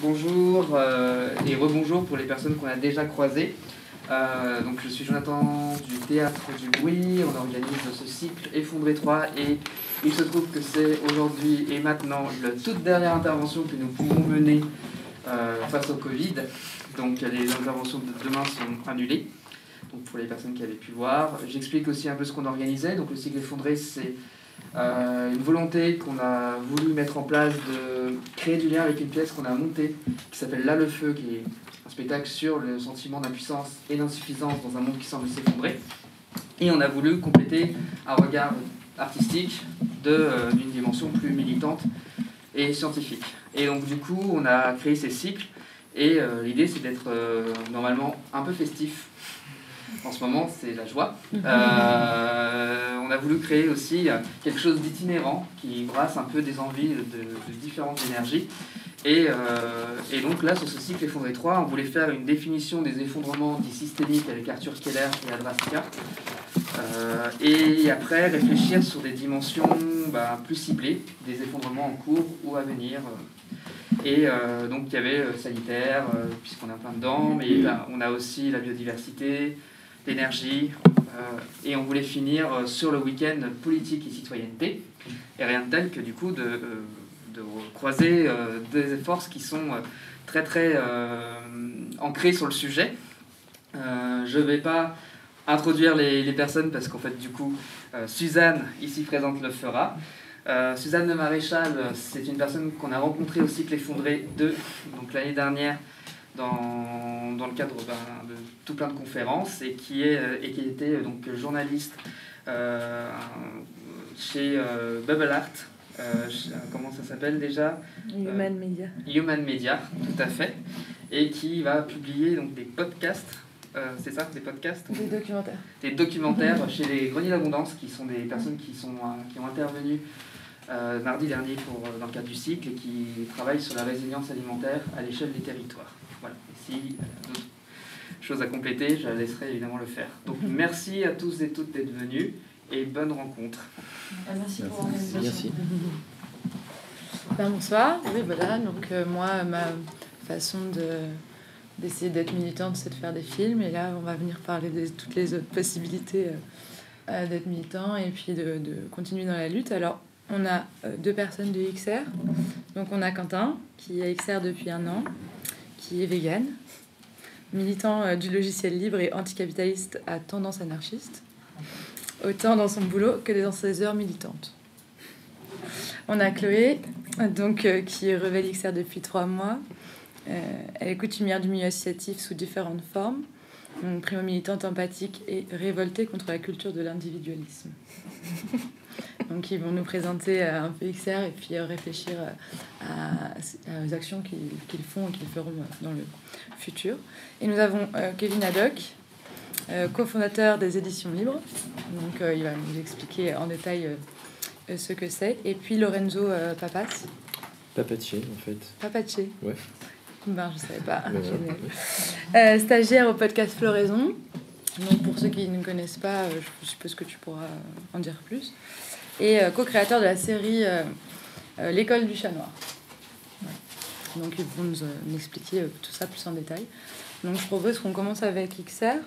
bonjour et rebonjour pour les personnes qu'on a déjà croisées. Donc je suis Jonathan du Théâtre du Bruit, on organise ce cycle Effondré 3 et il se trouve que c'est aujourd'hui et maintenant la toute dernière intervention que nous pouvons mener face au Covid. Donc les interventions de demain sont annulées, donc pour les personnes qui avaient pu voir. J'explique aussi un peu ce qu'on organisait. Donc le cycle Effondré, c'est une volonté qu'on a voulu mettre en place de créer du lien avec une pièce qu'on a montée qui s'appelle Là le feu, qui est un spectacle sur le sentiment d'impuissance et d'insuffisance dans un monde qui semble s'effondrer. Et on a voulu compléter un regard artistique d'une dimension plus militante et scientifique. Et donc du coup, on a créé ces cycles et l'idée c'est d'être normalement un peu festif. En ce moment, c'est la joie. On a voulu créer aussi quelque chose d'itinérant qui brasse un peu des envies de différentes énergies. Et donc là, sur ce cycle Effondré 3, on voulait faire une définition des effondrements dits systémiques avec Arthur Keller et Adrastia. Et après, réfléchir sur des dimensions plus ciblées, des effondrements en cours ou à venir. Et donc il y avait sanitaire, puisqu'on est en plein dedans, mais on a aussi la biodiversité, l'énergie, et on voulait finir sur le week-end politique et citoyenneté, et rien de tel que du coup de croiser des forces qui sont très très ancrées sur le sujet. Je ne vais pas introduire les personnes parce qu'en fait du coup Suzanne ici présente le fera. Suzanne Le Maréchal, c'est une personne qu'on a rencontrée au cycle Effondré 2, donc l'année dernière, dans le cadre de tout plein de conférences, et qui était donc journaliste chez Bubble Art. Comment ça s'appelle déjà ? Human Media. Human Media, tout à fait, et qui va publier donc des podcasts. C'est ça, des podcasts ? Des documentaires. Des documentaires chez les Greniers d'Abondance, qui sont des personnes qui ont intervenu mardi dernier dans le cadre du cycle et qui travaillent sur la résilience alimentaire à l'échelle des territoires. Voilà. Et si d'autres choses à compléter, je laisserai évidemment le faire. Donc merci à tous et toutes d'être venus et bonne rencontre. Merci pour l'organisation. Merci. Bonsoir. Oui, voilà. Donc moi, ma façon d'essayer d'être militante, c'est de faire des films. Et là, on va venir parler de toutes les autres possibilités d'être militant et puis de continuer dans la lutte. Alors, on a deux personnes de XR. Donc, on a Quentin, qui est XR depuis 1 an, qui est vegan, militant du logiciel libre et anticapitaliste à tendance anarchiste, autant dans son boulot que dans ses heures militantes. On a Chloé, donc, qui est rebelle XR depuis 3 mois. Elle est coutumière du milieu associatif sous différentes formes, donc primo-militante empathique et révoltée contre la culture de l'individualisme. Donc ils vont nous présenter un peu XR et puis réfléchir aux actions qu'ils font et qu'ils feront dans le futur. Et nous avons Kevin Haddock, cofondateur des Éditions Libres. Donc il va nous expliquer en détail ce que c'est. Et puis Lorenzo Papace. Papache, en fait. Papache. Ouais. Ben, je savais pas. Stagiaire au podcast Floraison. Donc pour ceux qui ne connaissent pas, je suppose que tu pourras en dire plus. Et co-créateur de la série L'école du chat noir. Ouais. Donc ils vont nous expliquer tout ça plus en détail. Donc je propose qu'on commence avec XR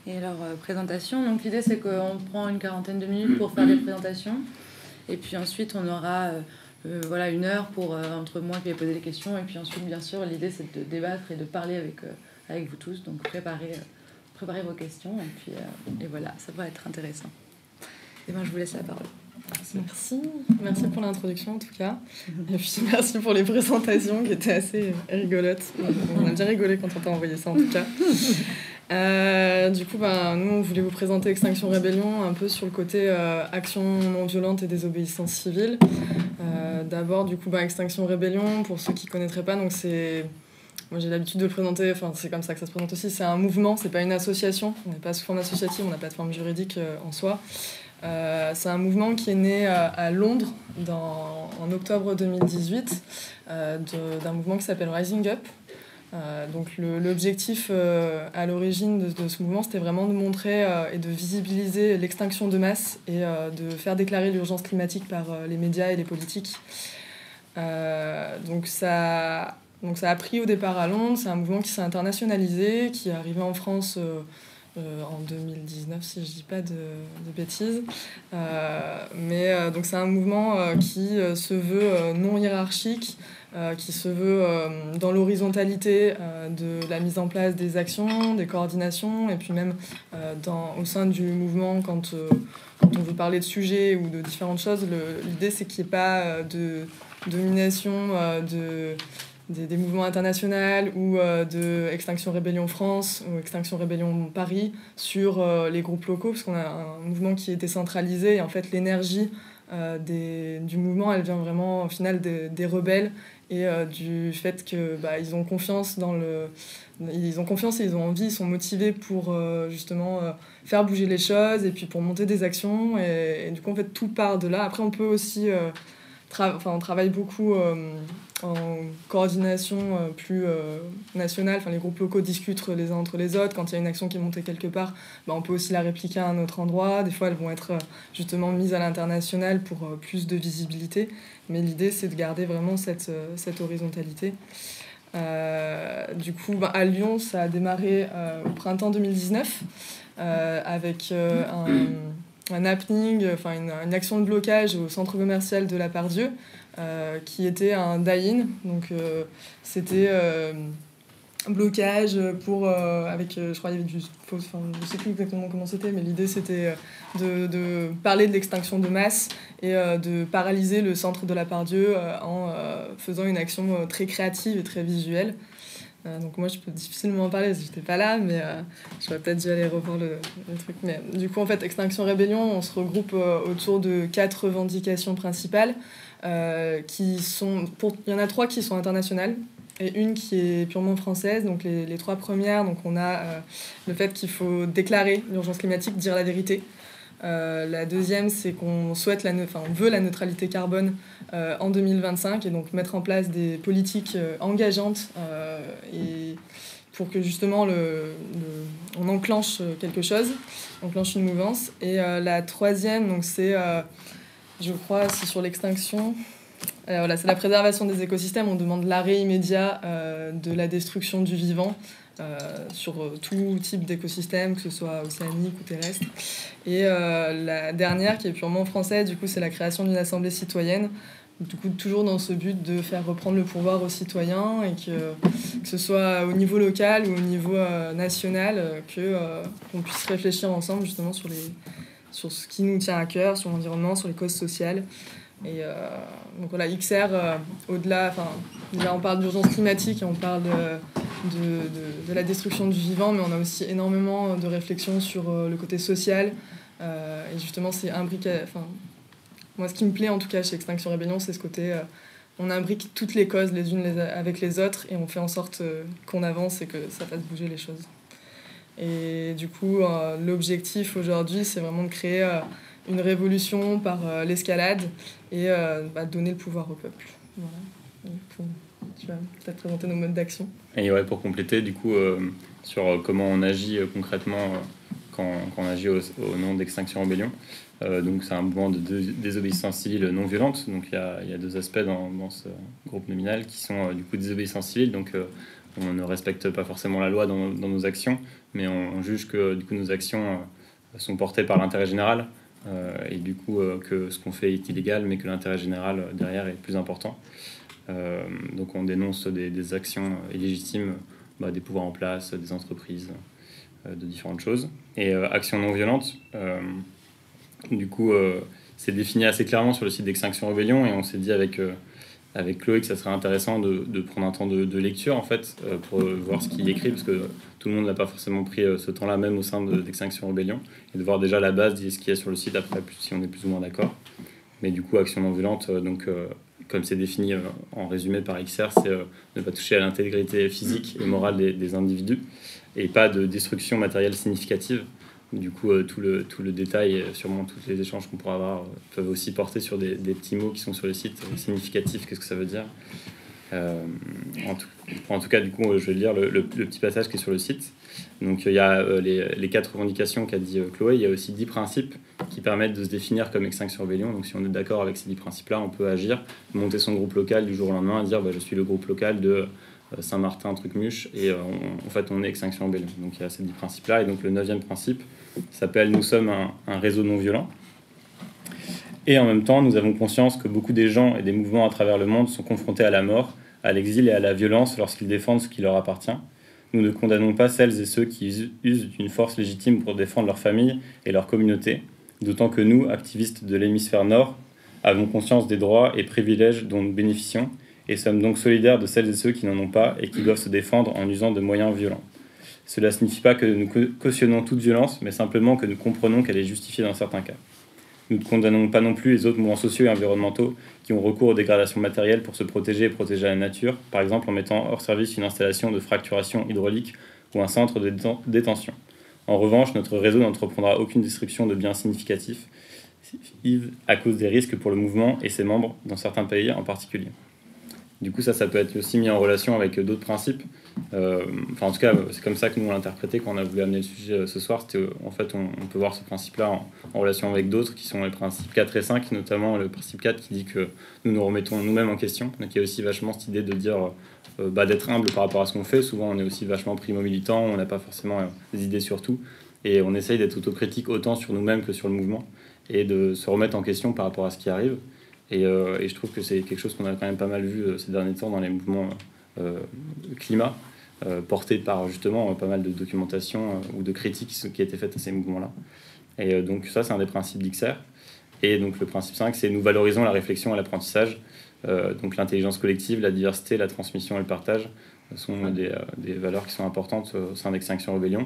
et leur présentation. Donc l'idée c'est qu'on prend une 40aine de minutes pour faire des présentations. Et puis ensuite on aura 1 heure pour entre moi qui vais poser des questions. Et puis ensuite bien sûr l'idée c'est de débattre et de parler avec vous tous. Donc préparez vos questions et voilà, ça va être intéressant. Et ben je vous laisse la parole. Merci pour l'introduction en tout cas. Et puis merci pour les présentations qui étaient assez rigolotes. On a bien rigolé quand on t'a envoyé ça en tout cas. Du coup, nous on voulait vous présenter Extinction Rébellion un peu sur le côté action non violente et désobéissance civile. D'abord, du coup, Extinction Rébellion, pour ceux qui ne connaîtraient pas, donc c'est... Moi j'ai l'habitude de le présenter, c'est comme ça que ça se présente aussi, c'est un mouvement, c'est pas une association, on n'est pas sous forme associative, on n'a pas de forme juridique en soi. C'est un mouvement qui est né à Londres en octobre 2018 d'un mouvement qui s'appelle Rising Up. Donc l'objectif à l'origine de ce mouvement, c'était vraiment de montrer et de visibiliser l'extinction de masse et de faire déclarer l'urgence climatique par les médias et les politiques. Donc ça Donc ça a pris au départ à Londres, c'est un mouvement qui s'est internationalisé, qui est arrivé en France en 2019, si je dis pas de bêtises. Donc c'est un mouvement qui se veut non hiérarchique, qui se veut dans l'horizontalité de la mise en place des actions, des coordinations, et puis même au sein du mouvement, quand on veut parler de sujets ou de différentes choses, l'idée c'est qu'il n'y ait pas de domination des mouvements internationaux ou de Extinction Rébellion France ou Extinction Rébellion Paris sur les groupes locaux, parce qu'on a un mouvement qui est décentralisé, et en fait l'énergie du mouvement, elle vient vraiment au final des rebelles, et du fait que ils ont confiance ils ont confiance et ils ont envie, ils sont motivés pour justement faire bouger les choses, et puis pour monter des actions, et du coup en fait tout part de là. Après on peut aussi on travaille beaucoup en coordination plus nationale. Enfin, les groupes locaux discutent les uns entre les autres. Quand il y a une action qui est montée quelque part, on peut aussi la répliquer à un autre endroit. Des fois, elles vont être justement mises à l'international pour plus de visibilité. Mais l'idée, c'est de garder vraiment cette horizontalité. Du coup, à Lyon, ça a démarré au printemps 2019 avec un happening, une action de blocage au centre commercial de la Part-Dieu, qui était un die-in. Donc c'était un blocage avec, je crois, il y avait je sais plus exactement comment c'était, mais l'idée c'était de parler de l'extinction de masse et de paralyser le centre de la Part-Dieu en faisant une action très créative et très visuelle. Donc moi je peux difficilement en parler parce que j'étais pas là, mais j'aurais peut-être dû aller revoir le truc. Mais du coup en fait Extinction Rébellion, on se regroupe autour de 4 revendications principales qui sont, il y en a 3 qui sont internationales et une qui est purement française. Donc les 3 premières, donc on a le fait qu'il faut déclarer l'urgence climatique, dire la vérité. La deuxième, c'est qu'on souhaite on veut la neutralité carbone en 2025, et donc mettre en place des politiques engageantes et pour que justement on enclenche quelque chose, enclenche une mouvance. Et la troisième, donc c'est, je crois, c'est sur l'extinction. Voilà, c'est la préservation des écosystèmes. On demande l'arrêt immédiat de la destruction du vivant sur tout type d'écosystème, que ce soit océanique ou terrestre. Et la dernière, qui est purement française, du coup, c'est la création d'une assemblée citoyenne. Du coup, toujours dans ce but de faire reprendre le pouvoir aux citoyens, et que ce soit au niveau local ou au niveau national, qu'on puisse réfléchir ensemble justement sur ce qui nous tient à cœur, sur l'environnement, sur les causes sociales. Et donc voilà, XR, au-delà, déjà on parle d'urgence climatique et on parle de la destruction du vivant, mais on a aussi énormément de réflexions sur le côté social. Et justement, c'est imbriqué. Moi, ce qui me plaît en tout cas chez Extinction Rébellion, c'est ce côté on imbrique toutes les causes les unes avec les autres, et on fait en sorte qu'on avance et que ça fasse bouger les choses. Et du coup, l'objectif aujourd'hui, c'est vraiment de créer une révolution par l'escalade et donner le pouvoir au peuple. Voilà. Donc, tu vas peut-être présenter nos modes d'action. Et ouais, pour compléter, du coup, sur comment on agit concrètement quand on agit au nom d'Extinction Rébellion. Donc c'est un mouvement de désobéissance civile non violente. Donc il y a 2 aspects dans ce groupe nominal qui sont du coup désobéissance civile. Donc on ne respecte pas forcément la loi dans nos actions, mais on juge que du coup nos actions sont portées par l'intérêt général, et du coup que ce qu'on fait est illégal, mais que l'intérêt général derrière est plus important. Donc on dénonce des actions illégitimes des pouvoirs en place, des entreprises, de différentes choses. Et action non violente, du coup c'est défini assez clairement sur le site d'Extinction Rébellion, et on s'est dit avec Chloé que ça serait intéressant de prendre un temps de lecture en fait, pour voir ce qui est écrit, parce que tout le monde n'a pas forcément pris ce temps-là, même au sein d'Extinction Rébellion, et de voir déjà la base de ce qu'il y a sur le site, après si on est plus ou moins d'accord. Mais du coup, action non violente, comme c'est défini en résumé par XR, c'est ne pas toucher à l'intégrité physique et morale des individus, et pas de destruction matérielle significative. Du coup, tout le détail, sûrement tous les échanges qu'on pourra avoir, peuvent aussi porter sur des petits mots qui sont sur le site, significatifs, qu'est-ce que ça veut dire. En tout cas, du coup, je vais lire le petit passage qui est sur le site. Donc, il y a les 4 revendications qu'a dit Chloé. Il y a aussi 10 principes qui permettent de se définir comme Extinction Rébellion. Donc, si on est d'accord avec ces 10 principes-là, on peut agir, monter son groupe local du jour au lendemain et dire je suis le groupe local de Saint-Martin, Trucmuche, et en fait on est Extinction Rebellion. Donc il y a ces 10 principes-là, et donc le 9e principe s'appelle « Nous sommes un réseau non violent ». Et en même temps, nous avons conscience que beaucoup des gens et des mouvements à travers le monde sont confrontés à la mort, à l'exil et à la violence lorsqu'ils défendent ce qui leur appartient. Nous ne condamnons pas celles et ceux qui usent d'une force légitime pour défendre leur famille et leur communauté, d'autant que nous, activistes de l'hémisphère nord, avons conscience des droits et privilèges dont nous bénéficions et sommes donc solidaires de celles et ceux qui n'en ont pas et qui doivent se défendre en usant de moyens violents. Cela ne signifie pas que nous cautionnons toute violence, mais simplement que nous comprenons qu'elle est justifiée dans certains cas. Nous ne condamnons pas non plus les autres mouvements sociaux et environnementaux qui ont recours aux dégradations matérielles pour se protéger et protéger la nature, par exemple en mettant hors service une installation de fracturation hydraulique ou un centre de détention. En revanche, notre réseau n'entreprendra aucune destruction de biens significatifs à cause des risques pour le mouvement et ses membres dans certains pays en particulier. Du coup, ça peut être aussi mis en relation avec d'autres principes. En tout cas, c'est comme ça que nous on l'a interprété quand on a voulu amener le sujet ce soir. En fait, on peut voir ce principe-là en relation avec d'autres qui sont les principes 4 et 5, notamment le principe 4 qui dit que nous nous remettons nous-mêmes en question. Donc il y a aussi vachement cette idée de dire d'être humble par rapport à ce qu'on fait. Souvent, on est aussi vachement primo-militant, on n'a pas forcément des idées sur tout. Et on essaye d'être autocritique autant sur nous-mêmes que sur le mouvement et de se remettre en question par rapport à ce qui arrive. Et je trouve que c'est quelque chose qu'on a quand même pas mal vu ces derniers temps dans les mouvements climat, portés par justement pas mal de documentation ou de critiques qui a été faites à ces mouvements-là. Et donc ça, c'est un des principes d'ICSER. Et donc le principe 5, c'est nous valorisons la réflexion et l'apprentissage. Donc l'intelligence collective, la diversité, la transmission et le partage sont des valeurs qui sont importantes au sein d'Extinction Rebellion,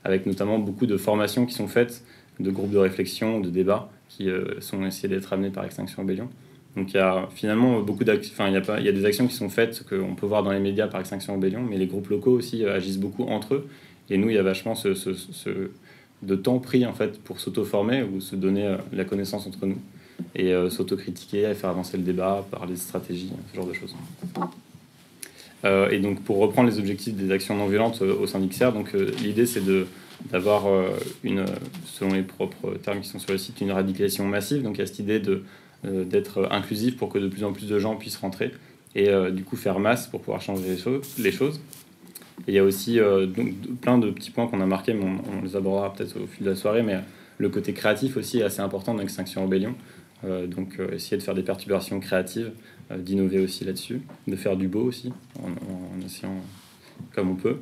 avec notamment beaucoup de formations qui sont faites, de groupes de réflexion, de débats qui sont essayés d'être amenés par Extinction Rebellion. Donc il y a finalement beaucoup d'actions, il y a des actions qui sont faites qu'on peut voir dans les médias par Extinction Rebellion, mais les groupes locaux aussi agissent beaucoup entre eux. Et nous, il y a vachement de temps pris en fait pour s'auto-former ou se donner la connaissance entre nous et s'auto-critiquer, faire avancer le débat, parler de stratégie, ce genre de choses. Et donc pour reprendre les objectifs des actions non violentes au sein d'ICSER, donc l'idée c'est d'avoir selon les propres termes qui sont sur le site, une radicalisation massive. Donc il y a cette idée d'être inclusif pour que de plus en plus de gens puissent rentrer et du coup faire masse pour pouvoir changer les choses. Et il y a aussi donc, plein de petits points qu'on a marqués, mais on les abordera peut-être au fil de la soirée, mais le côté créatif aussi est assez important dans Extinction Rebellion. Donc essayer de faire des perturbations créatives, d'innover aussi là-dessus, de faire du beau aussi, en essayant comme on peut,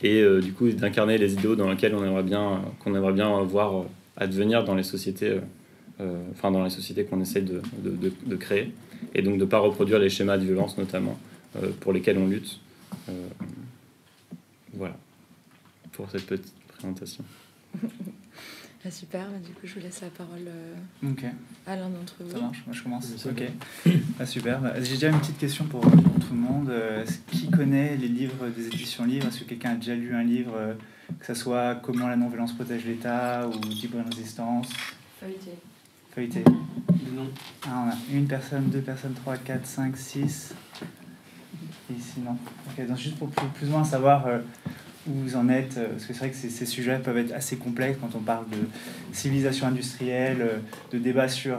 et du coup d'incarner les idéaux dans lesquels qu'on aimerait bien voir advenir dans les sociétés, dans les sociétés qu'on essaie de créer, et donc de ne pas reproduire les schémas de violence notamment pour lesquels on lutte. Voilà pour cette petite présentation. Super, du coup je vous laisse la parole à l'un d'entre vous. Ça marche, moi je commence. Ok. Super. J'ai déjà une petite question pour tout le monde. Qui connaît les livres des éditions Livres? Est-ce que quelqu'un a déjà lu un livre, que ce soit Comment la non-violence protège l'État ou Libre Résistance? Feuilleté. Non. Ah, on a une personne, 2 personnes, 3, 4, 5, 6. Et ici, non. Ok, donc juste pour plus ou moins savoir où vous en êtes, parce que c'est vrai que ces sujets peuvent être assez complexes quand on parle de civilisation industrielle, de débat sur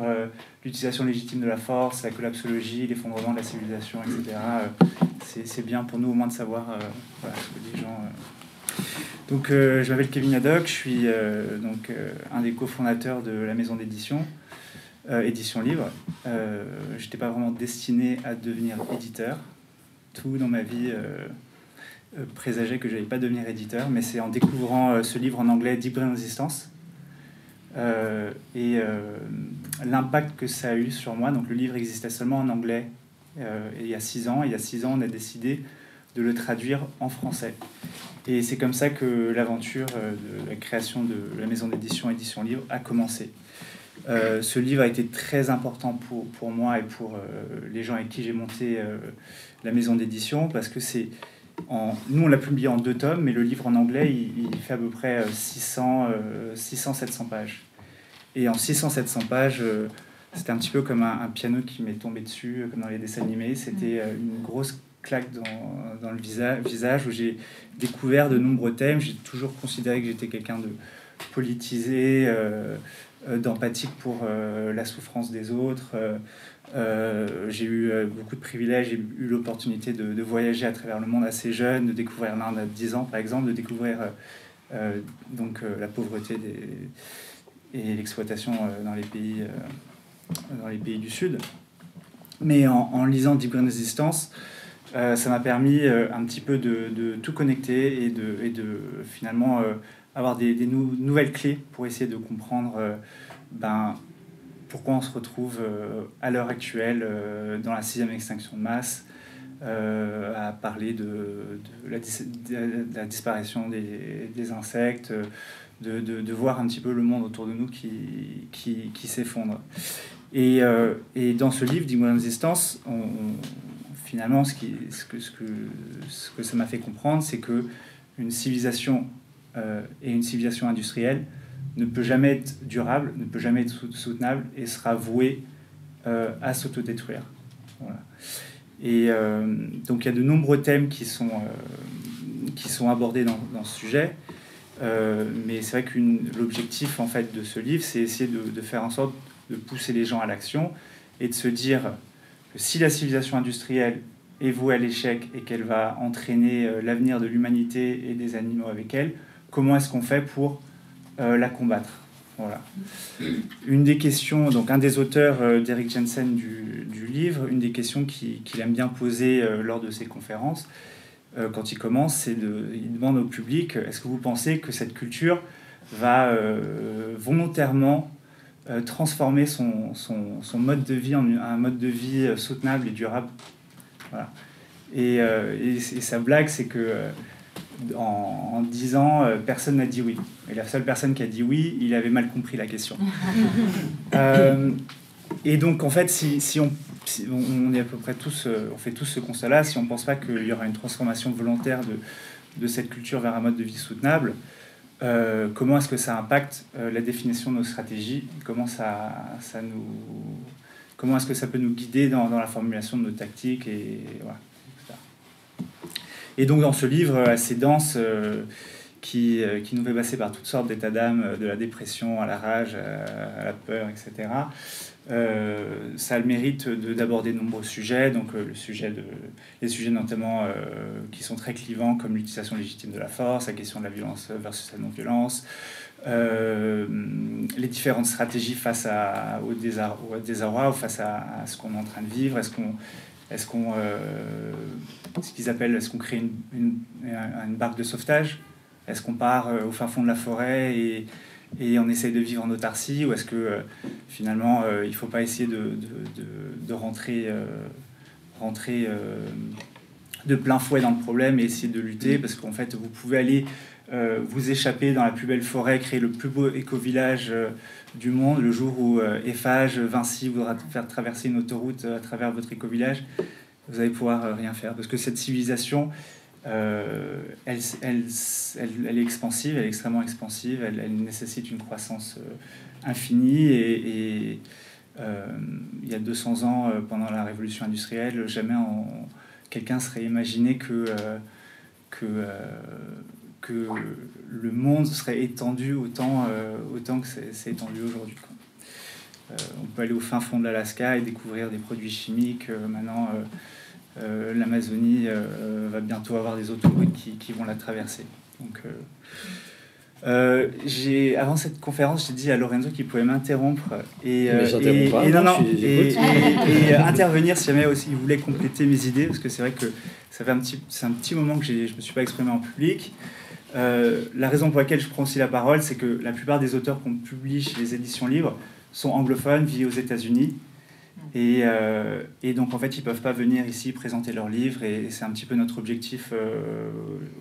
l'utilisation légitime de la force, la collapsologie, l'effondrement de la civilisation, etc. C'est bien pour nous au moins de savoir ce que les gens... Donc je m'appelle Kevin Haddock, je suis un des cofondateurs de la maison d'édition, Édition Livre. Je n'étais pas vraiment destiné à devenir éditeur. Tout dans ma vie présageait que je n'allais pas devenir éditeur, mais c'est en découvrant ce livre en anglais, Libre Résistance, et l'impact que ça a eu sur moi. Donc le livre existait seulement en anglais il y a 6 ans. Et il y a 6 ans, on a décidé de le traduire en français. Et c'est comme ça que l'aventure de la création de la maison d'édition Édition Livre a commencé. Ce livre a été très important pour moi et pour les gens avec qui j'ai monté la maison d'édition, parce que nous on l'a publié en 2 tomes, mais le livre en anglais il fait à peu près 600-700 pages. Et en 600-700 pages, c'était un petit peu comme un piano qui m'est tombé dessus, comme dans les dessins animés. C'était une grosse claque dans le visage, où j'ai découvert de nombreux thèmes. J'ai toujours considéré que j'étais quelqu'un de politisé, d'empathique pour la souffrance des autres. J'ai eu beaucoup de privilèges, j'ai eu l'opportunité de voyager à travers le monde assez jeune, de découvrir l'Inde à 10 ans par exemple, de découvrir la pauvreté et l'exploitation dans les pays du Sud. Mais en lisant Deep Green Resistance, ça m'a permis un petit peu de tout connecter et de finalement avoir des nouvelles clés pour essayer de comprendre pourquoi on se retrouve à l'heure actuelle dans la 6e extinction de masse, à parler de la disparition des insectes, de voir un petit peu le monde autour de nous qui s'effondre. Et dans ce livre, Deep Green Resistance, finalement, ce que ça m'a fait comprendre, c'est qu'une civilisation et une civilisation industrielle ne peut jamais être durable, ne peut jamais être soutenable et sera vouée à s'autodétruire. Voilà. Et donc il y a de nombreux thèmes qui sont abordés dans ce sujet, mais c'est vrai que l'objectif en fait de ce livre, c'est essayer de faire en sorte de pousser les gens à l'action et de se dire que si la civilisation industrielle est vouée à l'échec et qu'elle va entraîner l'avenir de l'humanité et des animaux avec elle, comment est-ce qu'on fait pour la combattre? Voilà. Une des questions, donc un des auteurs d'Eric Jensen du livre, une des questions qu'il aime bien poser lors de ses conférences, quand il commence, il demande au public, est-ce que vous pensez que cette culture va volontairement transformer son mode de vie en un mode de vie soutenable et durable? Voilà. Et sa blague, c'est que en 10 ans, personne n'a dit oui. Et la seule personne qui a dit oui, il avait mal compris la question. Et donc, en fait, si on est à peu près tous, on fait tous ce constat-là, si on ne pense pas qu'il y aura une transformation volontaire de cette culture vers un mode de vie soutenable, comment est-ce que ça impacte la définition de nos stratégies? Comment est-ce que ça peut nous guider dans la formulation de nos tactiques et voilà. Et donc dans ce livre assez dense qui nous fait passer par toutes sortes d'états d'âme, de la dépression à la rage, à la peur, etc., ça a le mérite d'aborder de nombreux sujets, donc les sujets notamment qui sont très clivants, comme l'utilisation légitime de la force, la question de la violence versus la non-violence, les différentes stratégies face au désarroi ou face à ce qu'on est en train de vivre. Est-ce qu'on crée une barque de sauvetage? Est-ce qu'on part au fin fond de la forêt et on essaye de vivre en autarcie? Ou est-ce que finalement il ne faut pas essayer de rentrer de plein fouet dans le problème et essayer de lutter? Parce qu'en fait, vous pouvez aller vous échapper dans la plus belle forêt, créer le plus beau éco-village du monde. Le jour où Eiffage, Vinci voudra faire traverser une autoroute à travers votre éco-village, vous allez pouvoir rien faire. Parce que cette civilisation, elle est expansive, elle est extrêmement expansive, elle nécessite une croissance infinie. Et il y a 200 ans, pendant la révolution industrielle, jamais quelqu'un serait imaginé que le monde serait étendu autant que c'est étendu aujourd'hui. On peut aller au fin fond de l'Alaska et découvrir des produits chimiques. Maintenant, l'Amazonie va bientôt avoir des autoroutes qui vont la traverser. Donc, avant cette conférence, j'ai dit à Lorenzo qu'il pouvait m'interrompre et intervenir si jamais aussi il voulait compléter mes idées, parce que c'est vrai que c'est un petit moment que je me suis pas exprimé en public. La raison pour laquelle je prends aussi la parole, c'est que la plupart des auteurs qu'on publie chez les éditions libres sont anglophones, vivent aux États-Unis, et donc en fait ils peuvent pas venir ici présenter leurs livres, et c'est un petit peu notre objectif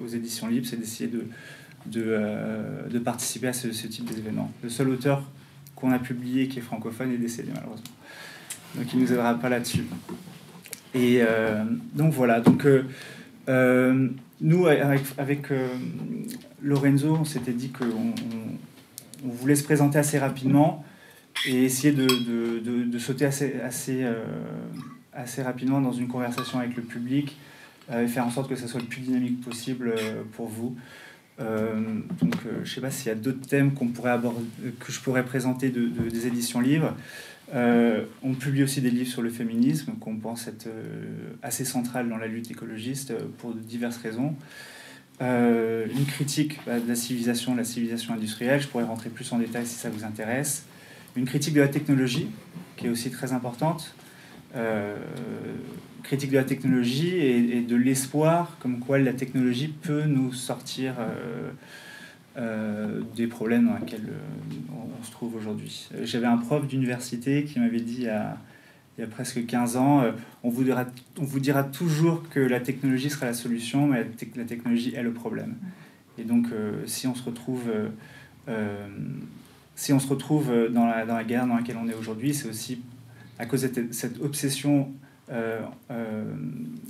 aux éditions libres, c'est d'essayer de participer à ce type d'événement. Le seul auteur qu'on a publié qui est francophone est décédé malheureusement, donc il nous aidera pas là-dessus. Et donc voilà, donc nous avec Lorenzo, on s'était dit qu'on voulait se présenter assez rapidement et essayer de sauter assez rapidement dans une conversation avec le public et faire en sorte que ça soit le plus dynamique possible pour vous. Donc, je ne sais pas s'il y a d'autres thèmes qu'on pourrait aborder, que je pourrais présenter des éditions livres. On publie aussi des livres sur le féminisme, qu'on pense être assez central dans la lutte écologiste pour diverses raisons. Une critique de la civilisation industrielle, je pourrais rentrer plus en détail si ça vous intéresse. Une critique de la technologie, qui est aussi très importante. Critique de la technologie et de l'espoir, comme quoi la technologie peut nous sortir des problèmes dans lesquels on se trouve aujourd'hui. J'avais un prof d'université qui m'avait dit il y a presque 15 ans, on vous dira toujours que la technologie sera la solution, mais la technologie est le problème. Et donc, si on se retrouve dans la guerre dans laquelle on est aujourd'hui, c'est aussi à cause de cette obsession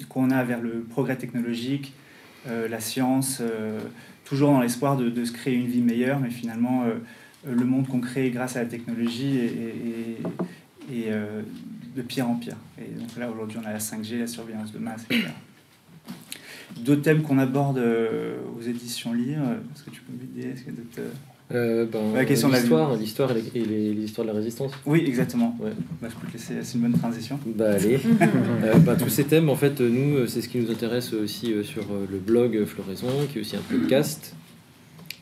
qu'on a vers le progrès technologique, la science, toujours dans l'espoir de se créer une vie meilleure, mais finalement, le monde qu'on crée grâce à la technologie est de pire en pire. Et donc là, aujourd'hui, on a la 5G, la surveillance de masse, etc. D'autres thèmes qu'on aborde aux éditions livres, est-ce que tu peux m'aider? Est-ce qu'il y a d'autres... la question l'histoire et les histoires de la résistance. Oui, exactement. Ouais. Je peux te laisser, c'est une bonne transition. Allez. Tous ces thèmes, en fait, nous, c'est ce qui nous intéresse aussi sur le blog Floraison, qui est aussi un podcast.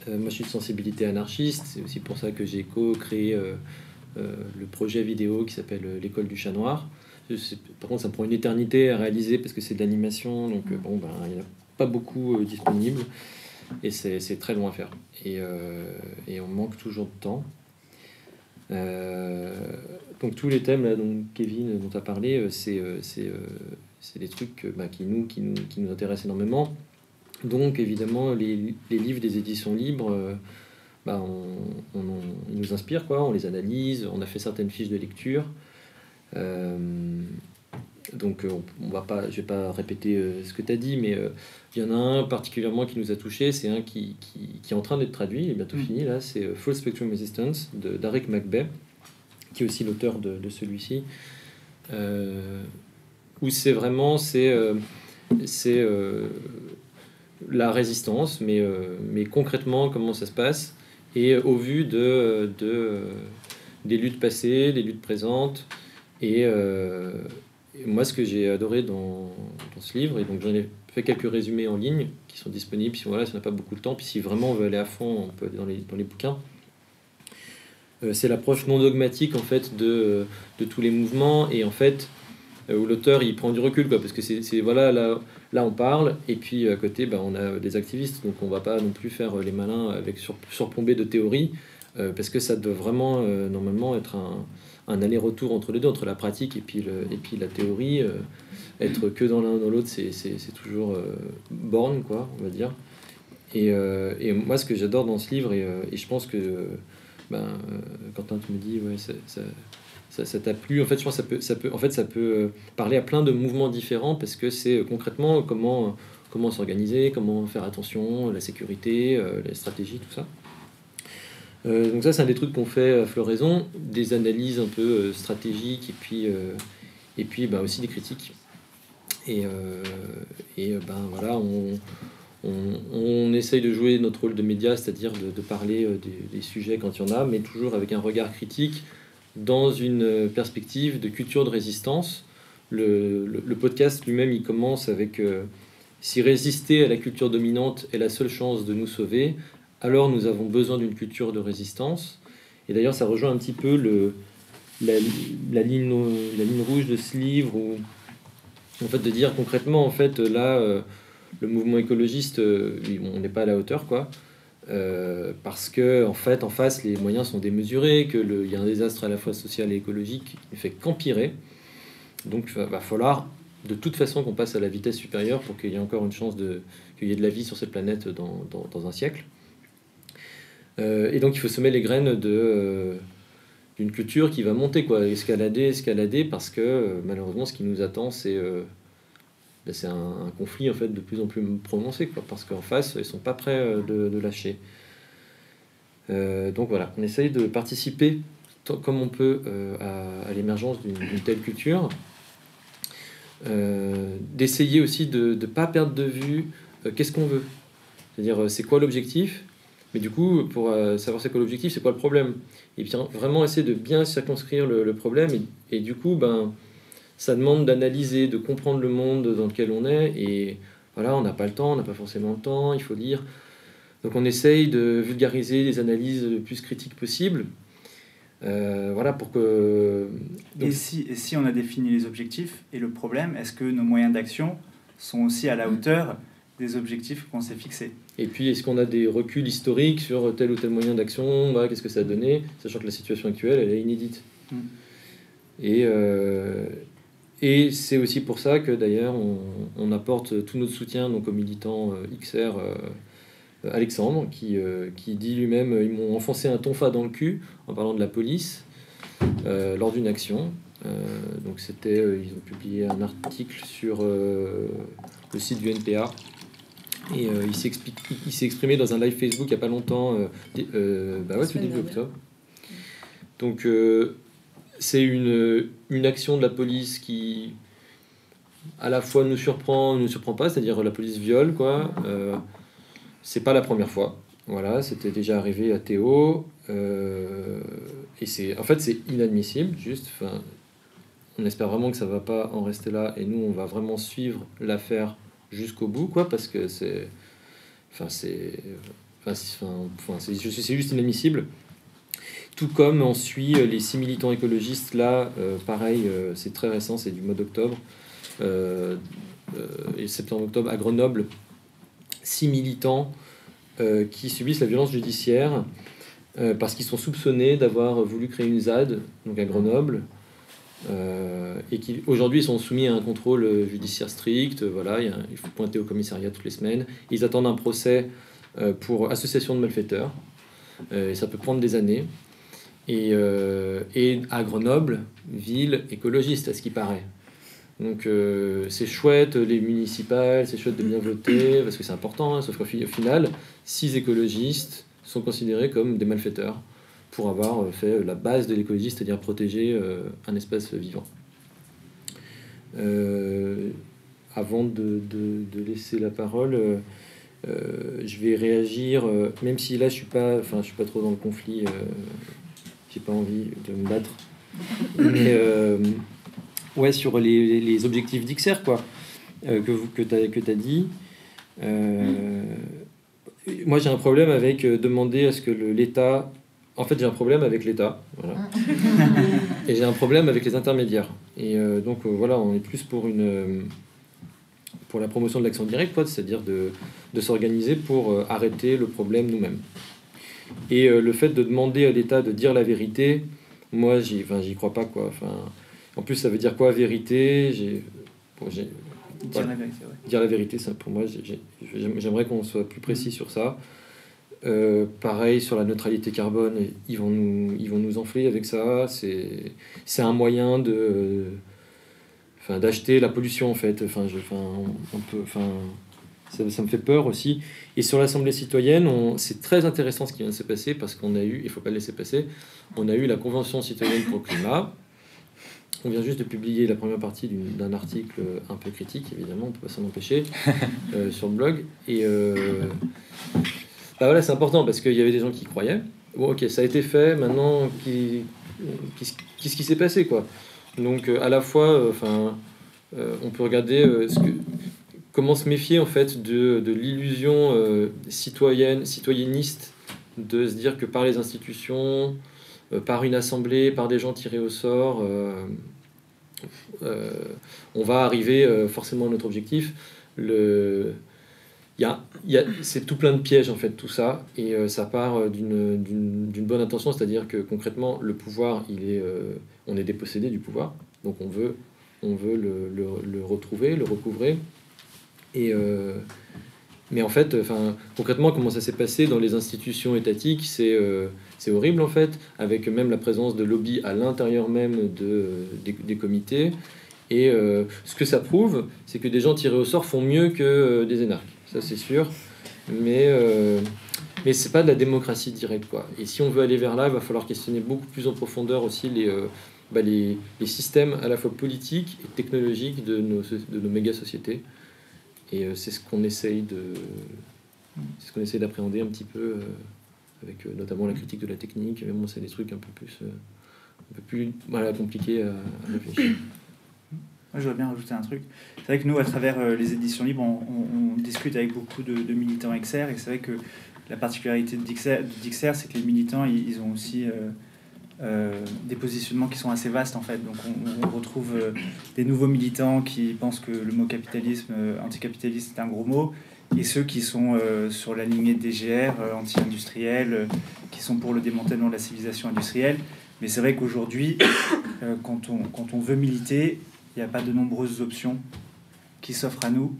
Moi, je suis de sensibilité anarchiste. C'est aussi pour ça que j'ai co-créé le projet vidéo qui s'appelle L'école du chat noir. Par contre, ça me prend une éternité à réaliser parce que c'est de l'animation, donc il n'y en a pas beaucoup disponible. Et c'est très long à faire. Et on manque toujours de temps. Donc tous les thèmes là, dont Kevin dont tu as parlé, c'est des trucs qui nous intéressent énormément. Donc évidemment, les livres des éditions libres, ils nous inspirent, quoi. On les analyse, on a fait certaines fiches de lecture. Donc je vais pas répéter ce que tu as dit, mais il y en a un particulièrement qui nous a touché, c'est un qui est en train d'être traduit, il est bientôt fini là, c'est Full Spectrum Resistance d'Aric McBay, qui est aussi l'auteur de celui-ci, où c'est vraiment la résistance, mais concrètement comment ça se passe, et au vu des luttes passées, des luttes présentes, et moi, ce que j'ai adoré dans ce livre, et donc j'en ai fait quelques résumés en ligne qui sont disponibles si on n'a pas beaucoup de temps, puis si vraiment on veut aller à fond, on peut aller dans les bouquins. C'est l'approche non dogmatique en fait de tous les mouvements, et en fait où l'auteur il prend du recul, quoi, parce que là on parle, et puis à côté on a des activistes, donc on va pas non plus faire les malins avec surplombé de théorie, parce que ça doit vraiment normalement être un aller-retour entre les deux, entre la pratique et puis la théorie. Être que dans l'un ou dans l'autre, c'est toujours borne, quoi, on va dire. Et moi, ce que j'adore dans ce livre, et je pense que Quentin, tu me dis, ouais, ça t'a plu. En fait, je pense que ça peut parler à plein de mouvements différents, parce que c'est concrètement comment s'organiser, comment faire attention, la sécurité, la stratégie, tout ça. Donc ça, c'est un des trucs qu'on fait à Floraison, des analyses un peu stratégiques, et puis aussi des critiques. On essaye de jouer notre rôle de média, c'est-à-dire de parler des sujets quand il y en a, mais toujours avec un regard critique, dans une perspective de culture de résistance. Le podcast lui-même, il commence avec si résister à la culture dominante est la seule chance de nous sauver, alors nous avons besoin d'une culture de résistance. Et d'ailleurs, ça rejoint un petit peu la ligne rouge de ce livre, où, en fait, de dire concrètement, en fait, là, le mouvement écologiste, on n'est pas à la hauteur, quoi, parce que, en fait, en face, les moyens sont démesurés, qu'il y a un désastre à la fois social et écologique qui ne fait qu'empirer. Donc, il va falloir, de toute façon, qu'on passe à la vitesse supérieure pour qu'il y ait encore une chance qu'il y ait de la vie sur cette planète dans un siècle. Et donc il faut semer les graines d'une culture qui va monter, quoi, escalader, parce que malheureusement ce qui nous attend c'est un conflit en fait de plus en plus prononcé, quoi, parce qu'en face ils sont pas prêts de lâcher. Donc voilà, on essaye de participer comme on peut à l'émergence d'une telle culture, d'essayer aussi de ne pas perdre de vue qu'est-ce qu'on veut. C'est-à-dire, c'est quoi l'objectif? Mais du coup, pour savoir c'est quoi l'objectif, c'est quoi le problème? Et puis vraiment essayer de bien circonscrire le problème. Et du coup, ça demande d'analyser, de comprendre le monde dans lequel on est. Et voilà, on n'a pas le temps, on n'a pas forcément le temps, il faut lire. Donc on essaye de vulgariser les analyses le plus critiques possible. Voilà, pour que... Donc, et si on a défini les objectifs et le problème, est-ce que nos moyens d'action sont aussi à la hauteur des objectifs qu'on s'est fixés? et puis, est-ce qu'on a des reculs historiques sur tel ou tel moyen d'action? Voilà, qu'est-ce que ça a donné? Sachant que la situation actuelle, elle est inédite. Et c'est aussi pour ça que, d'ailleurs, on apporte tout notre soutien donc, au militant XR Alexandre, qui dit lui-même « Ils m'ont enfoncé un tonfa dans le cul » en parlant de la police lors d'une action. Donc ils ont publié un article sur le site du NPA. Et il s'est exprimé dans un live Facebook il n'y a pas longtemps, tout début octobre. Donc c'est une action de la police qui à la fois nous surprend, ne nous surprend pas, c'est-à-dire la police viole, quoi. C'est pas la première fois. Voilà, c'était déjà arrivé à Théo. Et c'est inadmissible, juste. On espère vraiment que ça va pas en rester là. Et nous, on va vraiment suivre l'affaire jusqu'au bout, quoi, parce que c'est juste inadmissible. Tout comme on suit les 6 militants écologistes, là, pareil, c'est très récent, c'est du mois d'octobre, et septembre-octobre, à Grenoble, 6 militants qui subissent la violence judiciaire parce qu'ils sont soupçonnés d'avoir voulu créer une ZAD, donc à Grenoble, et qui aujourd'hui sont soumis à un contrôle judiciaire strict. Voilà, il faut pointer au commissariat toutes les semaines. Ils attendent un procès pour association de malfaiteurs, et ça peut prendre des années. Et à Grenoble, ville écologiste, à ce qui paraît. Donc c'est chouette, les municipales, c'est chouette de bien voter, parce que c'est important, hein, sauf qu'au final, 6 écologistes sont considérés comme des malfaiteurs pour avoir fait la base de l'écologie, c'est-à-dire protéger un espace vivant. Avant de laisser la parole, je vais réagir, même si là je suis pas trop dans le conflit, j'ai pas envie de me battre, mais ouais, sur les objectifs d'XR, quoi, que tu as dit. Moi, j'ai un problème avec demander à ce que l'État... En fait, j'ai un problème avec l'État, voilà. Et j'ai un problème avec les intermédiaires. Et donc, voilà, on est plus pour la promotion de l'action directe, quoi, c'est-à-dire de s'organiser pour arrêter le problème nous-mêmes. Et le fait de demander à l'État de dire la vérité, moi, j'y crois pas, quoi. En plus, ça veut dire quoi, vérité? Dire la vérité, ouais. Dire la vérité, ça, pour moi, j'aimerais qu'on soit plus précis sur ça. Pareil, sur la neutralité carbone, ils vont nous enfler avec ça. C'est un moyen d'acheter la pollution, en fait. Ça me fait peur aussi. Et sur l'Assemblée citoyenne, c'est très intéressant ce qui vient de se passer, parce qu'on a eu, il ne faut pas le laisser passer, on a eu la Convention citoyenne pour le climat. On vient juste de publier la première partie d'un article un peu critique, évidemment, on ne peut pas s'en empêcher, sur le blog. Et voilà, c'est important, parce qu'il y avait des gens qui y croyaient. Bon, ok, ça a été fait, maintenant, qu'est-ce qui s'est passé, quoi? Donc, à la fois, on peut regarder comment se méfier, en fait, de l'illusion citoyenniste, de se dire que par les institutions, par une assemblée, par des gens tirés au sort, on va arriver forcément à notre objectif. C'est tout plein de pièges, en fait, tout ça, et ça part d'une bonne intention, c'est-à-dire que concrètement, le pouvoir, on est dépossédé du pouvoir, donc on veut le retrouver, le recouvrer. Mais en fait, concrètement, comment ça s'est passé dans les institutions étatiques, c'est horrible, en fait, avec même la présence de lobbies à l'intérieur même des comités. Et ce que ça prouve, c'est que des gens tirés au sort font mieux que des énarques, ça c'est sûr. Mais c'est pas de la démocratie directe, quoi. Et si on veut aller vers là, il va falloir questionner beaucoup plus en profondeur aussi les systèmes à la fois politiques et technologiques de nos méga-sociétés. Et c'est ce qu'on essaye C'est ce qu'on essaie d'appréhender un petit peu, avec notamment la critique de la technique. Mais bon, c'est des trucs un peu plus voilà, compliqués à réfléchir. Moi, je voudrais bien rajouter un truc. C'est vrai que nous, à travers les éditions libres, on discute avec beaucoup de militants XR, et c'est vrai que la particularité de Dixer, c'est que les militants, ils ont aussi des positionnements qui sont assez vastes, en fait. Donc on retrouve des nouveaux militants qui pensent que le mot capitalisme, anticapitaliste, c'est un gros mot, et ceux qui sont sur la lignée de DGR, anti-industriels, qui sont pour le démantèlement de la civilisation industrielle. Mais c'est vrai qu'aujourd'hui, quand on veut militer, il n'y a pas de nombreuses options qui s'offrent à nous,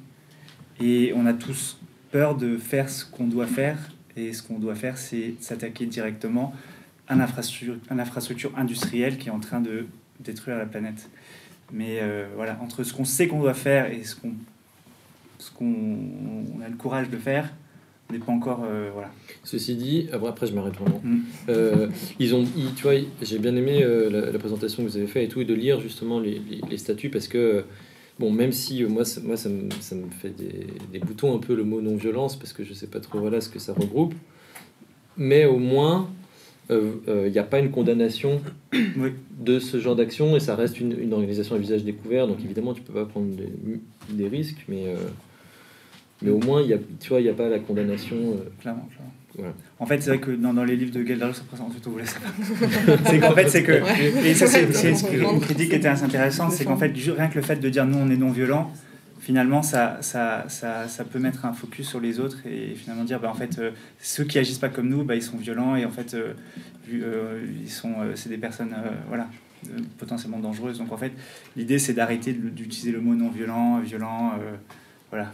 et on a tous peur de faire ce qu'on doit faire, et ce qu'on doit faire, c'est s'attaquer directement à l'infrastructure industrielle qui est en train de détruire la planète. Mais voilà, entre ce qu'on sait qu'on doit faire et ce qu'on a le courage de faire, on n'est pas encore... voilà. Ceci dit, après je m'arrête vraiment. Tu vois, j'ai bien aimé la présentation que vous avez faite et tout, et de lire justement les statuts, parce que bon, même si moi ça me fait des boutons un peu le mot non-violence, parce que je sais pas trop voilà ce que ça regroupe, mais au moins il n'y a pas une condamnation de ce genre d'action, et ça reste une organisation à visage découvert, donc évidemment tu peux pas prendre des risques, mais au moins il y a pas la condamnation. Clairement. Voilà. En fait, c'est vrai que dans les livres de Galdarus, ensuite on vous laisse. C'est qu'en fait, c'est que. Et ça, c'est une critique qui était assez intéressante, c'est qu'en fait, rien que le fait de dire nous on est non-violent, finalement, ça peut mettre un focus sur les autres, et finalement dire en fait, ceux qui agissent pas comme nous, ils sont violents, et en fait, c'est des personnes potentiellement dangereuses. Donc en fait, l'idée c'est d'arrêter d'utiliser le mot non-violent, violent, voilà.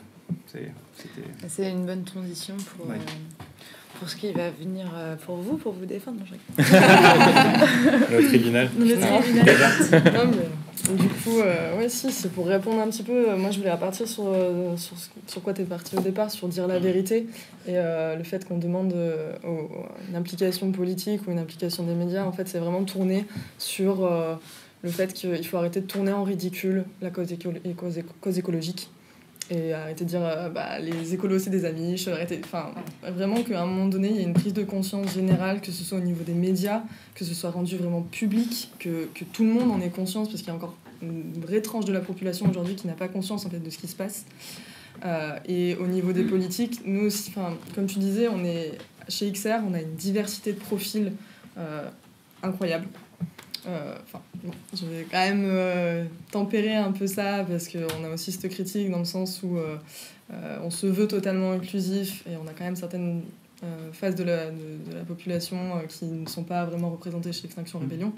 C'est une bonne transition pour ce qui va venir pour vous défendre. Le tribunal. Du coup, si, c'est pour répondre un petit peu. Moi, je voulais repartir sur quoi tu es parti au départ, sur dire la vérité, et le fait qu'on demande une implication politique ou une implication des médias. En fait, c'est vraiment tourner sur le fait qu'il faut arrêter de tourner en ridicule la cause écologique. Et arrêter de dire les écolos c'est des amiches, vraiment qu'à un moment donné il y a une prise de conscience générale, que ce soit au niveau des médias, que ce soit rendu vraiment public, que tout le monde en ait conscience, parce qu'il y a encore une vraie tranche de la population aujourd'hui qui n'a pas conscience en fait de ce qui se passe. Et au niveau des politiques, nous aussi, comme tu disais, chez XR, on a une diversité de profils incroyable. Je vais quand même tempérer un peu ça, parce qu'on a aussi cette critique dans le sens où on se veut totalement inclusif, et on a quand même certaines phases de la population qui ne sont pas vraiment représentées chez Extinction Rebellion,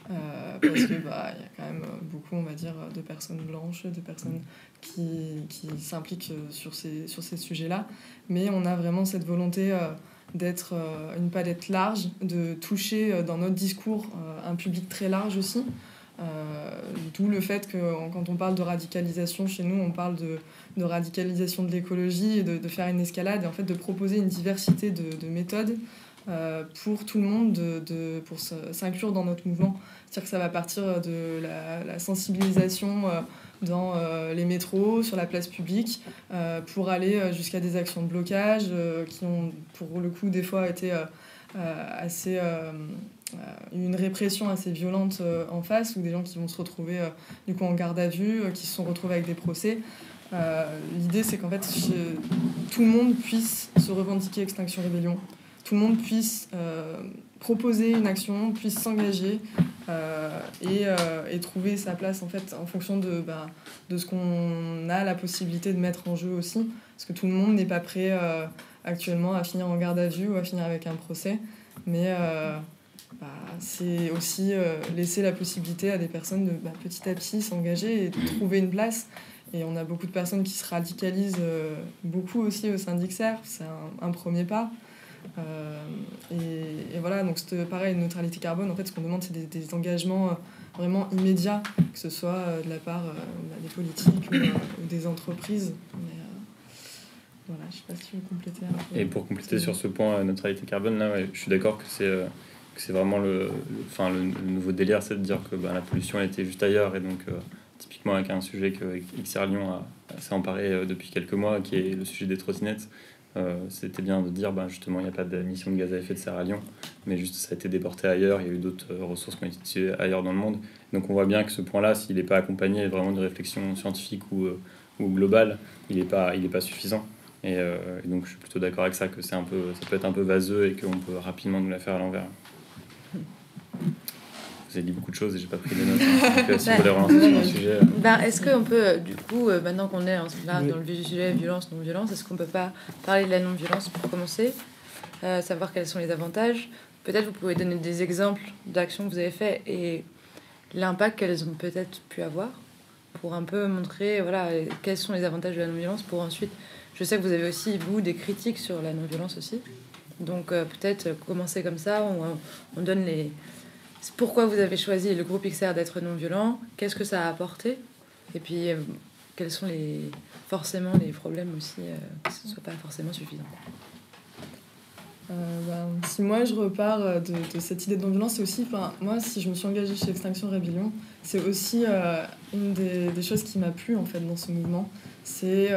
parce que y a quand même beaucoup, on va dire, de personnes blanches, de personnes qui s'impliquent sur ces sujets-là, mais on a vraiment cette volonté d'être une palette large, de toucher dans notre discours un public très large aussi. D'où le fait que quand on parle de radicalisation chez nous, on parle de radicalisation de l'écologie, et de faire une escalade, et en fait de proposer une diversité de méthodes pour tout le monde, pour s'inclure dans notre mouvement. C'est-à-dire que ça va partir de la sensibilisation dans les métros, sur la place publique, pour aller jusqu'à des actions de blocage qui ont pour le coup des fois été assez une répression assez violente en face, ou des gens qui vont se retrouver du coup en garde à vue, qui se sont retrouvés avec des procès. L'idée c'est qu'en fait tout le monde puisse se revendiquer Extinction Rebellion, tout le monde puisse proposer une action, puisse s'engager et trouver sa place en fait en fonction de ce qu'on a la possibilité de mettre en jeu aussi, parce que tout le monde n'est pas prêt actuellement à finir en garde à vue ou à finir avec un procès, mais c'est aussi laisser la possibilité à des personnes de petit à petit s'engager et de trouver une place. Et on a beaucoup de personnes qui se radicalisent beaucoup aussi au sein d'XR, c'est un premier pas. Et voilà, donc c'est pareil, neutralité carbone, en fait ce qu'on demande c'est des engagements vraiment immédiats, que ce soit de la part des politiques ou des entreprises. Mais voilà, je sais pas si tu veux compléter un peu. Et pour compléter sur ce point neutralité carbone, là, je suis d'accord que c'est vraiment le nouveau délire, c'est de dire que la pollution elle était juste ailleurs, et donc typiquement avec un sujet que XR Lyon s'est emparé depuis quelques mois, qui est le sujet des trottinettes. C'était bien de dire, justement, il n'y a pas d'émissions de gaz à effet de serre à Lyon, mais juste ça a été déporté ailleurs, il y a eu d'autres ressources qui ont été utilisées ailleurs dans le monde. Donc on voit bien que ce point-là, s'il n'est pas accompagné vraiment de réflexion scientifique ou globale, il n'est pas suffisant. Et donc je suis plutôt d'accord avec ça, que ça peut être un peu vaseux et qu'on peut rapidement nous la faire à l'envers. Vous avez dit beaucoup de choses et j'ai pas pris des notes. Donc, si vous voulez relancer sur un sujet... Est-ce qu'on peut, du coup, maintenant qu'on est là dans le vif du sujet, violence, non-violence, est-ce qu'on peut pas parler de la non-violence pour commencer, savoir quels sont les avantages? Peut-être vous pouvez donner des exemples d'actions que vous avez faites et l'impact qu'elles ont peut-être pu avoir pour un peu montrer quels sont les avantages de la non-violence pour ensuite... Je sais que vous avez aussi, vous, des critiques sur la non-violence aussi. Donc peut-être commencer comme ça, on donne les... Pourquoi vous avez choisi le groupe XR d'être non-violent? Qu'est-ce que ça a apporté? Et puis, quels sont forcément les problèmes aussi, que ce ne soit pas forcément suffisant? Si moi je repars de cette idée de non-violence, c'est aussi, moi, si je me suis engagée chez Extinction Rebellion, c'est aussi une des choses qui m'a plu en fait dans ce mouvement. C'est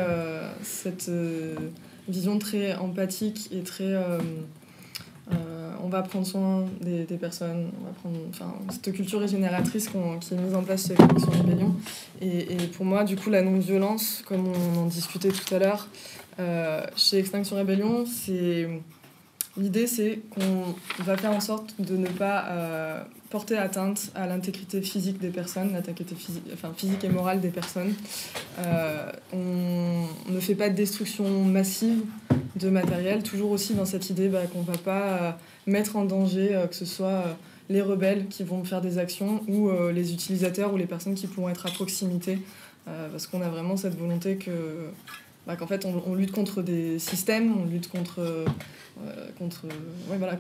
cette vision très empathique et très... on va prendre soin des personnes, cette culture régénératrice qui est mise en place chez Extinction Rebellion. Et pour moi, du coup, la non-violence, comme on en discutait tout à l'heure, chez Extinction Rebellion, l'idée, c'est qu'on va faire en sorte de ne pas porter atteinte à l'intégrité physique des personnes, l'intégrité physique et morale des personnes. On ne fait pas de destruction massive de matériel, toujours aussi dans cette idée qu'on ne va pas mettre en danger que ce soit les rebelles qui vont faire des actions ou les utilisateurs ou les personnes qui pourront être à proximité, parce qu'on a vraiment cette volonté qu'en fait on lutte contre des systèmes, on lutte contre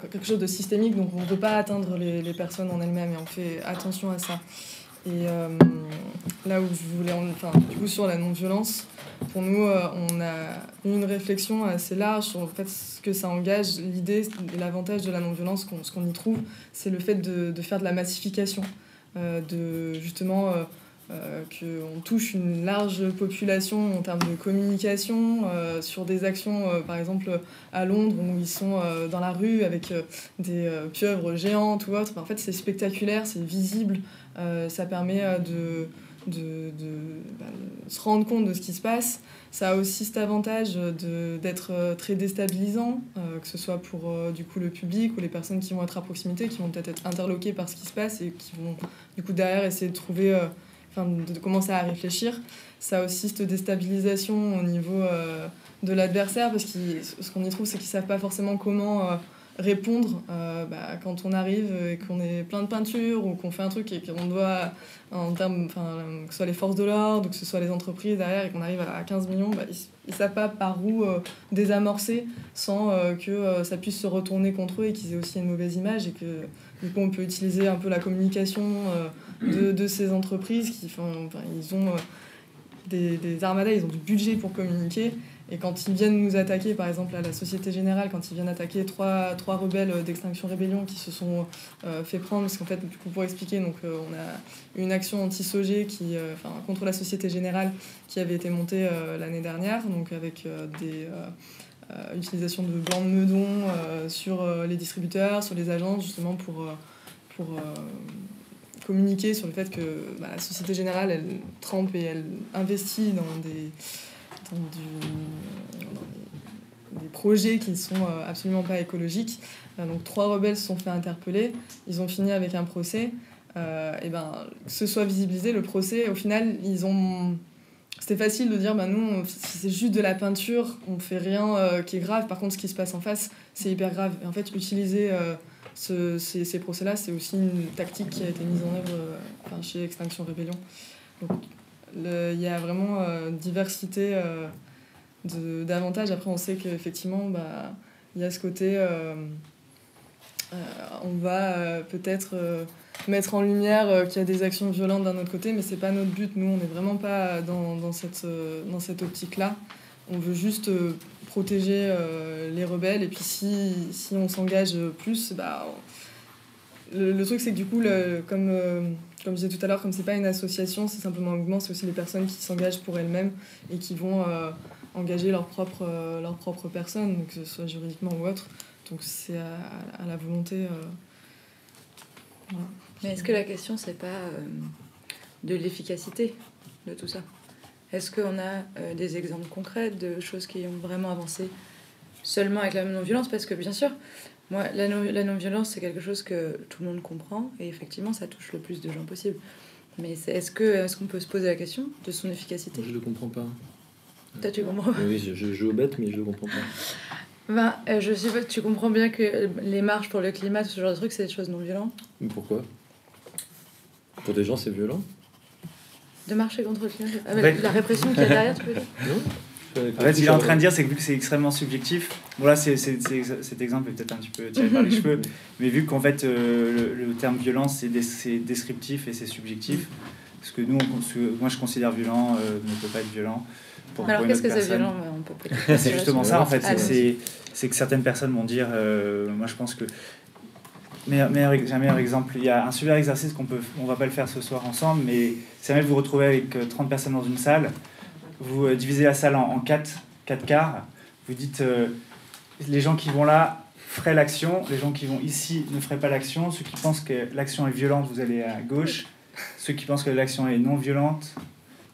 quelque chose de systémique, donc on ne veut pas atteindre les personnes en elles-mêmes et on fait attention à ça. Et là où je voulais, du coup sur la non-violence, pour nous, on a eu une réflexion assez large sur en fait, ce que ça engage. L'idée et l'avantage de la non-violence, ce qu'on y trouve, c'est le fait de faire de la massification, de justement qu'on touche une large population en termes de communication, sur des actions, par exemple à Londres, où ils sont dans la rue avec des pieuvres géantes ou autre. En fait, c'est spectaculaire, c'est visible, ça permet de se rendre compte de ce qui se passe. Ça a aussi cet avantage d'être très déstabilisant, que ce soit pour du coup, le public ou les personnes qui vont être à proximité, qui vont peut-être être interloquées par ce qui se passe et qui vont du coup derrière essayer de trouver, de commencer à réfléchir. Ça a aussi cette déstabilisation au niveau de l'adversaire, parce que ce qu'on y trouve, c'est qu'ils ne savent pas forcément comment répondre quand on arrive et qu'on est plein de peinture ou qu'on fait un truc et qu'on doit, en termes, que ce soit les forces de l'ordre ou que ce soit les entreprises derrière et qu'on arrive à 15 millions, ils ne savent pas par où désamorcer sans que ça puisse se retourner contre eux et qu'ils aient aussi une mauvaise image, et que du coup on peut utiliser un peu la communication de ces entreprises ils ont des armadas, ils ont du budget pour communiquer. Et quand ils viennent nous attaquer, par exemple à la Société Générale, quand ils viennent attaquer trois rebelles d'Extinction Rebellion qui se sont fait prendre, parce qu'en fait, du coup, pour expliquer, donc, on a une action anti-SOGé contre la Société Générale qui avait été montée l'année dernière, donc avec des utilisations de blancs de meudon sur les distributeurs, sur les agences, justement pour communiquer sur le fait que la Société Générale, elle trempe et elle investit dans des projets qui ne sont absolument pas écologiques. Donc 3 rebelles se sont fait interpeller, ils ont fini avec un procès. Que ce soit visibilisé, le procès, au final, c'était facile de dire nous, c'est juste de la peinture, on fait rien qui est grave. Par contre, ce qui se passe en face, c'est hyper grave. Et en fait, utiliser ces procès-là, c'est aussi une tactique qui a été mise en œuvre chez Extinction Rebellion. Donc, il y a vraiment diversité d'avantages. Après, on sait qu'effectivement, il y a ce côté... on va peut-être mettre en lumière qu'il y a des actions violentes d'un autre côté, mais c'est pas notre but. Nous, on n'est vraiment pas dans cette optique-là. On veut juste protéger les rebelles. Et puis, si on s'engage plus, le truc, c'est que du coup, comme je disais tout à l'heure, comme c'est pas une association, c'est simplement un mouvement, c'est aussi les personnes qui s'engagent pour elles-mêmes et qui vont engager leur propre personne, donc que ce soit juridiquement ou autre. Donc c'est à la volonté. Voilà. Mais est-ce que la question, c'est pas de l'efficacité de tout ça? Est-ce qu'on a des exemples concrets de choses qui ont vraiment avancé seulement avec la non-violence? Parce que bien sûr, moi, la non-violence, c'est quelque chose que tout le monde comprend, et effectivement, ça touche le plus de gens possible. Mais est-ce qu'on peut se poser la question de son efficacité? Je le comprends pas. Toi, tu comprends? Oui, je joue aux bêtes, mais je le comprends pas. Je sais pas, tu comprends bien que les marches pour le climat, ce genre de trucs, c'est des choses non violentes? Mais pourquoi? Pour des gens, c'est violent. De marcher contre le climat? La répression qu'il y a derrière, tu veux dire? Non. En fait, ce qu'il est en train de dire, c'est que vu que c'est extrêmement subjectif, bon là, cet exemple est peut-être un petit peu tiré par les cheveux, mais vu qu'en fait, le terme violence, c'est descriptif et c'est subjectif, parce que moi, je considère violent ne peut pas être violent. Alors qu'est-ce que c'est violent? On peut peut-être... C'est justement ça, en fait, c'est que certaines personnes vont dire, moi je pense que... J'ai un meilleur exemple. Il y a un super exercice on va pas le faire ce soir ensemble, mais si jamais vous vous retrouvez avec 30 personnes dans une salle, vous divisez la salle en 4 quarts, vous dites les gens qui vont là feraient l'action, les gens qui vont ici ne feraient pas l'action, ceux qui pensent que l'action est violente, vous allez à gauche, ceux qui pensent que l'action est non violente,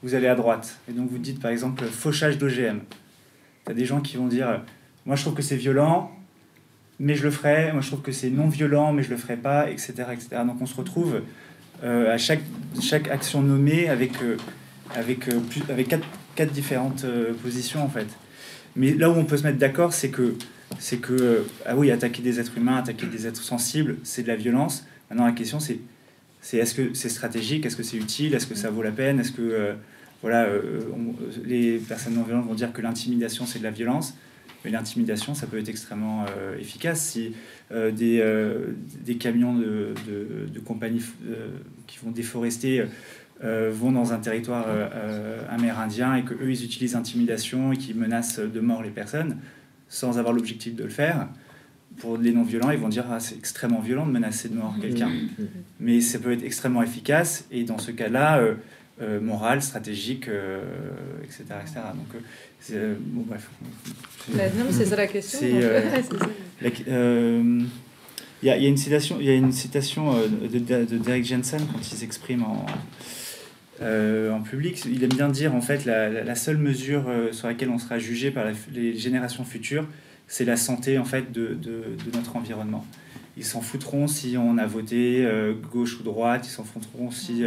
vous allez à droite. Et donc vous dites par exemple fauchage d'OGM. Tu as des gens qui vont dire moi je trouve que c'est violent, mais je le ferai, moi je trouve que c'est non violent, mais je le ferai pas, etc. etc. Donc on se retrouve à chaque action nommée avec quatre différentes positions en fait. Mais là où on peut se mettre d'accord, c'est que ah oui, attaquer des êtres humains, attaquer des êtres sensibles, c'est de la violence. Maintenant la question c'est est-ce que c'est stratégique, est-ce que c'est utile, est-ce que ça vaut la peine, est-ce que les personnes non violentes vont dire que l'intimidation c'est de la violence. Mais l'intimidation, ça peut être extrêmement efficace. Si des camions de compagnies qui vont déforester vont dans un territoire amérindien et qu'eux, ils utilisent l'intimidation et qu'ils menacent de mort les personnes, sans avoir l'objectif de le faire, pour les non-violents, ils vont dire « Ah, c'est extrêmement violent de menacer de mort quelqu'un. » Mais ça peut être extrêmement efficace, et dans ce cas-là, moral, stratégique, etc. etc. Donc, bon, bref. Non, mais c'est ça la question. Il y a une citation de Derek Jensen quand il s'exprime en public. Il aime bien dire, en fait, la seule mesure sur laquelle on sera jugé par les générations futures, c'est la santé, en fait, de notre environnement. Ils s'en foutront si on a voté gauche ou droite, ils s'en foutront si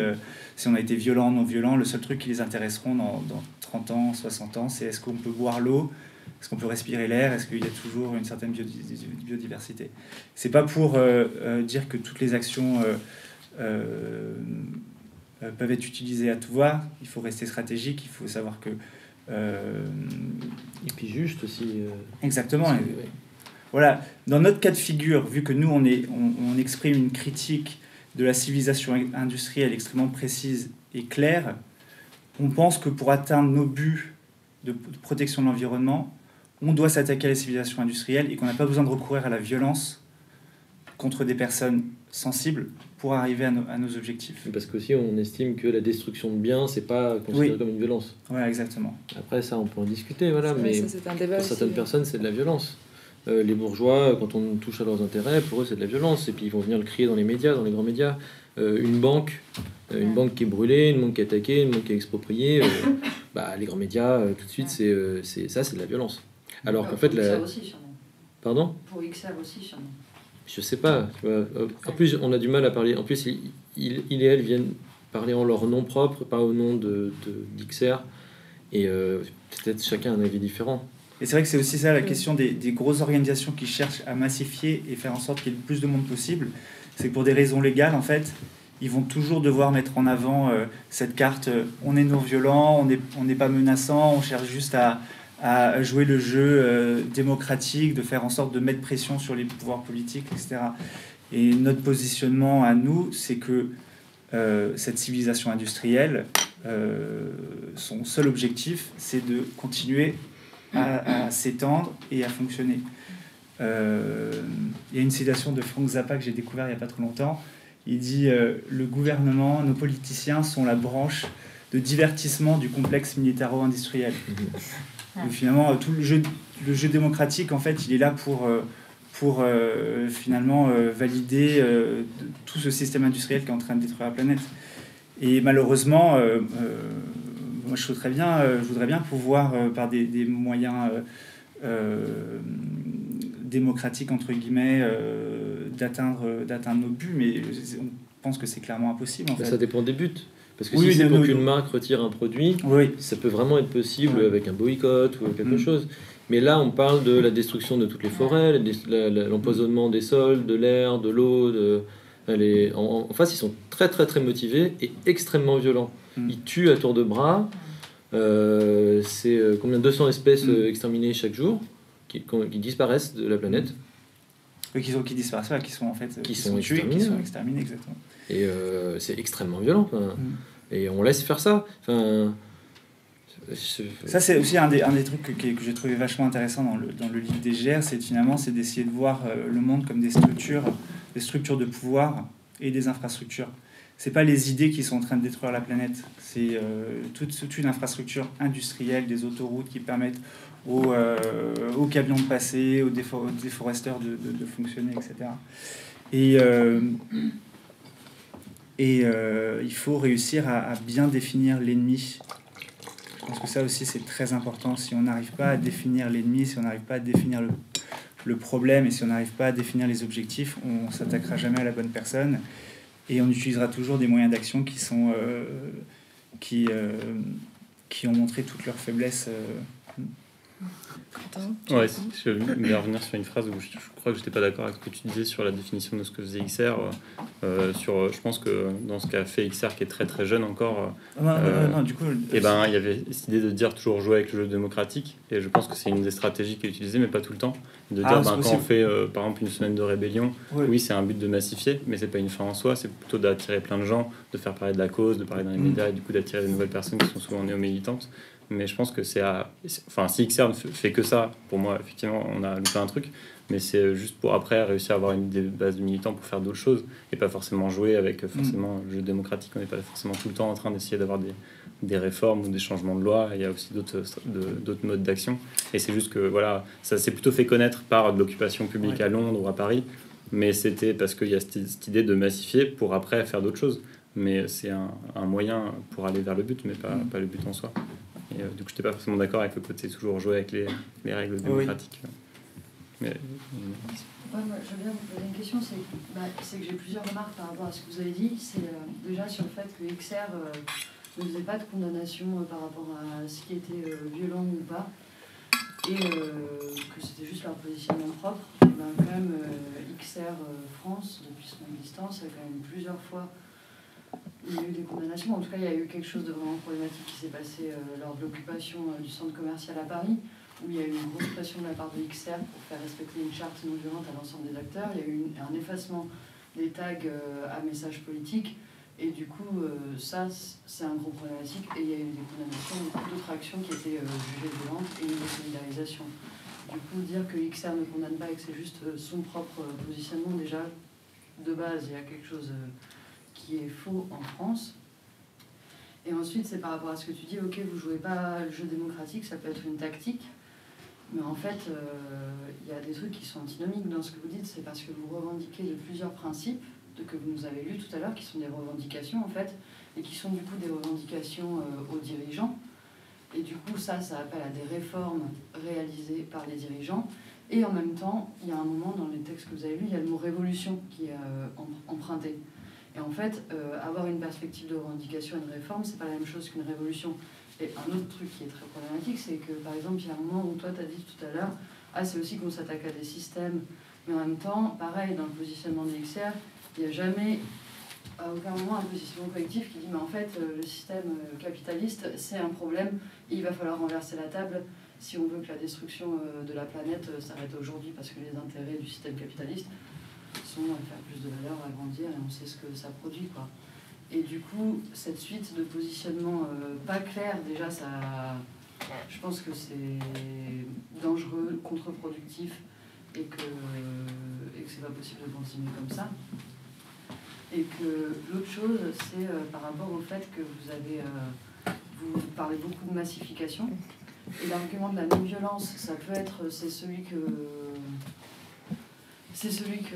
on a été violent ou non violent. Le seul truc qui les intéresseront dans 30 ans, 60 ans, c'est est-ce qu'on peut boire l'eau, est-ce qu'on peut respirer l'air, est-ce qu'il y a toujours une certaine biodiversité. C'est pas pour dire que toutes les actions peuvent être utilisées à tout va. Il faut rester stratégique, il faut savoir que... Et puis juste aussi... Exactement. Voilà, dans notre cas de figure, vu que nous, on exprime une critique de la civilisation industrielle extrêmement précise et claire, on pense que pour atteindre nos buts de protection de l'environnement, on doit s'attaquer à la civilisation industrielle et qu'on n'a pas besoin de recourir à la violence contre des personnes sensibles pour arriver à nos objectifs. Parce qu'aussi, on estime que la destruction de biens, c'est pas considéré comme une violence. Voilà, exactement. Après, ça, on peut en discuter, voilà, mais ça, c'est un débat pour certaines aussi. personnes, c'est de la violence. Les bourgeois, quand on touche à leurs intérêts, pour eux c'est de la violence, et puis ils vont venir le crier dans les médias, dans les grands médias. Une banque qui est brûlée, une banque qui est attaquée, une banque qui est expropriée, les grands médias, tout de suite, c'est de la violence. Alors qu'en fait, aussi, pardon ? Pour XR aussi, sûrement. Je sais pas. Tu vois. En plus, on a du mal à parler. En plus, il et elle viennent parler en leur nom propre, pas au nom d'XR, et peut-être chacun a un avis différent. Et c'est vrai que c'est aussi ça la question des grosses organisations qui cherchent à massifier et faire en sorte qu'il y ait le plus de monde possible. C'est que pour des raisons légales, en fait, ils vont toujours devoir mettre en avant cette carte on est non-violent, on n'est pas menaçant, on cherche juste à jouer le jeu démocratique, de faire en sorte de mettre pression sur les pouvoirs politiques, etc. Et notre positionnement à nous, c'est que cette civilisation industrielle, son seul objectif, c'est de continuer à s'étendre et à fonctionner. Il y a une citation de Frank Zappa que j'ai découvert il n'y a pas trop longtemps. Il dit le gouvernement, nos politiciens sont la branche de divertissement du complexe militaro-industriel. où finalement tout le jeu démocratique, en fait, il est là pour finalement valider tout ce système industriel qui est en train de détruire la planète. Et malheureusement, moi je voudrais bien pouvoir, par des moyens démocratiques, entre guillemets, d'atteindre nos buts, mais on pense que c'est clairement impossible. En fait. Ça dépend des buts. Parce que oui, si c'est pour qu'une marque retire un produit, ça peut vraiment être possible avec un boycott ou quelque chose. Mais là, on parle de la destruction de toutes les forêts, l'empoisonnement des sols, de l'air, de l'eau. En face, ils sont très très très motivés et extrêmement violents. Ils tuent à tour de bras. C'est combien 200 espèces exterminées chaque jour qui disparaissent de la planète. Qui disparaissent pas, qui sont en fait qui sont tués, exterminés, qui sont exterminés, exactement. Et c'est extrêmement violent. Et on laisse faire ça. Ça, c'est aussi un des trucs que j'ai trouvé vachement intéressant dans le livre des GR, c'est d'essayer de voir le monde comme des structures de pouvoir et des infrastructures. C'est pas les idées qui sont en train de détruire la planète, c'est toute une infrastructure industrielle, des autoroutes qui permettent aux camions de passer, aux déforesteurs de fonctionner, etc. Et il faut réussir à bien définir l'ennemi. Je pense que ça aussi c'est très important. Si on n'arrive pas à définir l'ennemi, si on n'arrive pas à définir le problème et si on n'arrive pas à définir les objectifs, on s'attaquera jamais à la bonne personne et on utilisera toujours des moyens d'action qui ont montré toutes leurs faiblesses. Ouais, je vais revenir sur une phrase où je crois que j'étais pas d'accord avec ce que tu disais sur la définition de ce que faisait XR. Je pense que dans ce qu'a fait XR, qui est très très jeune encore, du coup, il y avait cette idée de dire toujours jouer avec le jeu démocratique, et je pense que c'est une des stratégies qui est utilisée, mais pas tout le temps. De dire quand on fait par exemple une semaine de rébellion, oui, c'est un but de massifier, mais c'est pas une fin en soi, c'est plutôt d'attirer plein de gens, de faire parler de la cause, de parler dans les médias, et du coup d'attirer de nouvelles personnes qui sont souvent néo-militantes. Mais je pense que si XR ne fait que ça, pour moi, effectivement, on a loupé un truc. Mais c'est juste pour après réussir à avoir des bases de militants pour faire d'autres choses et pas forcément jouer avec forcément le jeu démocratique. On n'est pas forcément tout le temps en train d'essayer d'avoir des réformes ou des changements de loi. Il y a aussi d'autres modes d'action. Et c'est juste que voilà, ça s'est plutôt fait connaître par de l'occupation publique à Londres ou à Paris. Mais c'était parce qu'il y a cette idée de massifier pour après faire d'autres choses. Mais c'est un moyen pour aller vers le but, mais pas le but en soi. Et du coup, je n'étais pas forcément d'accord avec le côté toujours jouer avec les règles démocratiques. Mais, moi, je veux bien vous poser une question. C'est que j'ai plusieurs remarques par rapport à ce que vous avez dit. C'est déjà sur le fait que XR ne faisait pas de condamnation par rapport à ce qui était violent ou pas. Et que c'était juste leur positionnement propre. Et quand même, XR France, depuis son existence, a quand même plusieurs fois il y a eu des condamnations. En tout cas, il y a eu quelque chose de vraiment problématique qui s'est passé lors de l'occupation du centre commercial à Paris, où il y a eu une grosse pression de la part de XR pour faire respecter une charte non violente à l'ensemble des acteurs. Il y a eu un effacement des tags à message politique. Et du coup, ça, c'est un gros problématique. Et il y a eu des condamnations, d'autres actions qui étaient jugées violentes et une désolidarisation. Du coup, dire que XR ne condamne pas et que c'est juste son propre positionnement, déjà, de base, il y a quelque chose qui est faux en France. Et ensuite, c'est par rapport à ce que tu dis, ok, vous jouez pas le jeu démocratique, ça peut être une tactique. Mais en fait, il y a des trucs qui sont antinomiques dans ce que vous dites. C'est parce que vous revendiquez de plusieurs principes que vous nous avez lus tout à l'heure, qui sont des revendications en fait, et qui sont du coup des revendications aux dirigeants. Et du coup, ça appelle à des réformes réalisées par les dirigeants. Et en même temps, il y a un moment dans les textes que vous avez lus, il y a le mot révolution qui est emprunté. Et en fait, avoir une perspective de revendication et de réforme, c'est pas la même chose qu'une révolution. Et un autre truc qui est très problématique, c'est que par exemple, il y a un moment où toi, tu as dit tout à l'heure, c'est aussi qu'on s'attaque à des systèmes. Mais en même temps, pareil, dans le positionnement des XR, il n'y a jamais, à aucun moment, un positionnement collectif qui dit mais en fait, le système capitaliste, c'est un problème et il va falloir renverser la table si on veut que la destruction de la planète s'arrête aujourd'hui parce que les intérêts du système capitaliste sont à faire plus de valeur, à grandir et on sait ce que ça produit, quoi. Et du coup, cette suite de positionnement pas clair, déjà, je pense que c'est dangereux, contre-productif et que c'est pas possible de continuer comme ça. Et que l'autre chose, c'est par rapport au fait que vous parlez beaucoup de massification Et l'argument de la non-violence, ça peut être, c'est celui que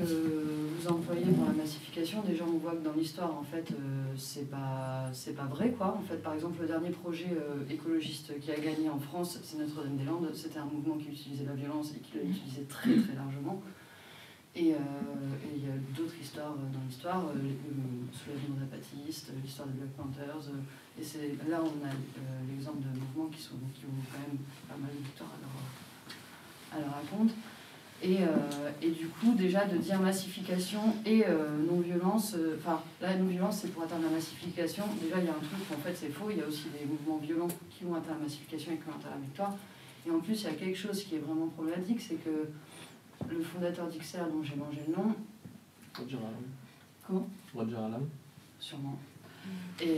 vous employez pour la massification. Déjà, on voit que dans l'histoire, en fait, c'est pas vrai, quoi. En fait, par exemple, le dernier projet écologiste qui a gagné en France, c'est Notre-Dame-des-Landes. C'était un mouvement qui utilisait la violence et qui l'a utilisé très, très largement. Et il y a d'autres histoires dans l'histoire, le soulèvement des apatistes, l'histoire des Black Panthers. Et là, on a l'exemple de mouvements qui ont quand même pas mal de victoires à leur raconte. Et du coup, déjà, de dire massification et non-violence, la non-violence, c'est pour atteindre la massification. Déjà, il y a un truc où, en fait, c'est faux. Il y a aussi des mouvements violents qui vont atteindre la massification et qui vont atteindre la victoire. Et en plus, il y a quelque chose qui est vraiment problématique, c'est que le fondateur d'IXER, dont j'ai mangé le nom... Roger Alam. Comment ? Roger Alam. Sûrement. Et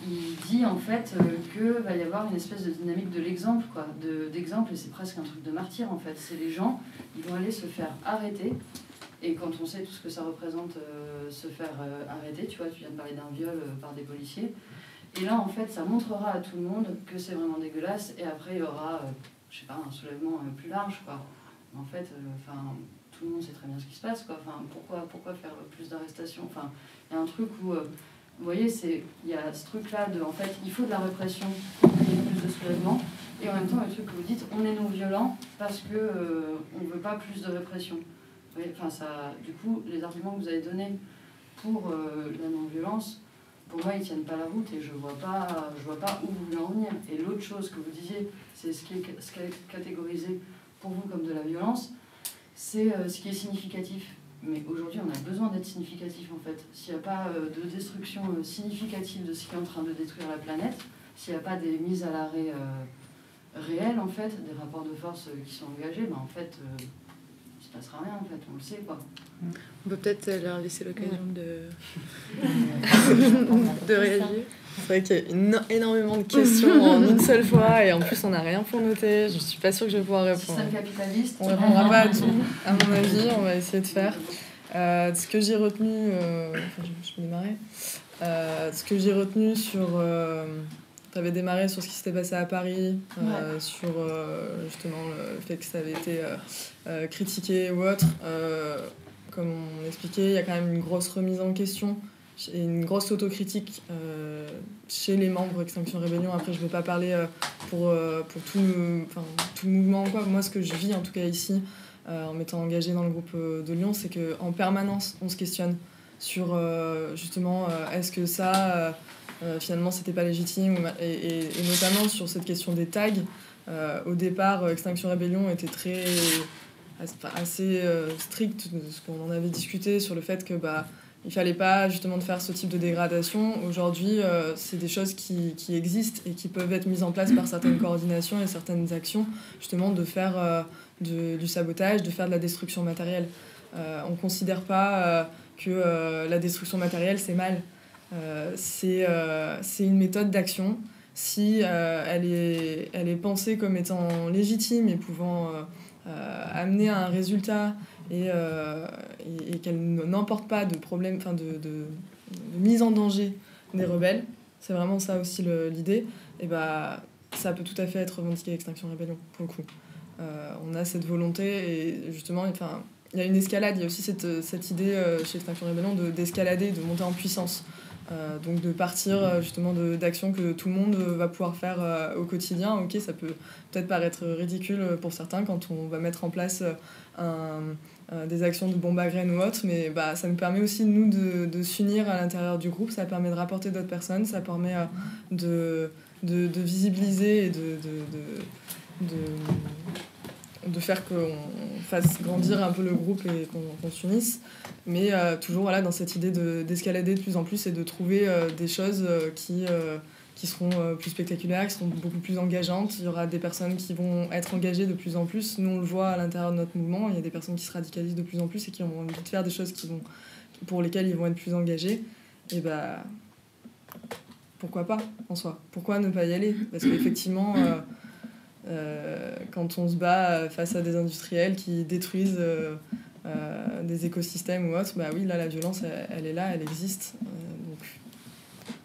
il dit en fait qu'il va y avoir une espèce de dynamique de l'exemple, quoi. D'exemple, et c'est presque un truc de martyr en fait. C'est les gens, ils vont aller se faire arrêter. Et quand on sait tout ce que ça représente, se faire arrêter, tu vois, tu viens de parler d'un viol par des policiers. Et là, en fait, ça montrera à tout le monde que c'est vraiment dégueulasse. Et après, il y aura, je sais pas, un soulèvement plus large, quoi. En fait, tout le monde sait très bien ce qui se passe, quoi. Pourquoi faire plus d'arrestations ? Il y a un truc où, vous voyez, il y a ce truc-là de, en fait, il faut de la répression pour qu'il y ait plus de soulèvement. Et en même temps, le truc que vous dites, on est non-violent parce que on ne veut pas plus de répression. Vous voyez, du coup, les arguments que vous avez donnés pour la non-violence, pour moi, ils ne tiennent pas la route et je vois pas où vous voulez en venir. Et l'autre chose que vous disiez, c'est ce qui est catégorisé pour vous comme de la violence, c'est ce qui est significatif. Mais aujourd'hui, on a besoin d'être significatif, en fait. S'il n'y a pas de destruction significative de ce qui est en train de détruire la planète, s'il n'y a pas des mises à l'arrêt réelles, en fait, des rapports de force qui sont engagés, en fait, il ne se passera rien, en fait, on le sait, quoi. On peut peut-être leur laisser l'occasion de réagir. C'est vrai qu'il y a énormément de questions en une seule fois et en plus on n'a rien pour noter. Je suis pas sûre que je vais pouvoir répondre. Système capitaliste. On répondra pas à tout, à mon avis. On va essayer de faire. Ce que j'ai retenu, je vais démarrer. Ce que j'ai retenu sur, tu avais démarré sur ce qui s'était passé à Paris, sur justement le fait que ça avait été critiqué ou autre. Comme on expliquait, il y a quand même une grosse remise en question et une grosse autocritique chez les membres Extinction Rebellion. Après, je ne vais pas parler pour tout le mouvement, quoi. Moi, ce que je vis, en tout cas ici, en m'étant engagée dans le groupe de Lyon, c'est qu'en permanence, on se questionne sur, justement, est-ce que ça, finalement, c'était pas légitime et notamment sur cette question des tags. Au départ, Extinction Rebellion était assez strict, parce qu'on en avait discuté sur le fait que il fallait pas justement de faire ce type de dégradation. Aujourd'hui, c'est des choses qui existent et qui peuvent être mises en place par certaines coordinations et certaines actions, justement de faire du sabotage, de faire de la destruction matérielle. On ne considère pas que la destruction matérielle, c'est mal. C'est une méthode d'action. Si elle est pensée comme étant légitime et pouvant amener à un résultat et qu'elle n'emporte pas de problème, de mise en danger des rebelles, c'est vraiment ça aussi l'idée, et ça peut tout à fait être revendiqué Extinction Rebellion, pour le coup. On a cette volonté, et justement, il y a une escalade, il y a aussi cette idée chez Extinction Rebellion d'escalader, de monter en puissance. Donc de partir justement d'actions que tout le monde va pouvoir faire au quotidien. Ok, ça peut peut-être paraître ridicule pour certains quand on va mettre en place des actions de bombe à graines ou autre, mais ça nous permet aussi nous de s'unir à l'intérieur du groupe, ça permet de rapporter d'autres personnes, ça permet de visibiliser et de faire qu'on fasse grandir un peu le groupe et qu'on s'unisse, mais toujours dans cette idée d'escalader de plus en plus et de trouver des choses qui seront plus spectaculaires, qui seront beaucoup plus engageantes. Il y aura des personnes qui vont être engagées de plus en plus. Nous, on le voit à l'intérieur de notre mouvement, il y a des personnes qui se radicalisent de plus en plus et qui ont envie de faire des choses pour lesquelles ils vont être plus engagés. Et pourquoi pas, en soi ? Pourquoi ne pas y aller ? Parce qu'effectivement... quand on se bat face à des industriels qui détruisent des écosystèmes ou autre, oui, là, la violence, elle est là, elle existe. Donc,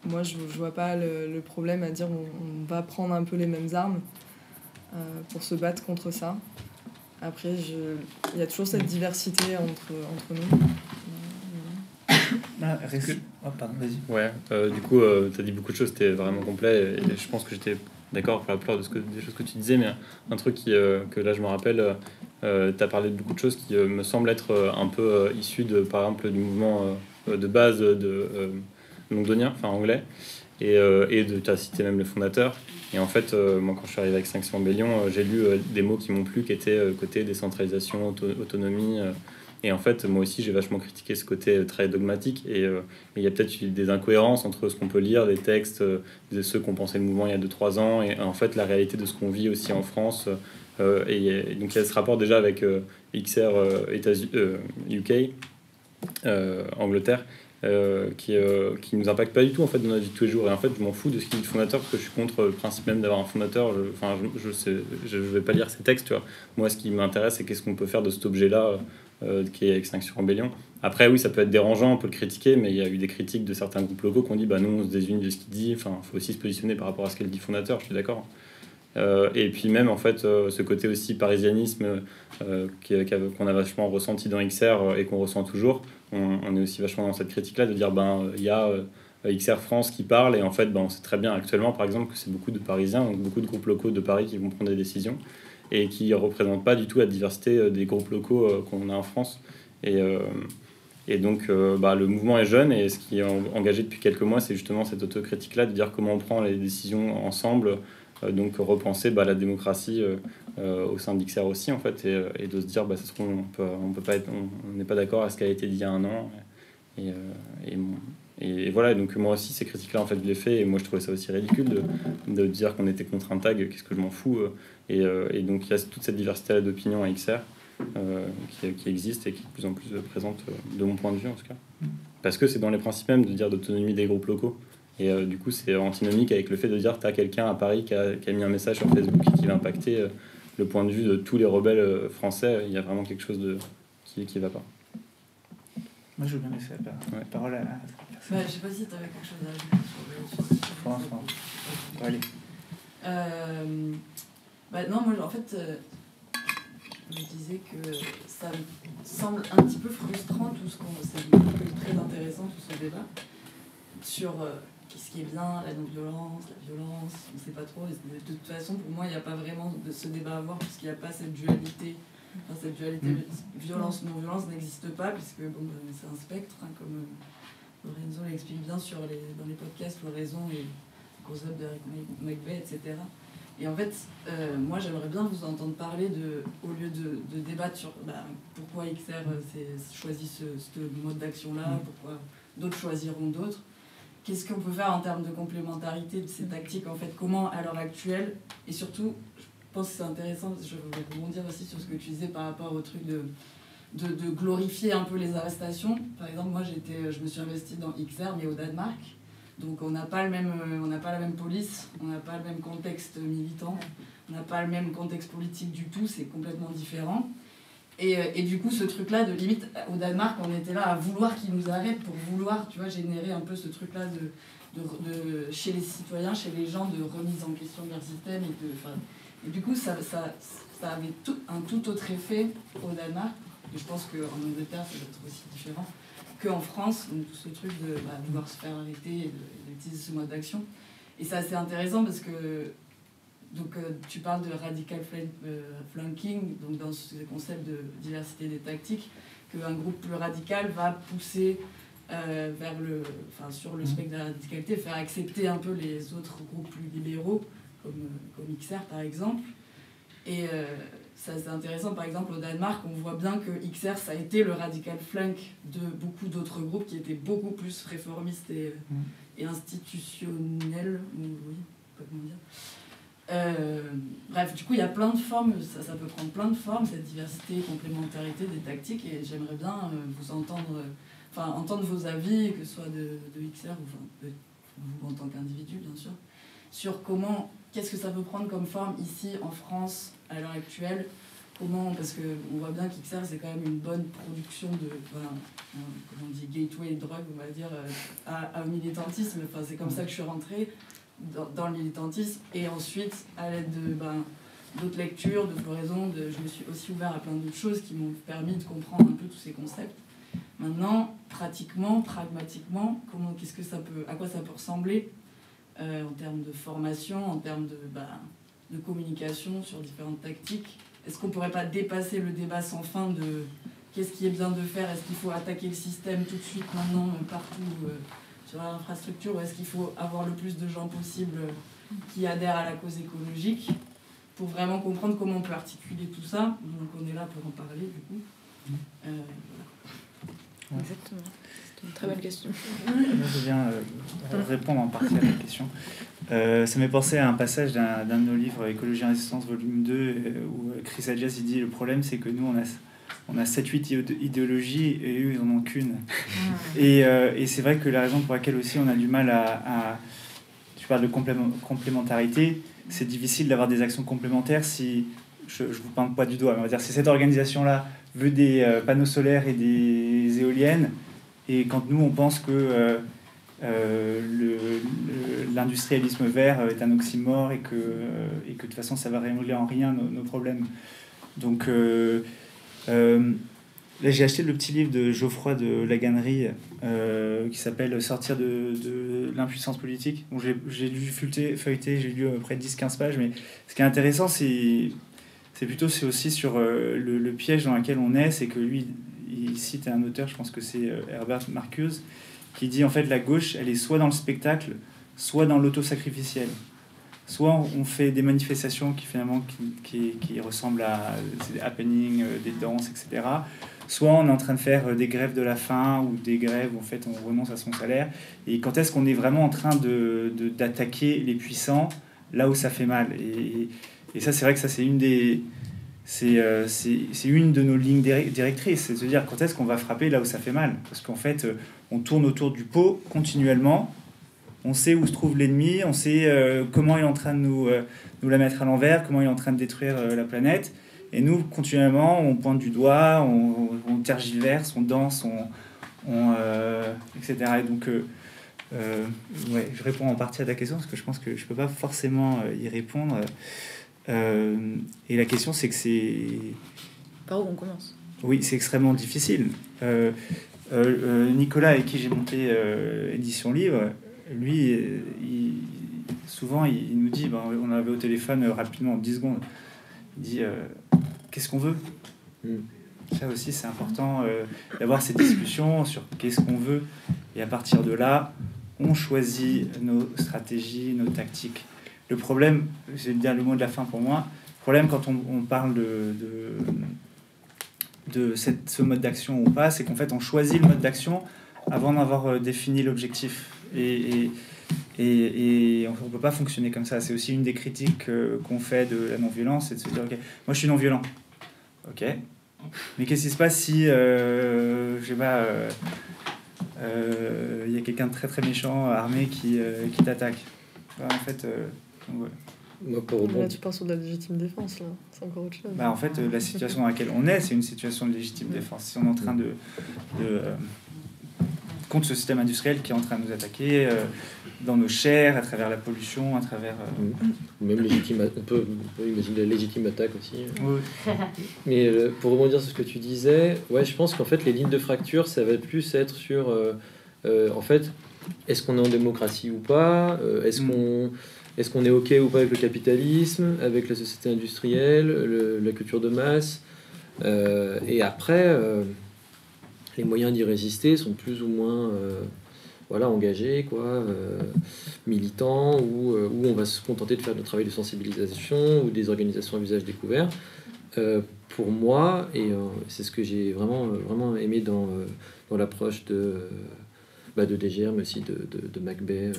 moi, je vois pas le problème à dire on va prendre un peu les mêmes armes. pour se battre contre ça. Après, il y a toujours cette diversité entre nous. Pardon, vas-y. Ouais, du coup, tu as dit beaucoup de choses, c'était vraiment complet. Et je pense que j'étais d'accord pour la plupart des choses que tu disais, mais un truc que là je me rappelle, tu as parlé de beaucoup de choses qui me semblent être un peu issues par exemple, du mouvement de base londonien, enfin anglais, et tu as cité même le fondateur. Et en fait, moi quand je suis arrivé avec Extinction Rebellion, j'ai lu des mots qui m'ont plu, qui étaient côté décentralisation, autonomie. Et en fait, moi aussi, j'ai vachement critiqué ce côté très dogmatique. Et il y a peut-être des incohérences entre ce qu'on peut lire, des textes, de ceux qu'on pensait le mouvement il y a 2-3 ans, et en fait, la réalité de ce qu'on vit aussi en France. Et donc, il y a ce rapport déjà avec XR UK, Angleterre, qui nous impacte pas du tout en fait, dans notre vie de tous les jours. Et en fait, je m'en fous de ce qui est le fondateur, parce que je suis contre le principe même d'avoir un fondateur. Je vais pas lire ces textes, tu vois. Moi, ce qui m'intéresse, c'est qu'est-ce qu'on peut faire de cet objet-là, qui est Extinction Rebellion. Après, oui, ça peut être dérangeant, on peut le critiquer, mais il y a eu des critiques de certains groupes locaux qui ont dit bah nous on se désunit de ce qu'il dit. Enfin, il faut aussi se positionner par rapport à ce qu'est le dit fondateur, je suis d'accord. Et puis même en fait ce côté aussi parisianisme qu'on a vachement ressenti dans XR et qu'on ressent toujours, on est aussi vachement dans cette critique là de dire il y a XR France qui parle, et en fait on sait très bien actuellement par exemple que c'est beaucoup de Parisiens, donc beaucoup de groupes locaux de Paris qui vont prendre des décisions et qui ne représentent pas du tout la diversité des groupes locaux qu'on a en France. Et donc le mouvement est jeune, et ce qui est engagé depuis quelques mois, c'est justement cette autocritique là, de dire comment on prend les décisions ensemble. Donc repenser la démocratie au sein d'XR aussi en fait, et de se dire ça se trouve on peut pas être, on n'est pas d'accord à ce qui a été dit il y a un an, et voilà. Donc moi aussi ces critiques là en fait je les fais, et moi je trouvais ça aussi ridicule de dire qu'on était contre un tag, qu'est-ce que je m'en fous, et donc il y a toute cette diversité d'opinions à XR qui existe et qui est de plus en plus présente de mon point de vue en tout cas, parce que c'est dans les principes même de dire d'autonomie des groupes locaux. Et du coup, c'est antinomique avec le fait de dire que tu as quelqu'un à Paris qui a mis un message sur Facebook et qui va impacter le point de vue de tous les rebelles français. Il y a vraiment quelque chose qui ne va pas. Moi, je veux bien laisser la parole à je ne sais pas si tu avais quelque chose à ajouter sur France. Allez. Non, moi, en fait, je disais que ça me semble un petit peu frustrant, c'est très intéressant tout ce débat sur qu'est-ce qui est bien, la non-violence, la violence, on ne sait pas trop. De toute façon, pour moi, il n'y a pas vraiment de ce débat à avoir, puisqu'il n'y a pas cette dualité. Enfin, cette dualité violence-non-violence n'existe pas, puisque c'est un spectre, comme Lorenzo l'explique bien dans les podcasts, Floraison et Close Up d'Eric McVey, etc. Et en fait, moi, j'aimerais bien vous entendre parler au lieu de débattre sur pourquoi XR choisit ce mode d'action-là, pourquoi d'autres choisiront d'autres. Qu'est-ce qu'on peut faire en termes de complémentarité de ces tactiques, en fait, comment à l'heure actuelle, et surtout, je pense que c'est intéressant, je vais rebondir aussi sur ce que tu disais par rapport au truc de glorifier un peu les arrestations. Par exemple, moi je me suis investie dans XR, mais au Danemark, donc on n'a pas la même police, on n'a pas le même contexte militant, on n'a pas le même contexte politique du tout, c'est complètement différent. Et du coup, ce truc-là, de limite, au Danemark, on était là à vouloir qu'ils nous arrêtent pour vouloir, tu vois, générer un peu ce truc-là chez les citoyens, chez les gens, de remise en question de leur système. Et du coup, ça avait un tout autre effet au Danemark. Et je pense qu'en Angleterre, ça va être aussi différent qu'en France. Donc, tout ce truc de vouloir se faire arrêter et d'utiliser ce mode d'action. Et c'est assez intéressant parce que tu parles de radical flanking, donc dans ce concept de diversité des tactiques, qu'un groupe plus radical va pousser sur le spectre de la radicalité, faire accepter un peu les autres groupes plus libéraux, comme XR par exemple. Et ça c'est intéressant, par exemple au Danemark, on voit bien que XR ça a été le radical flank de beaucoup d'autres groupes qui étaient beaucoup plus réformistes et institutionnels, oui, comment dire. Bref, du coup, il y a plein de formes, ça peut prendre plein de formes, cette diversité, complémentarité des tactiques, et j'aimerais bien vous entendre vos avis, que ce soit de XR ou de vous en tant qu'individu, bien sûr, sur qu'est-ce que ça peut prendre comme forme ici en France à l'heure actuelle, parce qu'on voit bien qu'XR c'est quand même une bonne production comment on dit, gateway drogue, on va dire, à militantisme, c'est comme ça que je suis rentrée dans le militantisme, et ensuite à l'aide d'autres lectures, de floraison, je me suis aussi ouvert à plein d'autres choses qui m'ont permis de comprendre un peu tous ces concepts. Maintenant, pratiquement, pragmatiquement, à quoi ça peut ressembler en termes de formation, en termes de communication sur différentes tactiques. Est-ce qu'on ne pourrait pas dépasser le débat sans fin de qu'est-ce qui est bien de faire? Est-ce qu'il faut attaquer le système tout de suite, maintenant, partout sur l'infrastructure, ou est-ce qu'il faut avoir le plus de gens possible qui adhèrent à la cause écologique pour vraiment comprendre comment on peut articuler tout ça? Donc on est là pour en parler, du coup. Voilà. Exactement. C'est une très bonne question. Je viens répondre en partie à la question. Ça m'est pensé à un passage d'un de nos livres, Écologie et Résistance, volume 2, où Chris Hadjias il dit le problème, c'est que nous, on a 7-8 idéologies et eux, ils en ont qu'une. Et c'est vrai que la raison pour laquelle aussi on a du mal tu parles de complémentarité, c'est difficile d'avoir des actions complémentaires si, je vous pointe pas du doigt, mais on va dire si cette organisation-là veut des panneaux solaires et des éoliennes, et quand nous on pense que l'industrialisme vert est un oxymore et que de toute façon ça va régler en rien nos problèmes. Donc là j'ai acheté le petit livre de Geoffroy de Laganerie qui s'appelle Sortir de l'impuissance politique. Bon, j'ai dû feuilleter, j'ai lu près de 10-15 pages, mais ce qui est intéressant c'est aussi sur le piège dans lequel on est. C'est que lui il cite un auteur, je pense que c'est Herbert Marcuse, qui dit en fait la gauche elle est soit dans le spectacle, soit dans l'auto-sacrificiel. Soit on fait des manifestations qui finalement qui ressemblent à des happenings, des danses, etc. Soit on est en train de faire des grèves de la faim ou des grèves où en fait on renonce à son salaire. Et quand est-ce qu'on est vraiment en train d'attaquer les puissants là où ça fait mal? Et ça c'est vrai que ça c'est une de nos lignes directrices, c'est de se dire quand est-ce qu'on va frapper là où ça fait mal, parce qu'en fait on tourne autour du pot continuellement, on sait où se trouve l'ennemi, on sait comment il est en train de nous la mettre à l'envers, comment il est en train de détruire la planète, et nous continuellement on pointe du doigt, on tergiverse, on danse, etc. Et donc ouais, je réponds en partie à ta question parce que je pense que je peux pas forcément y répondre. Et la question c'est que c'est... Par où on commence? Oui, c'est extrêmement difficile. Nicolas, avec qui j'ai monté Édition Livre, lui, souvent il nous dit, on avait au téléphone rapidement en 10 secondes, il dit qu'est-ce qu'on veut? Ça aussi c'est important d'avoir ces discussions sur qu'est-ce qu'on veut, et à partir de là on choisit nos stratégies, nos tactiques. Le problème, je vais dire le mot de la fin pour moi, le problème quand on parle de ce mode d'action ou pas, c'est qu'en fait on choisit le mode d'action avant d'avoir défini l'objectif. Et on ne peut pas fonctionner comme ça. C'est aussi une des critiques qu'on fait de la non-violence, c'est de se dire ok, moi je suis non-violent, ok, mais qu'est-ce qui se passe si je sais pas, y a quelqu'un de très très méchant armé qui t'attaque, en fait ouais. Là, tu parles sur de la légitime défense, là. C'est encore autre chose. En fait, la situation dans laquelle on est, c'est une situation de légitime défense. Si on est en train de contre ce système industriel qui est en train de nous attaquer dans nos chairs, à travers la pollution, à travers... Même on peut imaginer la légitime attaque aussi. Oui. Mais pour rebondir sur ce que tu disais, ouais, je pense qu'en fait, les lignes de fracture, ça va plus être sur... en fait, est-ce qu'on est en démocratie ou pas? Est-ce qu'on est OK ou pas avec le capitalisme, avec la société industrielle, la culture de masse? Et après, les moyens d'y résister sont plus ou moins engagés, militants, ou on va se contenter de faire du travail de sensibilisation ou des organisations à visage découvert. Pour moi, et c'est ce que j'ai vraiment aimé dans l'approche de DGR, mais aussi de Macbeth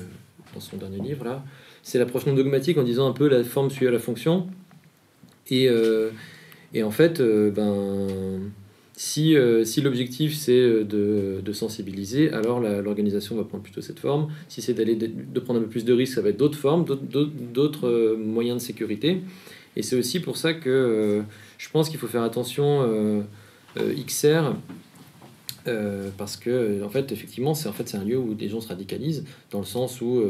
dans son dernier livre, là, c'est l'approche non dogmatique en disant un peu la forme suit à la fonction. Et en fait, si l'objectif c'est de sensibiliser, alors l'organisation va prendre plutôt cette forme. Si c'est de prendre un peu plus de risques, ça va être d'autres formes, d'autres moyens de sécurité. Et c'est aussi pour ça que je pense qu'il faut faire attention XR. Parce que en fait effectivement c'est un lieu où des gens se radicalisent dans le sens où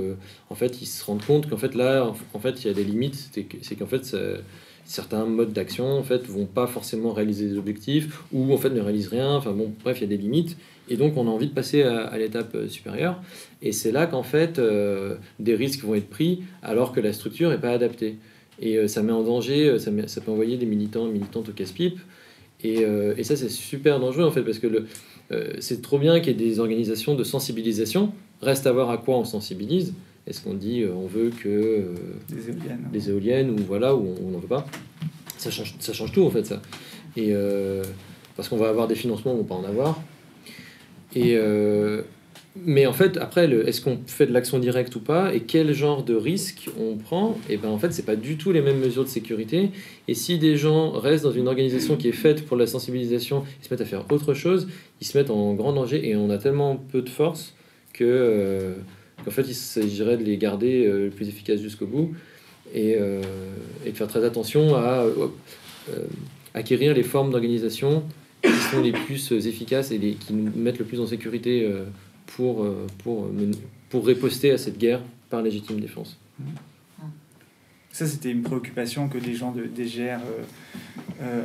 en fait ils se rendent compte qu'en fait là en fait il y a des limites, c'est qu'en fait certains modes d'action en fait vont pas forcément réaliser des objectifs ou en fait ne réalisent rien. Enfin bon, bref, il y a des limites et donc on a envie de passer à l'étape supérieure. Et c'est là qu'en fait des risques vont être pris alors que la structure est pas adaptée. Et ça met en danger, ça peut envoyer des militants et militantes au casse-pipe. Et ça c'est super dangereux en fait parce que c'est trop bien qu'il y ait des organisations de sensibilisation. Reste à voir à quoi on sensibilise. Est-ce qu'on dit on veut que des éoliennes ou voilà, ou on n'en veut pas? Ça change tout en fait ça. Et parce qu'on va avoir des financements ou on va pas en avoir. Et mais en fait après est-ce qu'on fait de l'action directe ou pas et quel genre de risque on prend? Et ben en fait c'est pas du tout les mêmes mesures de sécurité. Et si des gens restent dans une organisation qui est faite pour la sensibilisation, ils se mettent à faire autre chose, ils se mettent en grand danger et on a tellement peu de force que qu'en fait, il s'agirait de les garder le plus efficaces jusqu'au bout et de faire très attention à acquérir les formes d'organisation qui sont les plus efficaces et qui nous mettent le plus en sécurité pour riposter à cette guerre par légitime défense. Ça, c'était une préoccupation que des gens de DGR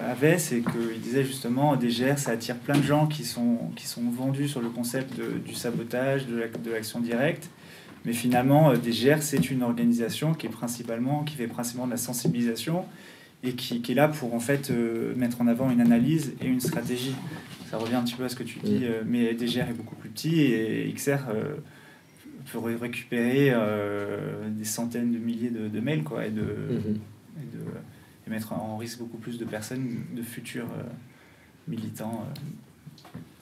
avaient, c'est qu'ils disaient justement DGR, ça attire plein de gens qui sont vendus sur le concept du sabotage, de l'action directe. Mais finalement, DGR, c'est une organisation qui fait principalement de la sensibilisation et qui est là pour en fait mettre en avant une analyse et une stratégie. Ça revient un petit peu à ce que tu dis, mais DGR est beaucoup plus petit et XR peut récupérer des centaines de milliers de mails quoi, et mettre en risque beaucoup plus de personnes, de futurs militants.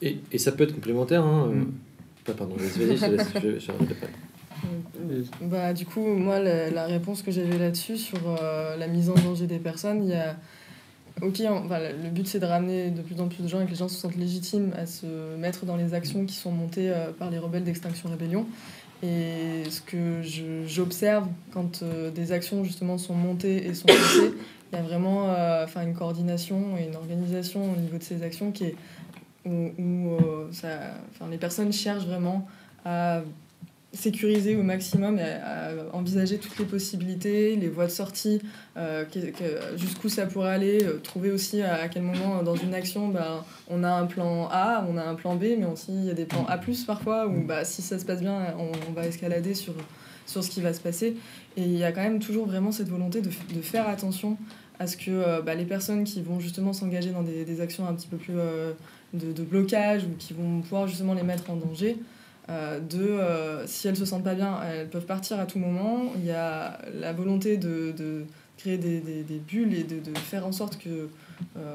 Et ça peut être complémentaire. Hein, pardon, vas-y, je laisse. Du coup, moi, la réponse que j'avais là-dessus, sur la mise en danger des personnes, il y a... le but, c'est de ramener de plus en plus de gens et que les gens se sentent légitimes à se mettre dans les actions qui sont montées par les rebelles d'Extinction Rébellion. Et ce que j'observe quand des actions, justement, sont montées et sont passées, il y a vraiment une coordination et une organisation au niveau de ces actions qui est où les personnes cherchent vraiment à sécuriser au maximum et à envisager toutes les possibilités, les voies de sortie, jusqu'où ça pourrait aller, trouver aussi à quel moment dans une action on a un plan A, on a un plan B, mais aussi il y a des plans A+, parfois, où si ça se passe bien, on va escalader sur ce qui va se passer. Et il y a quand même toujours vraiment cette volonté de faire attention à ce que les personnes qui vont justement s'engager dans des actions un petit peu plus de blocage ou qui vont pouvoir justement les mettre en danger, si elles se sentent pas bien, elles peuvent partir à tout moment. Il y a la volonté de créer des bulles et de faire en sorte que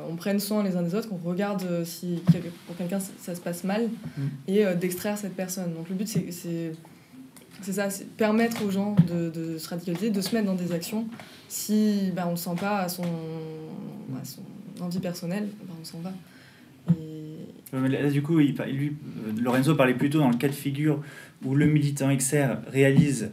on prenne soin les uns des autres, qu'on regarde si pour quelqu'un ça se passe mal et d'extraire cette personne. Donc le but c'est ça, c'est permettre aux gens de se radicaliser, de se mettre dans des actions. Si on ne sent pas à son envie personnelle, on s'en va. Là, du coup, Lorenzo parlait plutôt dans le cas de figure où le militant XR réalise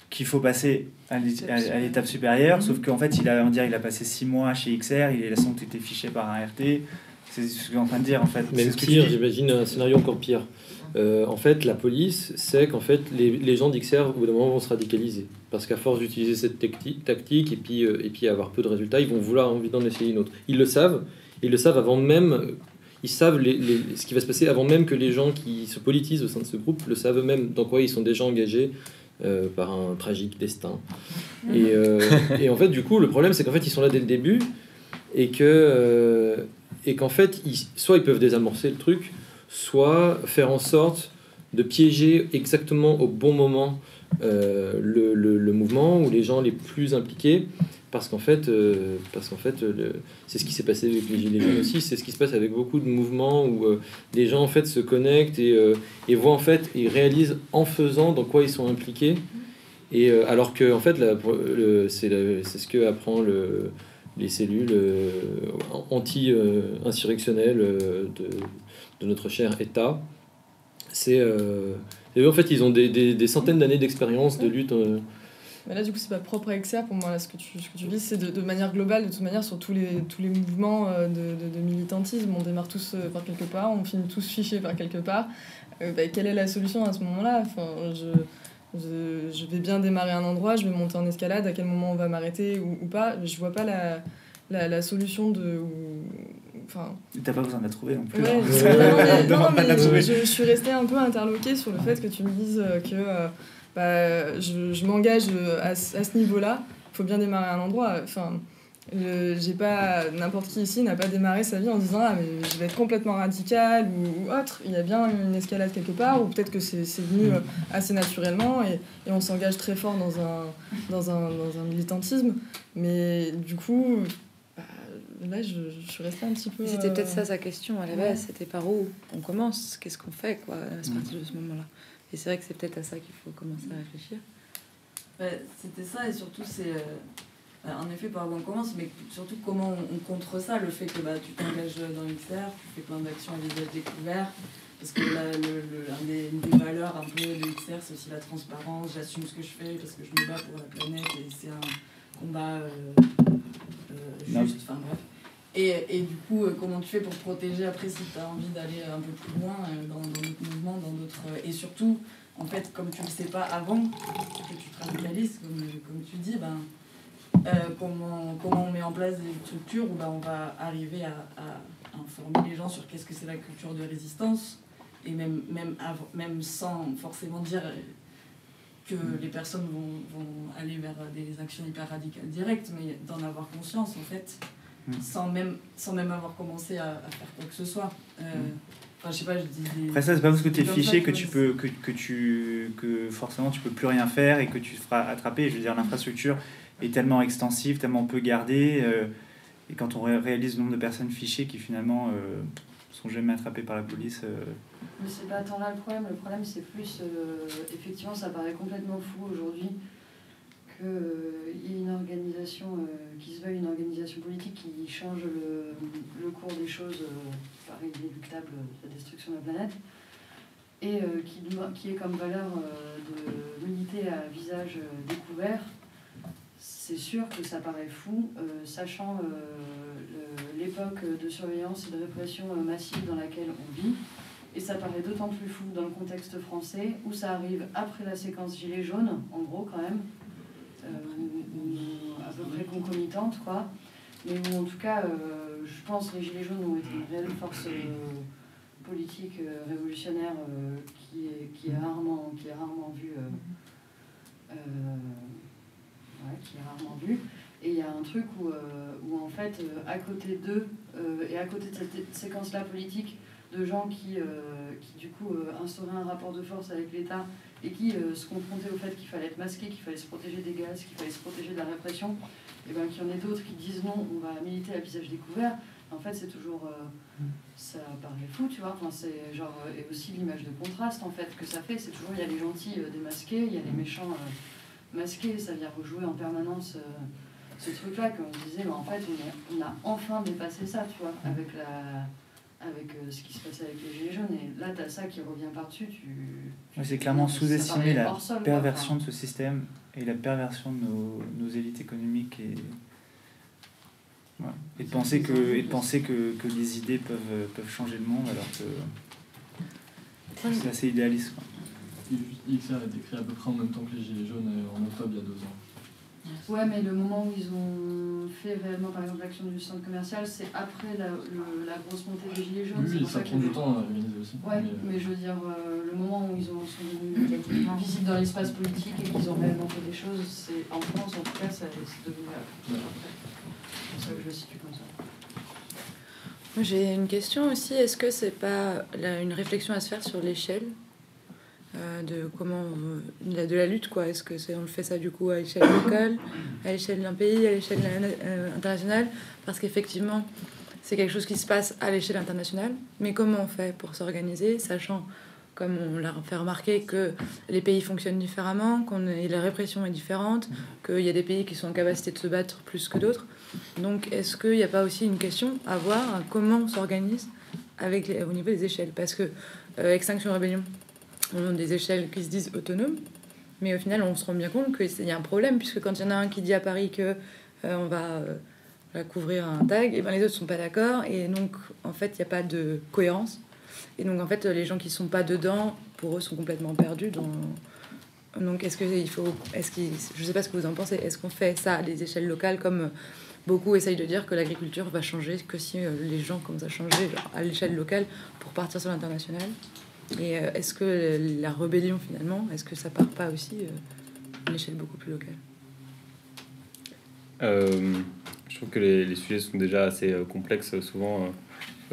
qu'il faut passer à l'étape supérieure, sauf qu'en fait, il a passé 6 mois chez XR, il a sans doute été fiché par un RT. C'est ce que je suis en train de dire, en fait. Même pire, j'imagine un scénario encore pire. En fait, la police sait qu'en fait, les gens d'XR, au bout d'un moment, vont se radicaliser. Parce qu'à force d'utiliser cette tactique et puis avoir peu de résultats, ils vont vouloir envie d'en essayer une autre. Ils le savent avant même... Ils savent ce qui va se passer avant même que les gens qui se politisent au sein de ce groupe le savent eux-mêmes, dans quoi ils sont déjà engagés par un tragique destin. Et en fait, du coup, le problème, c'est qu'en fait, ils sont là dès le début et qu'en fait, soit ils peuvent désamorcer le truc, soit faire en sorte de piéger exactement au bon moment le mouvement ou les gens les plus impliqués. Parce qu'en fait, c'est ce qui s'est passé avec les Gilets jaunes aussi, c'est ce qui se passe avec beaucoup de mouvements où les gens en fait se connectent et voient en fait, ils réalisent en faisant dans quoi ils sont impliqués. Et alors que en fait, c'est ce que apprend les cellules anti-insurrectionnelles de notre cher État. En fait, ils ont des centaines d'années d'expérience de lutte. Mais là, du coup, c'est pas propre à XR pour moi. Là, ce que tu dis, c'est de manière globale, de toute manière, sur tous les mouvements de militantisme. On démarre tous par quelque part, on finit tous fichés par quelque part. Quelle est la solution à ce moment-là ? Je vais bien démarrer un endroit, je vais monter en escalade, à quel moment on va m'arrêter ou pas. Je vois pas la solution de... Enfin... T'as pas besoin de la trouver non plus. Ouais, Hein. non, mais je suis restée un peu interloquée sur le fait que tu me dises que je m'engage à ce niveau-là. Il faut bien démarrer un endroit. Enfin, j'ai pas... N'importe qui ici n'a pas démarré sa vie en disant « Ah, mais je vais être complètement radical » ou autre. Il y a bien une escalade quelque part, ou peut-être que c'est venu assez naturellement et on s'engage très fort dans un militantisme. Mais du coup... Là, je suis restée un petit peu... C'était peut-être ça sa question à la base, c'était par où on commence, qu'est-ce qu'on fait quoi, à partir de ce moment-là. Et c'est vrai que c'est peut-être à ça qu'il faut commencer à réfléchir. C'était ça, et surtout, c'est en effet par où on commence, mais surtout comment on contre ça, le fait que tu t'engages dans l'XR, tu fais plein d'actions à visage découvert, parce que une des valeurs un peu de l'XR, c'est aussi la transparence, j'assume ce que je fais parce que je me bats pour la planète, et c'est un combat... juste, enfin bref. Et du coup, comment tu fais pour te protéger après si tu as envie d'aller un peu plus loin dans d'autres mouvements, dans d'autres... Et surtout, en fait, comme tu ne le sais pas avant que tu te radicalises, comme tu dis, comment on met en place des structures où on va arriver à informer les gens sur qu'est-ce que c'est la culture de résistance, et même sans forcément dire... que les personnes vont aller vers des actions hyper radicales directes, mais d'en avoir conscience, en fait, sans même avoir commencé à faire quoi que ce soit. Enfin, je sais pas, je dis... Après ça, c'est pas parce que tu es fiché que forcément tu peux plus rien faire et que tu te feras attraper. Je veux dire, l'infrastructure est tellement extensive, tellement peu gardée, et quand on réalise le nombre de personnes fichées qui finalement sont jamais attrapées par la police... Mais c'est pas tant là le problème c'est plus, effectivement ça paraît complètement fou aujourd'hui qu'il y ait une organisation qui se veuille une organisation politique qui change le cours des choses par inéluctable, la destruction de la planète, et qui ait comme valeur de militer à visage découvert. C'est sûr que ça paraît fou, sachant l'époque de surveillance et de répression massive dans laquelle on vit. Et ça paraît d'autant plus fou dans le contexte français, où ça arrive après la séquence Gilets jaunes, en gros quand même, à peu près concomitante, quoi. Mais où en tout cas, je pense que les Gilets jaunes ont été une réelle force politique révolutionnaire qui est rarement vue. Qui est rarement vue. Et il y a un truc où en fait, à côté d'eux, et à côté de cette séquence-là politique, de gens qui du coup instauraient un rapport de force avec l'État et qui se confrontaient au fait qu'il fallait être masqué, qu'il fallait se protéger des gaz, qu'il fallait se protéger de la répression, et bien qu'il y en ait d'autres qui disent non, on va militer à visage découvert. En fait, c'est toujours... ça paraît fou, tu vois. Enfin, c'est genre... et aussi l'image de contraste, en fait, que ça fait. C'est toujours, il y a les gentils démasqués, il y a les méchants masqués. Ça vient rejouer en permanence ce truc-là, qu'on disait, mais en fait, on a enfin dépassé ça, tu vois, avec ce qui se passait avec les Gilets jaunes. Et là, tu as ça qui revient par-dessus. C'est clairement sous-estimer la perversion quoi, de ce système et la perversion de nos élites économiques. Et de penser que les idées peuvent changer le monde, alors que c'est assez idéaliste, quoi. XR a été créé à peu près en même temps que les Gilets jaunes, en octobre il y a 2 ans. Ouais, mais le moment où ils ont fait réellement, par exemple, l'action du centre commercial, c'est après la grosse montée des Gilets jaunes. Oui, ça prend du temps à organiser aussi. Ouais, mais je veux dire, le moment où ils sont devenus visibles dans l'espace politique et qu'ils ont réellement fait des choses, c'est en France, en tout cas, c'est devenu après. C'est pour ça que je le situe comme ça. Moi, j'ai une question aussi. Est-ce que c'est pas une réflexion à se faire sur l'échelle de comment de la lutte, quoi? Est-ce que on le fait ça du coup à l'échelle locale, à l'échelle d'un pays, à l'échelle internationale? Parce qu'effectivement c'est quelque chose qui se passe à l'échelle internationale, mais comment on fait pour s'organiser, sachant, comme on l'a fait remarquer, que les pays fonctionnent différemment, et la répression est différente, qu'il y a des pays qui sont en capacité de se battre plus que d'autres. Donc est-ce qu'il n'y a pas aussi une question à voir, comment on s'organise au niveau des échelles? Parce que Extinction Rebellion, on a des échelles qui se disent autonomes, mais au final on se rend bien compte qu'il y a un problème, puisque quand il y en a un qui dit à Paris que on va couvrir un tag, et ben les autres sont pas d'accord, et donc en fait il n'y a pas de cohérence, et donc en fait les gens qui sont pas dedans, pour eux, sont complètement perdus Donc je sais pas ce que vous en pensez, est-ce qu'on fait ça à des échelles locales comme beaucoup essayent de dire que l'agriculture va changer que si les gens commencent à changer genre, à l'échelle locale pour partir sur l'international? Et est-ce que la rébellion finalement, est-ce que ça part pas aussi à une échelle beaucoup plus locale? Je trouve que les sujets sont déjà assez complexes. Souvent,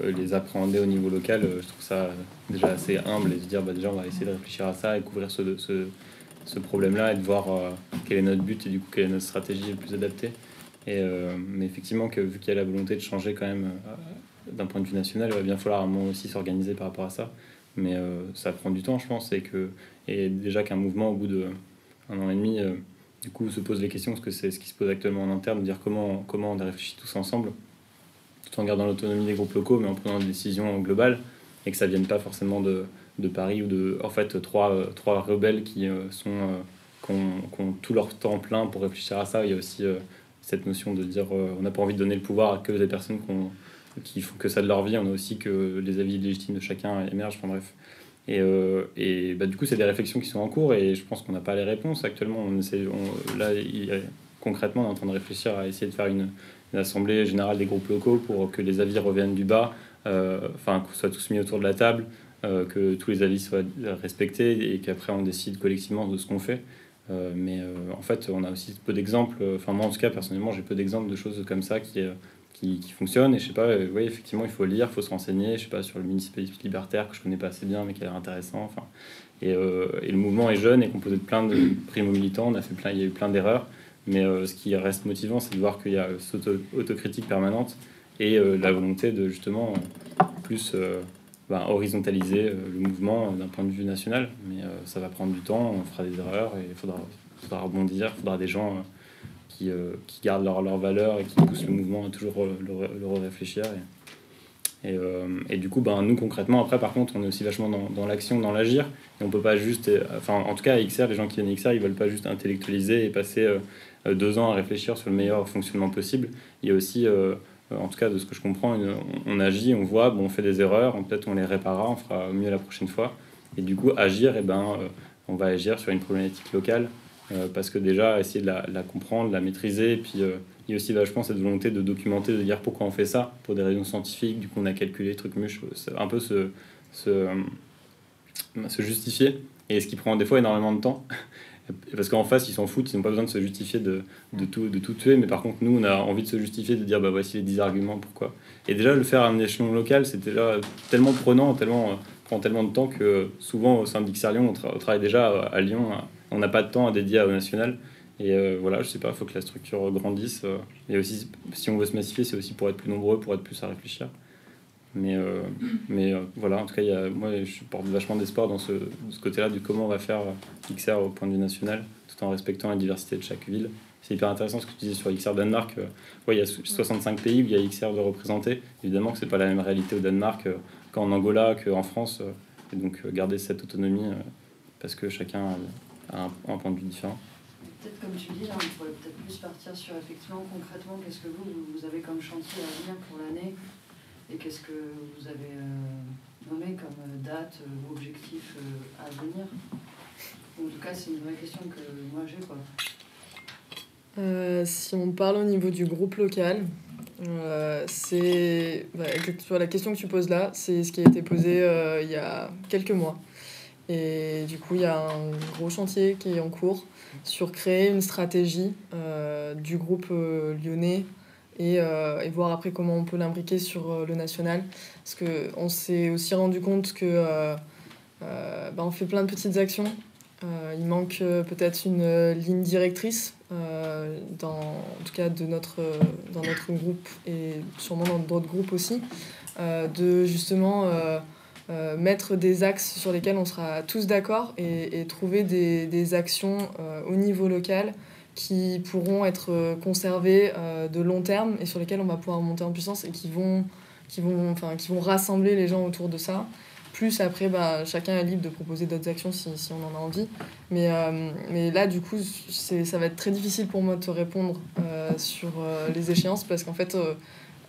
les appréhender au niveau local, je trouve ça déjà assez humble et de dire déjà on va essayer de réfléchir à ça et couvrir ce problème-là et de voir quel est notre but et du coup quelle est notre stratégie le plus adaptée. Mais effectivement, vu qu'il y a la volonté de changer quand même d'un point de vue national, il va bien falloir à un moment aussi s'organiser par rapport à ça. Mais ça prend du temps, je pense, et déjà qu'un mouvement, au bout d'un an et demi, du coup, se pose les questions, parce que c'est ce qui se pose actuellement en interne, de dire comment on réfléchit tous ensemble, tout en gardant l'autonomie des groupes locaux, mais en prenant des décisions globales, et que ça ne vienne pas forcément de Paris ou en fait, trois rebelles qui ont tout leur temps plein pour réfléchir à ça. Il y a aussi cette notion de dire on n'a pas envie de donner le pouvoir à que des personnes qui font que ça de leur vie, on a aussi que les avis légitimes de chacun émergent, enfin bref. Et du coup, c'est des réflexions qui sont en cours et je pense qu'on n'a pas les réponses actuellement. Concrètement, on est en train de réfléchir à essayer de faire une assemblée générale des groupes locaux pour que les avis reviennent du bas, qu'on soit tous mis autour de la table, que tous les avis soient respectés et qu'après on décide collectivement de ce qu'on fait. En fait, on a aussi peu d'exemples. Moi, en tout cas, personnellement, j'ai peu d'exemples de choses comme ça qui fonctionnent. Et je sais pas, oui, effectivement, il faut lire, il faut se renseigner, je sais pas, sur le municipalisme libertaire que je connais pas assez bien, mais qui a l'air intéressant. Et le mouvement est jeune et composé de plein de primo-militants. Il y a eu plein d'erreurs. Mais ce qui reste motivant, c'est de voir qu'il y a cette autocritique permanente et la volonté de justement plus horizontaliser le mouvement d'un point de vue national. Mais ça va prendre du temps, on fera des erreurs et il faudra rebondir, il faudra des gens qui gardent leurs valeurs et qui poussent le mouvement à toujours le réfléchir. Et du coup, nous concrètement, après par contre, on est aussi vachement dans l'action, dans l'agir. Et on peut pas juste... en tout cas, à XR, les gens qui viennent à XR, ils veulent pas juste intellectualiser et passer 2 ans à réfléchir sur le meilleur fonctionnement possible. Il y a aussi, en tout cas de ce que je comprends, on agit, on voit, on fait des erreurs, peut-être on les réparera, on fera mieux la prochaine fois. Et du coup, agir, on va agir sur une problématique locale. Parce que déjà, essayer de la comprendre, de la maîtriser, et puis il y a aussi vachement cette volonté de documenter, de dire pourquoi on fait ça, pour des raisons scientifiques, du coup on a calculé, trucs mûches, un peu se justifier, et ce qui prend des fois énormément de temps, parce qu'en face ils s'en foutent, ils n'ont pas besoin de se justifier de tout tuer, mais par contre nous on a envie de se justifier, de dire voici les 10 arguments, pourquoi. Et déjà le faire à un échelon local, c'est déjà tellement prenant, prend tellement de temps que souvent au sein d'XR Lyon, on travaille déjà à Lyon, on n'a pas de temps à dédier au national. Et je sais pas, il faut que la structure grandisse. Et aussi, si on veut se massifier, c'est aussi pour être plus nombreux, pour être plus à réfléchir. Mais voilà, en tout cas, moi, je porte vachement d'espoir dans ce côté-là du comment on va faire XR au point de vue national, tout en respectant la diversité de chaque ville. C'est hyper intéressant ce que tu disais sur XR Danemark. Il y a 65 pays où il y a XR de représentés. Évidemment que c'est pas la même réalité au Danemark qu'en Angola, qu'en France. Et donc, garder cette autonomie parce que chacun a un point de vue différent. Peut-être comme tu dis, là, on pourrait peut-être plus partir sur effectivement concrètement qu'est-ce que vous avez comme chantier à venir pour l'année et qu'est-ce que vous avez nommé comme date ou objectif à venir. En tout cas, c'est une vraie question que moi j'ai, quoi. Si on parle au niveau du groupe local, c'est sur la question que tu poses là, c'est ce qui a été posé il y a quelques mois. Et du coup, il y a un gros chantier qui est en cours sur créer une stratégie du groupe lyonnais et voir après comment on peut l'imbriquer sur le national. Parce qu'on s'est aussi rendu compte que on fait plein de petites actions. Il manque peut-être une ligne directrice, en tout cas dans notre groupe et sûrement dans d'autres groupes aussi, de justement... mettre des axes sur lesquels on sera tous d'accord et trouver des actions au niveau local qui pourront être conservées de long terme et sur lesquelles on va pouvoir monter en puissance et qui vont rassembler les gens autour de ça. Plus après, chacun est libre de proposer d'autres actions si on en a envie. Mais là, du coup, ça va être très difficile pour moi de te répondre sur les échéances parce qu'en fait,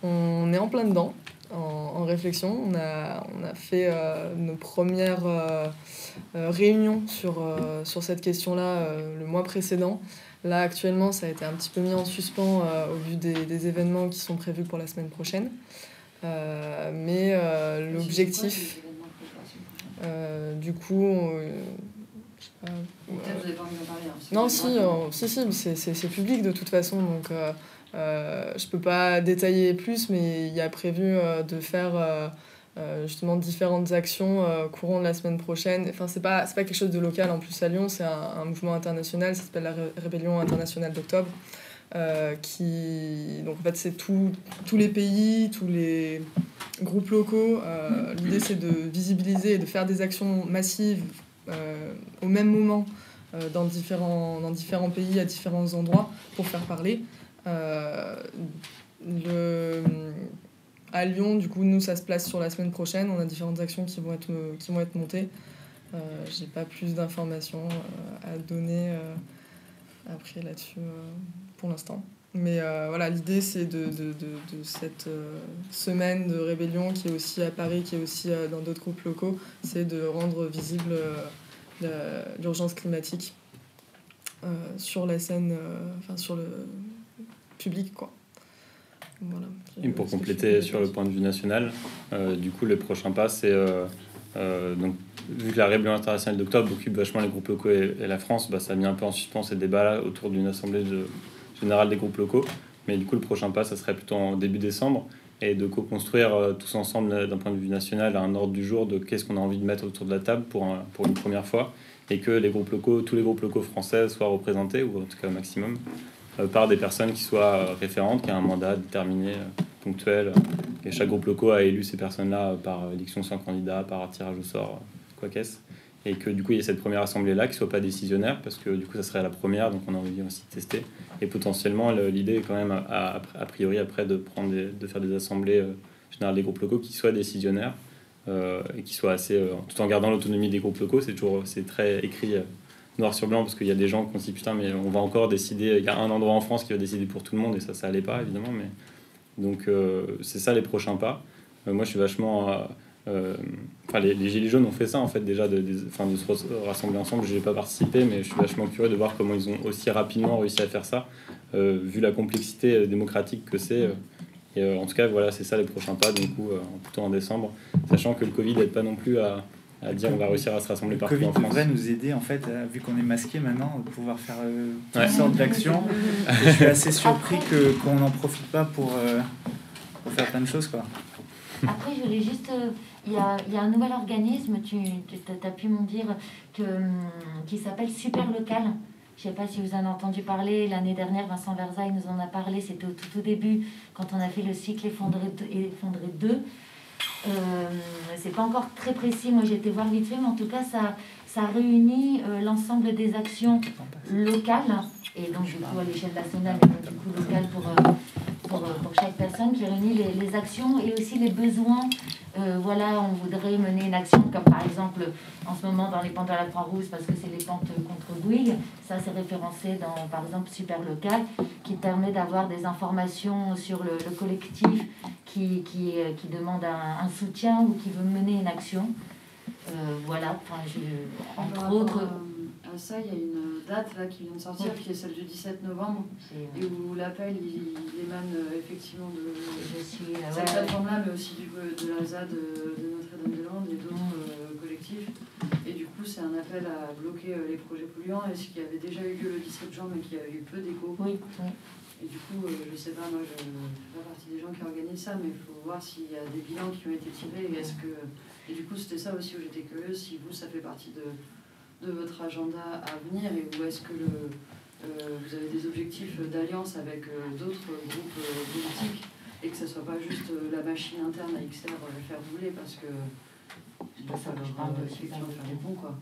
on est en plein dedans. en réflexion. On a fait nos premières réunions sur cette question-là le mois précédent. Là, actuellement, ça a été un petit peu mis en suspens au vu des événements qui sont prévus pour la semaine prochaine. Mais l'objectif, du coup, je sais pas, Peut-être vous n'avez pas envie d'en parler. Hein, non, c'est public de toute façon, donc je peux pas détailler plus, mais il y a prévu de faire justement différentes actions courant de la semaine prochaine. Enfin, c'est pas quelque chose de local en plus à Lyon, c'est un mouvement international, ça s'appelle la Rébellion internationale d'octobre. Donc en fait c'est tous les pays, tous les groupes locaux. L'idée c'est de visibiliser et de faire des actions massives au même moment dans différents pays, à différents endroits pour faire parler. À Lyon, du coup, nous, ça se place sur la semaine prochaine. On a différentes actions qui vont être montées. J'ai pas plus d'informations à donner après là-dessus pour l'instant. Mais voilà, l'idée, c'est de cette semaine de rébellion qui est aussi à Paris, qui est aussi dans d'autres groupes locaux, c'est de rendre visible l'urgence climatique sur la scène, sur le public, quoi. Voilà. Et pour compléter sur le point de vue national, du coup, le prochain pas, c'est donc, vu que la Rébellion internationale d'octobre occupe vachement les groupes locaux et la France, ça a mis un peu en suspens ces débats-là autour d'une assemblée générale des groupes locaux. Mais du coup, le prochain pas, ça serait plutôt en début décembre, et de co-construire tous ensemble, d'un point de vue national, un ordre du jour de qu'est-ce qu'on a envie de mettre autour de la table pour une première fois, et que tous les groupes locaux français soient représentés, ou en tout cas au maximum, par des personnes qui soient référentes, qui aient un mandat déterminé, ponctuel. Et chaque groupe local a élu ces personnes-là par élection sans candidat, par tirage au sort, quoi qu'est-ce. Et que du coup, il y ait cette première assemblée-là qui ne soit pas décisionnaire, parce que du coup, ça serait la première, donc on a envie aussi de tester. Et potentiellement, l'idée est quand même, a priori, après, de faire des assemblées générales des groupes locaux qui soient décisionnaires, et qui soient assez... tout en gardant l'autonomie des groupes locaux, c'est très écrit... noir sur blanc, parce qu'il y a des gens qui ont dit putain mais on va encore décider, il y a un endroit en France qui va décider pour tout le monde, et ça allait pas évidemment, mais donc c'est ça les prochains pas. Moi je suis vachement les gilets jaunes ont fait ça en fait déjà, de se rassembler ensemble. Je n'ai pas participé, mais je suis vachement curieux de voir comment ils ont aussi rapidement réussi à faire ça, vu la complexité démocratique que c'est. Et en tout cas voilà, c'est ça les prochains pas, du coup plutôt en décembre, sachant que le Covid n'aide pas non plus à dire on va réussir à se rassembler partout en France. Le Covid devrait nous aider en fait, vu qu'on est masqué maintenant, de pouvoir faire toutes sortes d'actions. Et je suis assez surpris qu'on n'en profite pas pour faire plein de choses, quoi. Après, je voulais juste... Il y a un nouvel organisme, tu as pu m'en dire, qui s'appelle Super Local. Je ne sais pas si vous en avez entendu parler. L'année dernière, Vincent Versailles nous en a parlé. C'était au tout début, quand on a fait le cycle Effondré 2. C'est pas encore très précis, moi j'ai été voir vite fait, mais en tout cas ça réunit l'ensemble des actions locales, et donc du coup à l'échelle nationale, et donc du coup locale pour chaque personne, qui réunit les actions et aussi les besoins. Voilà, on voudrait mener une action comme par exemple en ce moment dans les pentes à la Croix-Rouge, parce que c'est les pentes contre Bouygues. Ça c'est référencé dans par exemple Super Local, qui permet d'avoir des informations sur le collectif qui demande un soutien ou qui veut mener une action. Voilà, entre autres... À ça, il y a une date là qui vient de sortir, qui est celle du 17 novembre, et où l'appel il émane effectivement de cette plateforme-là, mais aussi de la ZAD de Notre-Dame-des-Landes et d'autres collectifs. Et du coup, c'est un appel à bloquer les projets polluants, et ce qui avait déjà eu lieu le 17 juin, mais qui a eu peu d'écho. Oui. Et du coup, je sais pas, moi je ne fais pas partie des gens qui organisent ça, mais il faut voir s'il y a des bilans qui ont été tirés. Et du coup, c'était ça aussi où j'étais curieuse, si vous, ça fait partie de votre agenda à venir, et où est-ce que vous avez des objectifs d'alliance avec d'autres groupes politiques, et que ce ne soit pas juste la machine interne à XR faire rouler, parce que ça leur effectivement faire des ponts, quoi.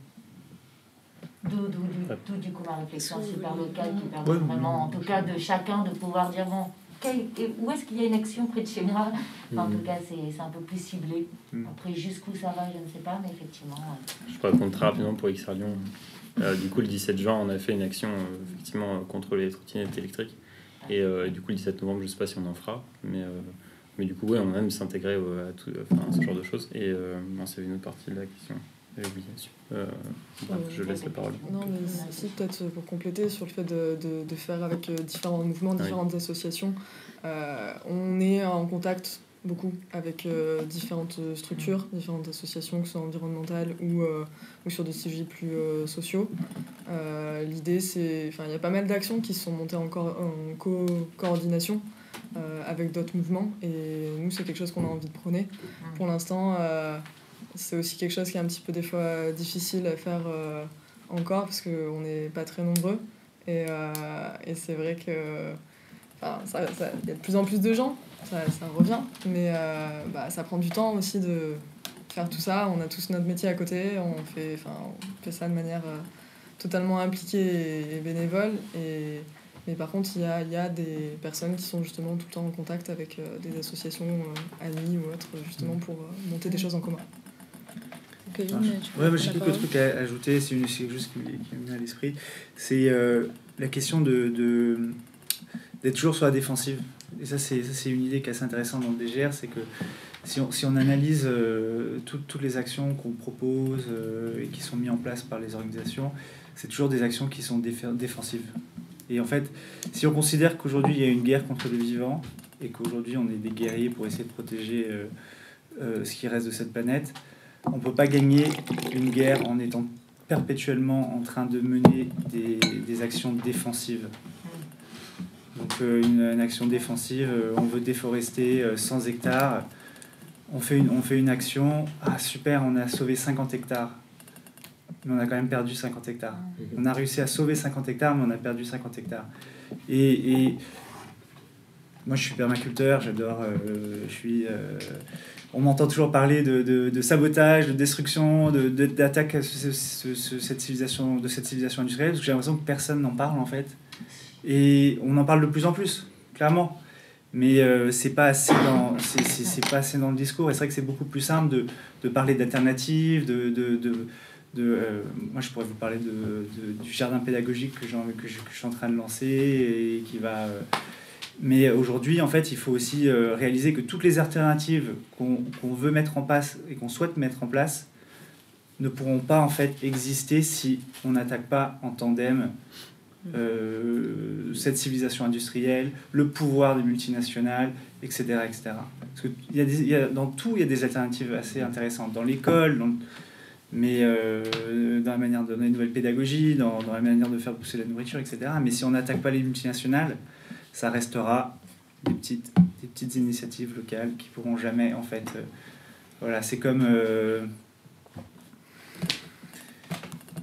D'où du coup ma réflexion Super Locale, qui permet vraiment, en tout cas, de chacun de pouvoir dire bon, où est-ce qu'il y a une action près de chez moi. En tout cas, c'est un peu plus ciblé. Après, jusqu'où ça va, je ne sais pas, mais effectivement... Je raconte très rapidement pour XR Lyon. Du coup, le 17 juin, on a fait une action effectivement contre les trottinettes électriques. Et du coup, le 17 novembre, je ne sais pas si on en fera, mais Mais du coup, ouais, on aime s'intégrer à tout, ce genre de choses. Et c'est une autre partie de la question. J'ai oublié. Je laisse la parole. Non, mais si, peut-être pour compléter sur le fait de faire avec différents mouvements, différentes associations, on est en contact beaucoup avec différentes structures, différentes associations, que ce soit environnementales ou sur des sujets plus sociaux. L'idée, c'est... Enfin, il y a pas mal d'actions qui sont montées en coordination avec d'autres mouvements, et nous, c'est quelque chose qu'on a envie de prôner. Pour l'instant, c'est aussi quelque chose qui est un petit peu des fois difficile à faire encore, parce qu'on n'est pas très nombreux, et c'est vrai que y a de plus en plus de gens, ça revient, mais ça prend du temps aussi de faire tout ça. On a tous notre métier à côté, on fait ça de manière totalement impliquée et bénévole, mais par contre il y a des personnes qui sont justement tout le temps en contact avec des associations amies ou autres, justement pour monter des choses en commun. J'ai quelques trucs à ajouter, c'est quelque chose qui me vient à l'esprit, c'est la question d'être toujours sur la défensive. Et ça, c'est une idée qui est assez intéressante dans le DGR, c'est que si on analyse toutes les actions qu'on propose et qui sont mises en place par les organisations, c'est toujours des actions qui sont défensives. Et en fait, si on considère qu'aujourd'hui il y a une guerre contre le vivant et qu'aujourd'hui on est des guerriers pour essayer de protéger ce qui reste de cette planète, on ne peut pas gagner une guerre en étant perpétuellement en train de mener des actions défensives. Donc une action défensive, on veut déforester 100 hectares, on fait une action, super, on a sauvé 50 hectares, mais on a quand même perdu 50 hectares. On a réussi à sauver 50 hectares, mais on a perdu 50 hectares. Et moi, je suis permaculteur, j'adore, on m'entend toujours parler de sabotage, de destruction, d'attaque de cette civilisation industrielle, parce que j'ai l'impression que personne n'en parle en fait. Et on en parle de plus en plus, clairement. Mais c'est pas assez c'est pas assez dans le discours. Et c'est vrai que c'est beaucoup plus simple de parler d'alternatives, moi je pourrais vous parler du jardin pédagogique que je suis en train de lancer et qui va... Mais aujourd'hui, en fait, il faut aussi réaliser que toutes les alternatives qu'on veut mettre en place et qu'on souhaite mettre en place ne pourront pas en fait exister si on n'attaque pas en tandem cette civilisation industrielle, le pouvoir des multinationales, etc. etc. Parce que dans tout, il y a des alternatives assez intéressantes. Dans l'école, mais dans la manière de donner une nouvelle pédagogie, dans la manière de faire pousser la nourriture, etc. Mais si on n'attaque pas les multinationales, ça restera des petites initiatives locales qui pourront jamais, en fait... voilà, c'est comme...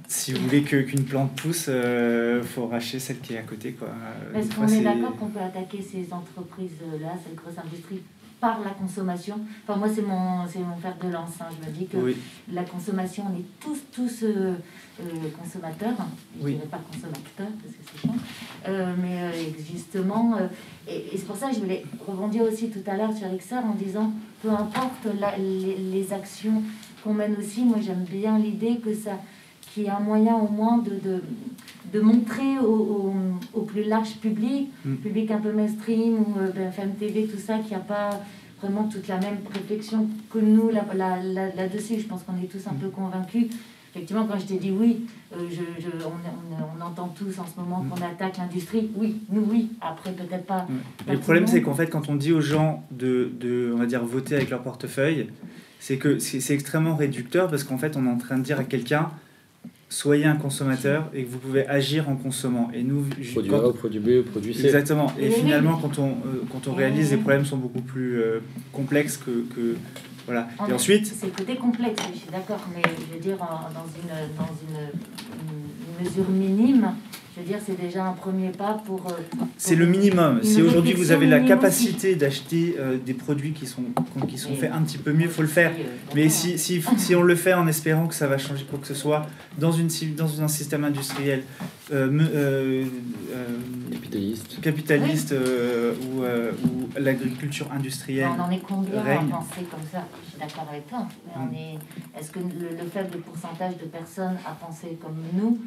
si vous voulez qu'une plante pousse, faut racher celle qui est à côté, quoi. Est-ce qu'on est d'accord qu'on peut attaquer ces entreprises-là, cette grosse industrie, par la consommation? Enfin, moi, c'est mon fer de lance. Hein. Je me dis que la consommation, on est tous consommateurs. Je ne dirais pas consommateurs, parce que c'est chiant. Mais justement, et c'est pour ça que je voulais rebondir aussi tout à l'heure sur XR en disant, peu importe les actions qu'on mène aussi, moi, j'aime bien l'idée que ça... qu'il y ait un moyen au moins de montrer au plus large public un peu mainstream ou BFM TV, tout ça, qu'il n'y a pas vraiment toute la même réflexion que nous là-dessus. Je pense qu'on est tous un peu convaincus. Effectivement, quand je t'ai dit oui, on entend tous en ce moment qu'on attaque l'industrie. Oui, nous oui, après peut-être pas. Le problème, c'est qu'en fait, quand on dit aux gens on va dire, voter avec leur portefeuille, c'est que c'est extrêmement réducteur, parce qu'en fait, on est en train de dire à quelqu'un: soyez un consommateur et que vous pouvez agir en consommant. Et nous, produit A, produit B, produit C. Exactement. Et finalement, quand on réalise, les problèmes sont beaucoup plus complexes que voilà. Et ensuite, c'est le côté complexe, je suis d'accord, mais je veux dire dans une mesure minime. Je veux dire, c'est déjà un premier pas pour c'est le minimum. Si aujourd'hui vous avez la capacité d'acheter des produits qui sont faits un petit peu mieux, il faut le faire. Mais si on le fait en espérant que ça va changer quoi que ce soit dans un système industriel capitaliste ou l'agriculture industrielle On en est combien règne. à penser comme ça? Je suis d'accord avec toi. Mais est-ce que le faible pourcentage de personnes à penser comme nous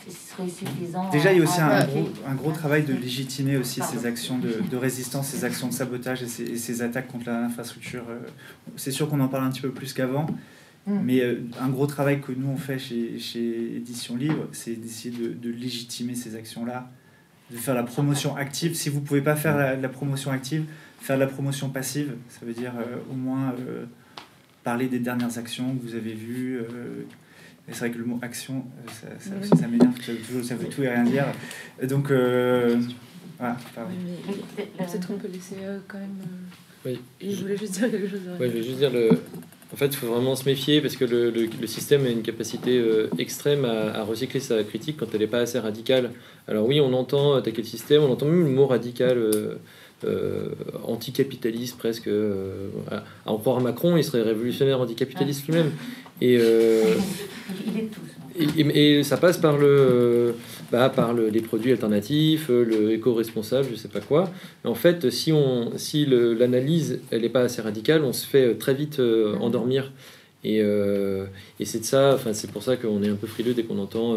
serait suffisant? Déjà, il y a aussi à un gros travail de légitimer aussi Pardon. ces actions de résistance, ces actions de sabotage et ces attaques contre l'infrastructure. C'est sûr qu'on en parle un petit peu plus qu'avant, mais un gros travail que nous on fait chez Édition Libre, c'est d'essayer de légitimer ces actions-là, de faire la promotion active. Si vous ne pouvez pas faire la promotion active, faire de la promotion passive, ça veut dire au moins parler des dernières actions que vous avez vues. Et c'est vrai que le mot action, ça m'énerve, ça veut tout et rien dire. Donc, voilà. Peut-être qu'on peut laisser quand même... Oui. Je voulais juste dire quelque chose. Ouais, je vais juste dire, en fait, il faut vraiment se méfier parce que le système a une capacité extrême à recycler sa critique quand elle n'est pas assez radicale. Alors oui, on entend attaquer le système, on entend même le mot radical, anticapitaliste presque. À en croire à Macron, il serait révolutionnaire anticapitaliste lui-même. Et, Il est tous. et ça passe par les produits alternatifs, le éco-responsable, je sais pas quoi. En fait, si l'analyse elle n'est pas assez radicale, on se fait très vite endormir. Et c'est de ça, enfin c'est pour ça qu'on est un peu frileux dès qu'on entend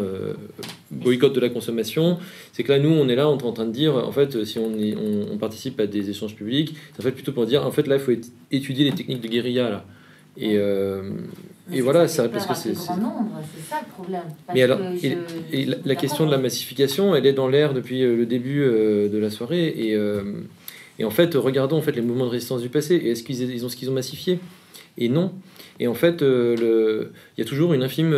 boycott de la consommation. C'est que là, nous, on est là en train de dire, en fait, si on participe à des échanges publics, c'est en fait plutôt pour dire, en fait, là, il faut étudier les techniques de guérilla là. Et voilà, ça parce que c'est grand nombre, c'est ça le problème. Mais alors, la question de la massification, elle est dans l'air depuis le début de la soirée. Et en fait, regardons en fait les mouvements de résistance du passé. Et est-ce qu'ils ont ce qu'ils ont massifié? Et non. Et en fait, il y a toujours une infime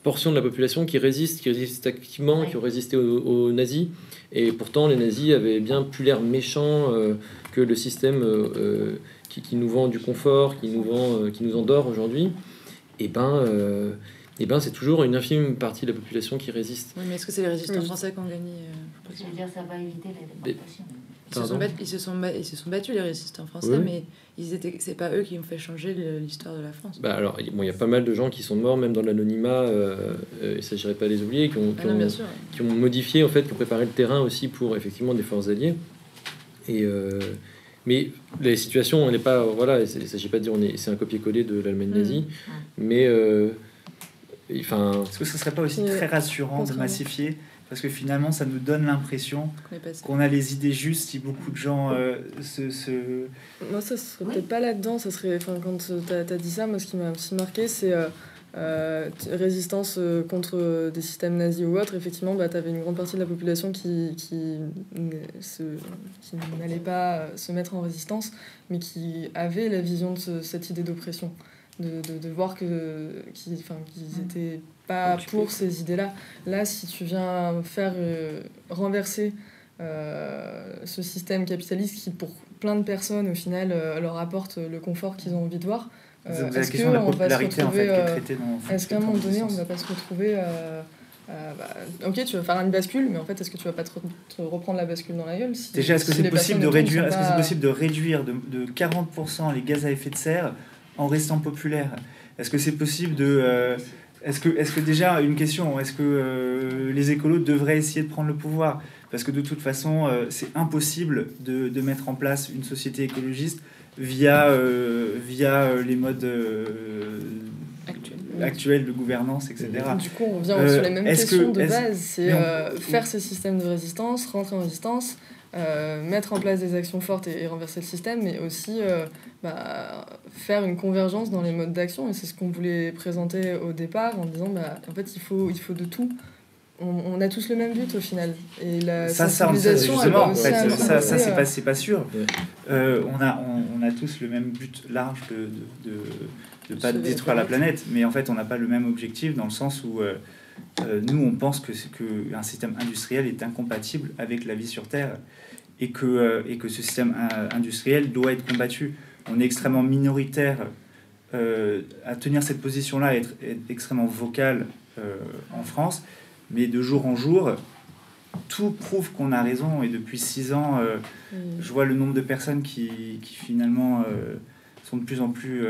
portion de la population qui résiste activement, qui ont résisté aux nazis. Et pourtant, les nazis avaient bien plus l'air méchants que le système qui nous vend du confort, qui nous endort aujourd'hui. Et c'est toujours une infime partie de la population qui résiste. Oui, mais est-ce que c'est les résistants français qui ont gagné Je veux dire, ça va éviter la déportation. Ils se sont battus, les résistants français, oui. Mais c'est pas eux qui ont fait changer l'histoire de la France. Alors, il y a pas mal de gens qui sont morts, même dans l'anonymat, il ne s'agirait pas de les oublier, qui ont modifié, en fait, qui ont préparé le terrain aussi pour, effectivement, des forces alliées. Mais la situation, elle n'est pas... Voilà, il ne s'agit pas de dire c'est un copier-coller de l'Allemagne nazie, mais... Est-ce que ce ne serait pas aussi très rassurant de massifier? Parce que finalement, ça nous donne l'impression qu'on a les idées justes. Si beaucoup de gens Moi, ça serait peut-être pas là-dedans. Ça serait, quand tu as dit ça, moi, ce qui m'a aussi marqué, c'est résistance contre des systèmes nazis ou autres. Effectivement, tu avais une grande partie de la population qui n'allait pas se mettre en résistance, mais qui avait la vision de cette idée d'oppression. De voir qu'ils étaient pas pour ces idées-là. Là, si tu viens faire renverser ce système capitaliste qui, pour plein de personnes, au final, leur apporte le confort qu'ils ont envie de voir, est-ce qu'à un moment donné, on ne va pas se retrouver... ok, tu vas faire une bascule, mais en fait, est-ce que tu vas pas te reprendre la bascule dans la gueule Déjà, est-ce que c'est possible de réduire de 40% les gaz à effet de serre en restant populaire? Est-ce que c'est possible de... Est-ce que déjà, une question, est-ce que les écolos devraient essayer de prendre le pouvoir? Parce que de toute façon, c'est impossible de mettre en place une société écologiste via les modes actuels de gouvernance, etc. Du coup, on revient sur les mêmes questions de base. C'est faire ce système de résistance, rentrer en résistance, mettre en place des actions fortes et renverser le système, mais aussi faire une convergence dans les modes d'action. Et c'est ce qu'on voulait présenter au départ en disant en fait il faut de tout. On a tous le même but au final. Et la sensibilisation, justement, c'est pas sûr. On a tous le même but large de pas détruire la planète, mais en fait on n'a pas le même objectif dans le sens où nous on pense qu'un système industriel est incompatible avec la vie sur Terre et que ce système industriel doit être combattu. On est extrêmement minoritaire à tenir cette position-là, être extrêmement vocal en France, mais de jour en jour, tout prouve qu'on a raison. Et depuis 6 ans, je vois le nombre de personnes qui finalement sont de plus en plus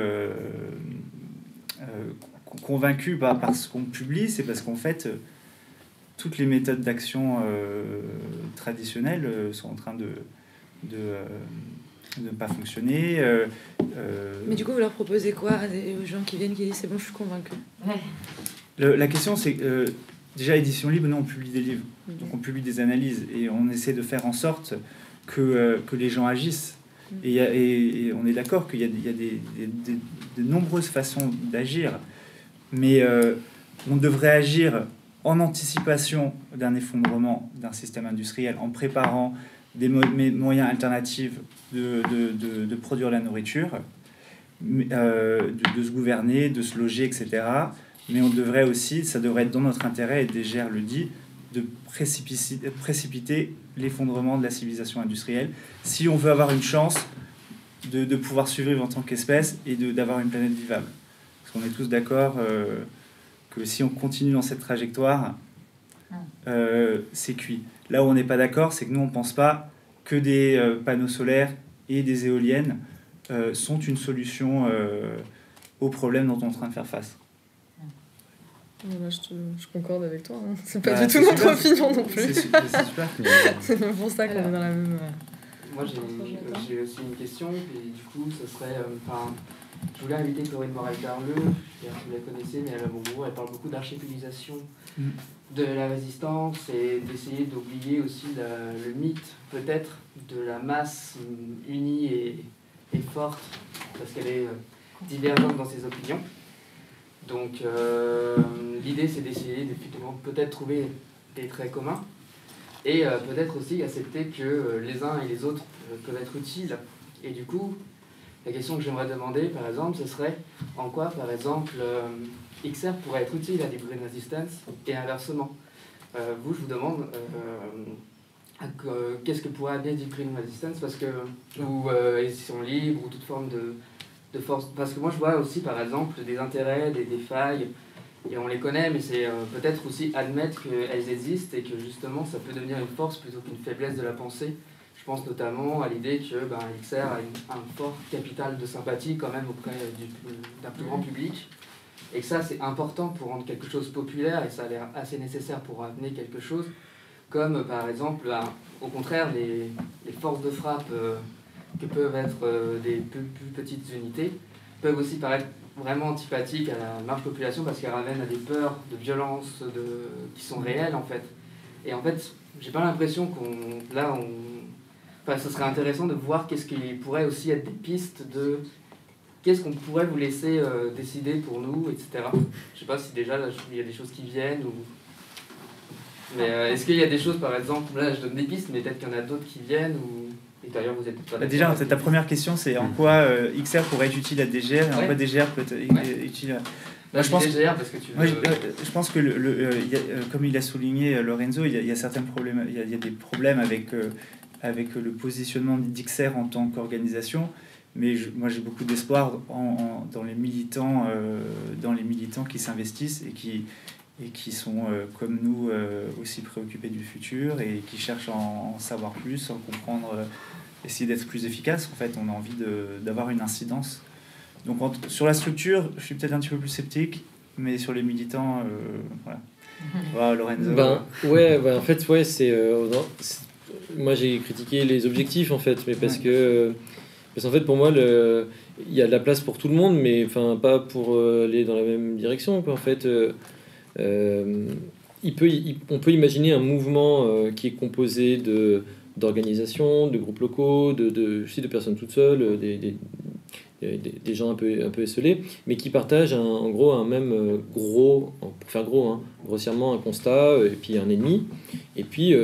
convaincues par ce qu'on publie. C'est parce qu'en fait, toutes les méthodes d'action traditionnelles sont en train de ne pas fonctionner. Mais du coup, vous leur proposez quoi aux gens qui viennent, qui disent c'est bon, je suis convaincu? La question, c'est déjà, édition libre, nous, on publie des livres. Donc, on publie des analyses et on essaie de faire en sorte que les gens agissent. Et on est d'accord qu'il y a de nombreuses façons d'agir, mais on devrait agir en anticipation d'un effondrement d'un système industriel, en préparant des moyens alternatifs de produire la nourriture, de se gouverner, de se loger, etc. Mais on devrait aussi, ça devrait être dans notre intérêt, et DGR le dit, de précipiter l'effondrement de la civilisation industrielle si on veut avoir une chance de pouvoir survivre en tant qu'espèce et d'avoir une planète vivable. Parce qu'on est tous d'accord que si on continue dans cette trajectoire, c'est cuit. Là où on n'est pas d'accord, c'est que nous, on ne pense pas que des panneaux solaires et des éoliennes sont une solution aux problèmes dont on est en train de faire face. Voilà, je concorde avec toi. Hein. C'est pas du tout notre opinion non plus. C'est super. C'est même pour ça qu'on est dans la même... Moi, j'ai aussi une question, et du coup, ce serait... je voulais inviter Corinne Morel-Carleux, vous la connaissez, mais elle parle beaucoup d'archipélisation de la résistance et d'essayer d'oublier aussi le mythe, peut-être, de la masse unie et forte, parce qu'elle est divergente dans ses opinions. Donc, l'idée, c'est d'essayer d'effectivement peut-être trouver des traits communs et peut-être aussi accepter que les uns et les autres peuvent être utiles. Et du coup, la question que j'aimerais demander, par exemple, ce serait en quoi, par exemple, XR pourrait être utile à des Green Resistance et inversement. Je vous demande qu'est-ce que pourrait amener des Green Resistance, parce que, ou édition libre, ou toute forme de force. Parce que moi, je vois aussi, par exemple, des intérêts, des failles, et on les connaît, mais c'est peut-être aussi admettre qu'elles existent et que justement, ça peut devenir une force plutôt qu'une faiblesse de la pensée. Je pense notamment à l'idée que XR a un fort capital de sympathie quand même auprès d'un plus grand public, et que ça, c'est important pour rendre quelque chose populaire, et ça a l'air assez nécessaire pour amener quelque chose, comme par exemple, au contraire, les forces de frappe que peuvent être des plus petites unités, peuvent aussi paraître vraiment antipathiques à la large population parce qu'elles ramènent à des peurs de violence qui sont réelles en fait. Et en fait, j'ai pas l'impression ce serait intéressant de voir qu'est-ce qui pourrait aussi être des pistes de qu'est-ce qu'on pourrait vous laisser décider pour nous, etc. Je sais pas si déjà là, il y a des choses qui viennent ou... Mais est-ce qu'il y a des choses, par exemple, là je donne des pistes, mais peut-être qu'il y en a d'autres qui viennent ou... Et d'ailleurs, vous êtes pas déjà, ta première question, c'est en quoi XR pourrait être utile à DGR et en quoi DGR peut être utile à... Moi, je pense DGR parce que je pense que, comme il a souligné Lorenzo, il y a certains problèmes, il y a des problèmes avec le positionnement d'XR en tant qu'organisation, mais moi j'ai beaucoup d'espoir dans les militants qui s'investissent et qui sont, comme nous, aussi préoccupés du futur et qui cherchent à en savoir plus, en comprendre, essayer d'être plus efficace. En fait, on a envie d'avoir une incidence. Donc, sur la structure, je suis peut-être un petit peu plus sceptique, mais sur les militants, voilà. Voilà, Lorenzo. En fait, moi, j'ai critiqué les objectifs, en fait, mais parce qu'en fait, pour moi, il y a de la place pour tout le monde, mais pas pour aller dans la même direction, quoi, en fait. On peut imaginer un mouvement qui est composé d'organisations, de groupes locaux, de personnes toutes seules, des gens un peu esselés, mais qui partagent en gros un même pour faire gros, grossièrement un constat, et puis un ennemi, et puis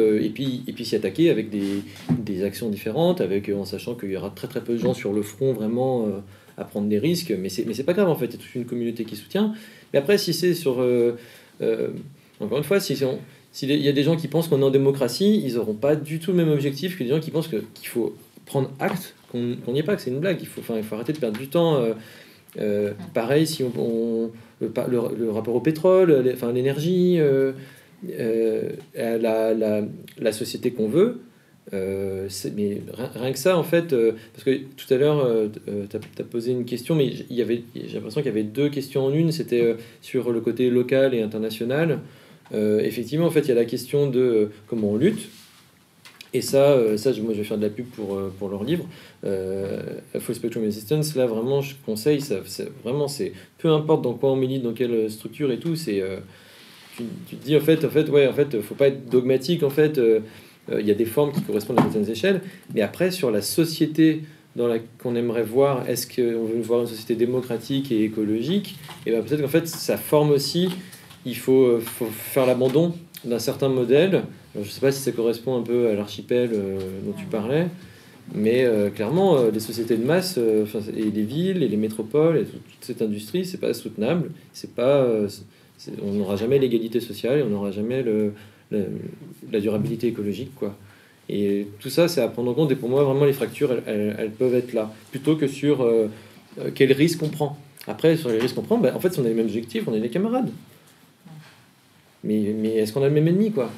s'y attaquer avec des actions différentes, en sachant qu'il y aura très très peu de gens sur le front vraiment à prendre des risques, mais c'est pas grave en fait, il y a toute une communauté qui soutient. Mais après, si c'est sur encore une fois, s'il y a des gens qui pensent qu'on est en démocratie, ils n'auront pas du tout le même objectif que des gens qui pensent qu'il faut prendre acte qu'on n'y est pas, que c'est une blague. Il faut arrêter de perdre du temps. Pareil, si le rapport au pétrole, l'énergie, la société qu'on veut, mais rien que ça en fait, parce que tout à l'heure tu as posé une question, mais j'ai l'impression qu'il y avait deux questions en une. C'était sur le côté local et international. Effectivement, en fait, il y a la question de comment on lutte, Et ça, moi je vais faire de la pub pour leur livre. Full Spectrum Resistance, là vraiment je conseille, vraiment c'est peu importe dans quoi on milite, dans quelle structure et tout, c'est tu te dis en fait faut pas être dogmatique en fait. Il y a des formes qui correspondent à certaines échelles, mais après sur la société qu'on aimerait voir, est-ce qu'on veut voir une société démocratique et écologique, et bien peut-être qu'en fait ça forme aussi, il faut faire l'abandon d'un certain modèle. Alors, je ne sais pas si ça correspond un peu à l'archipel dont tu parlais, mais clairement les sociétés de masse et les villes et les métropoles et toute cette industrie, c'est pas soutenable, on n'aura jamais l'égalité sociale et on n'aura jamais la durabilité écologique, quoi. Et tout ça, c'est à prendre en compte. Et pour moi, vraiment, les fractures, elles peuvent être là. Plutôt que sur quel risque on prend. Après, sur les risques qu'on prend, en fait, si on a les mêmes objectifs, on est des camarades. Mais est-ce qu'on a le même ennemi, quoi?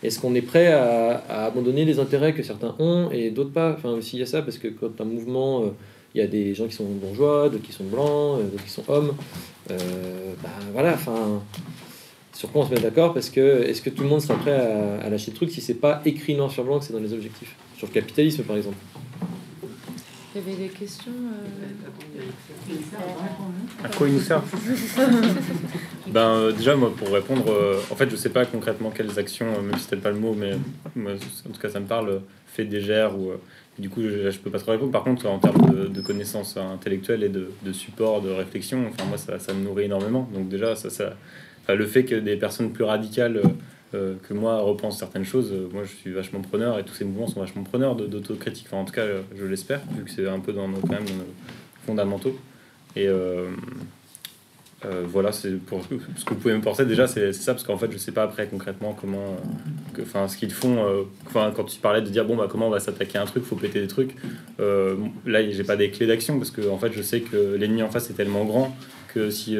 Est-ce qu'on est prêt à abandonner les intérêts que certains ont et d'autres pas? Enfin, aussi, il y a ça, parce que quand un mouvement... il y a des gens qui sont bourgeois, d'autres qui sont blancs, d'autres qui sont hommes. Voilà, enfin... Sur quoi on se met d'accord, parce que est-ce que tout le monde sera prêt à lâcher le truc si c'est pas écrit noir sur blanc que c'est dans les objectifs? Sur le capitalisme, par exemple. Il y avait des questions À quoi il nous sert? Déjà, moi, pour répondre, en fait, je sais pas concrètement quelles actions, même si c'était pas le mot, mais moi, en tout cas, ça me parle, fait des GR ou... du coup, je peux pas trop répondre. Par contre, en termes de connaissances intellectuelles et de support, de réflexion, enfin, moi, ça me nourrit énormément. Donc déjà, le fait que des personnes plus radicales que moi repensent certaines choses, moi je suis vachement preneur et tous ces mouvements sont vachement preneurs d'autocritique. Enfin, en tout cas, je l'espère, vu que c'est un peu quand même dans nos fondamentaux. Et voilà, c'est pour ce que vous pouvez me penser déjà, c'est ça, parce qu'en fait, je sais pas après concrètement comment, ce qu'ils font. Quand tu parlais de dire comment on va s'attaquer à un truc, faut péter des trucs. Là, j'ai pas des clés d'action parce que en fait, je sais que l'ennemi en face est tellement grand que si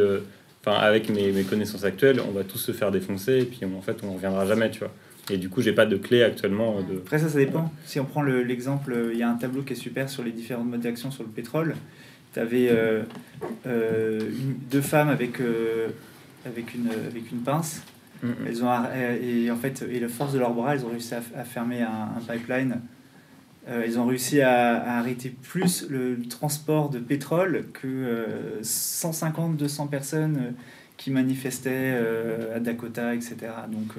avec mes connaissances actuelles, on va tous se faire défoncer et puis en fait on reviendra jamais, tu vois. Et du coup, j'ai pas de clé actuellement. Après ça dépend. Si on prend l'exemple, il y a un tableau qui est super sur les différents modes d'action sur le pétrole. Tu avais deux femmes avec une pince. Elles ont et la force de leurs bras, elles ont réussi à fermer un pipeline. Ils ont réussi à arrêter plus le transport de pétrole que 150-200 personnes qui manifestaient à Dakota, etc. Donc,